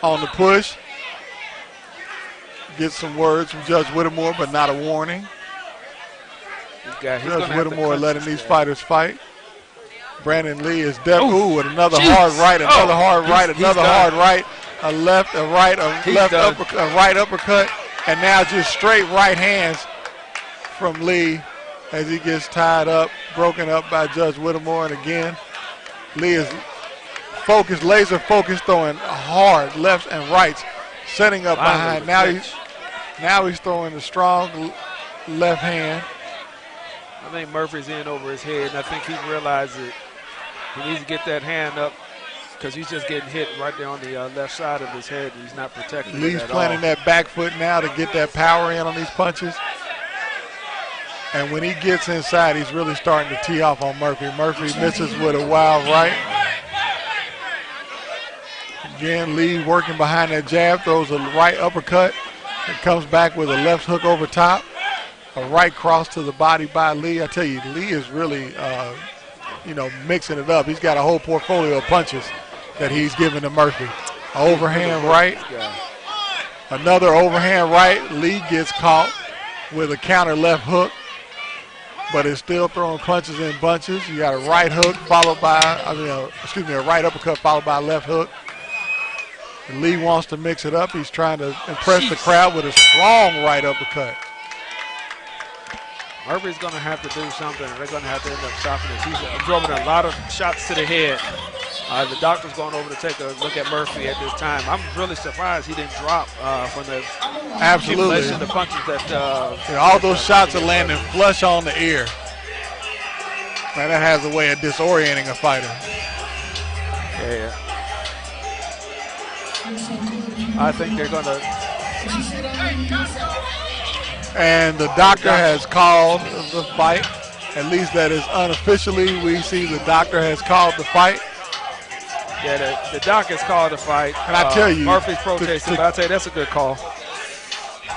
on the push. Gets some words from Judge Whittemore, but not a warning. Judge Whittemore letting these fighters fight. Brandon Lee is definitely with another hard right, another hard right, another hard right, a left, a right, a left uppercut, a right uppercut, and now just straight right hands from Lee as he gets tied up, broken up by Judge Whittemore. And again, Lee is focused, laser focused, throwing hard lefts and rights, setting up behind. Now he's throwing a strong left hand. I think Murphy's in over his head, and I think he realized that he needs to get that hand up because he's just getting hit right there on the left side of his head. He's not protecting Lee's planting that back foot now to get that power in on these punches. And when he gets inside, he's really starting to tee off on Murphy. Murphy misses with a wild right. Again, Lee working behind that jab, throws a right uppercut, and comes back with a left hook over top. A right cross to the body by Lee. I tell you, Lee is really, mixing it up. He's got a whole portfolio of punches that he's giving to Murphy. Overhand right. Another overhand right. Lee gets caught with a counter left hook, but is still throwing punches in bunches. You got a right hook followed by, a right uppercut followed by a left hook. And Lee wants to mix it up. He's trying to impress the crowd with a strong right uppercut. Murphy's going to have to do something. They're going to have to end up stopping this. He's absorbing a lot of shots to the head. The doctor's going over to take a look at Murphy at this time. I'm really surprised he didn't drop from the accumulation of the punches that. All those shots are landing flush on the ear. Man, that has a way of disorienting a fighter. Yeah. I think they're going to. And the doctor has called the fight. At least that is unofficially. We see the doctor has called the fight. Yeah, the doc has called the fight. And I tell you, Murphy's protesting, but I tell you that's a good call.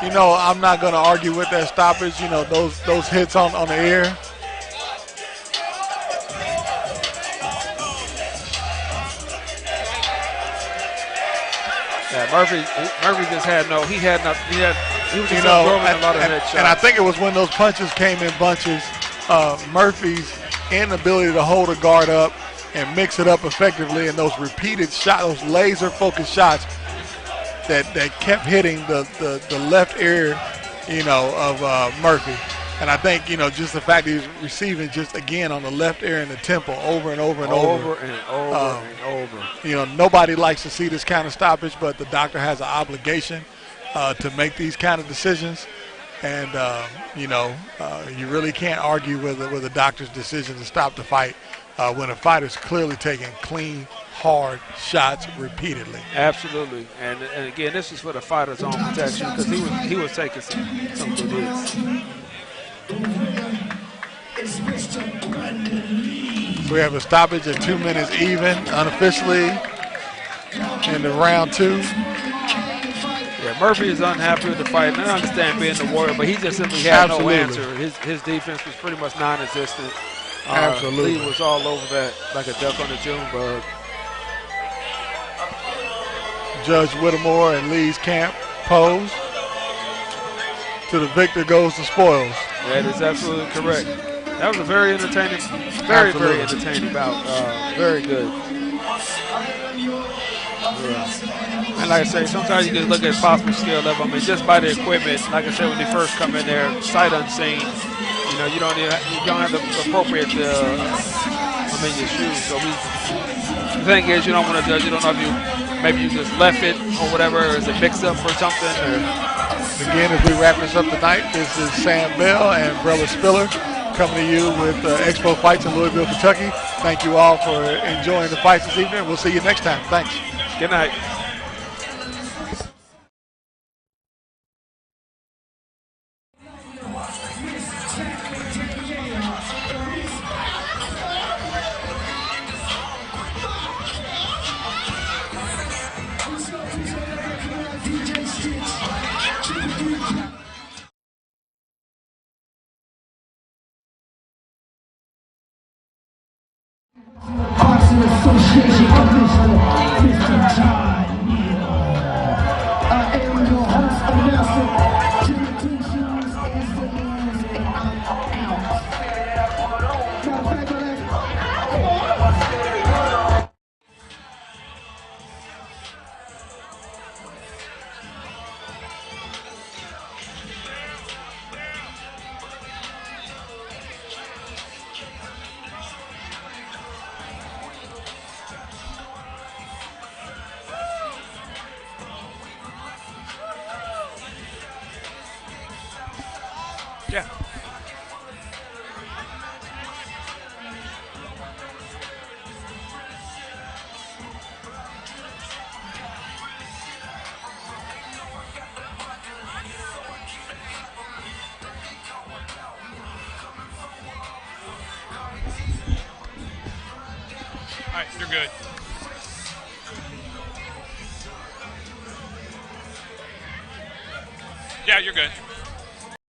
I'm not going to argue with that stoppage. Those hits on the ear. Yeah, Murphy just had no. He was just absorbing a lot of headshots. And I think it was when those punches came in bunches. Murphy's inability to hold a guard up and mix it up effectively, and those repeated shots, those laser-focused shots that kept hitting the left ear, of Murphy. And I think, just the fact that he's receiving just, again, on the left ear and the temple over and over and over. Nobody likes to see this kind of stoppage, but the doctor has an obligation to make these kind of decisions. And, you really can't argue with a doctor's decision to stop the fight when a fighter's clearly taking clean, hard shots repeatedly. Absolutely. And again, this is for the fighter's own protection because he was taking some good hits. So we have a stoppage at 2 minutes even, unofficially, in the round 2. Yeah, Murphy is unhappy with the fight, and I understand being the warrior, but he just simply had no answer. His defense was pretty much non-existent. Absolutely. Lee was all over that like a duck on a June bug. Judge Whittemore and Lee's camp pose. To the victor goes the spoils. That is absolutely correct. That was a very entertaining, very entertaining bout. Very good. Yeah. And like I say, sometimes you can look at possible skill level. I mean, just by the equipment, like I said, when they first come in there, sight unseen, you don't have the appropriate your shoes. So the thing is, you don't want to judge. You don't know if maybe you just left it or whatever, or is it mixed up or something? Again, as we wrap this up tonight, this is Sam Bell and Brella Spiller coming to you with Expo Fights in Louisville, Kentucky. Thank you all for enjoying the fights this evening. We'll see you next time. Thanks. Good night. Boxing Association Commissioner, Mr. John Neal. I am your host, announcer. Jimmy Two Shoes is the news, and I'm out. Yeah. All right, you're good. Yeah, you're good.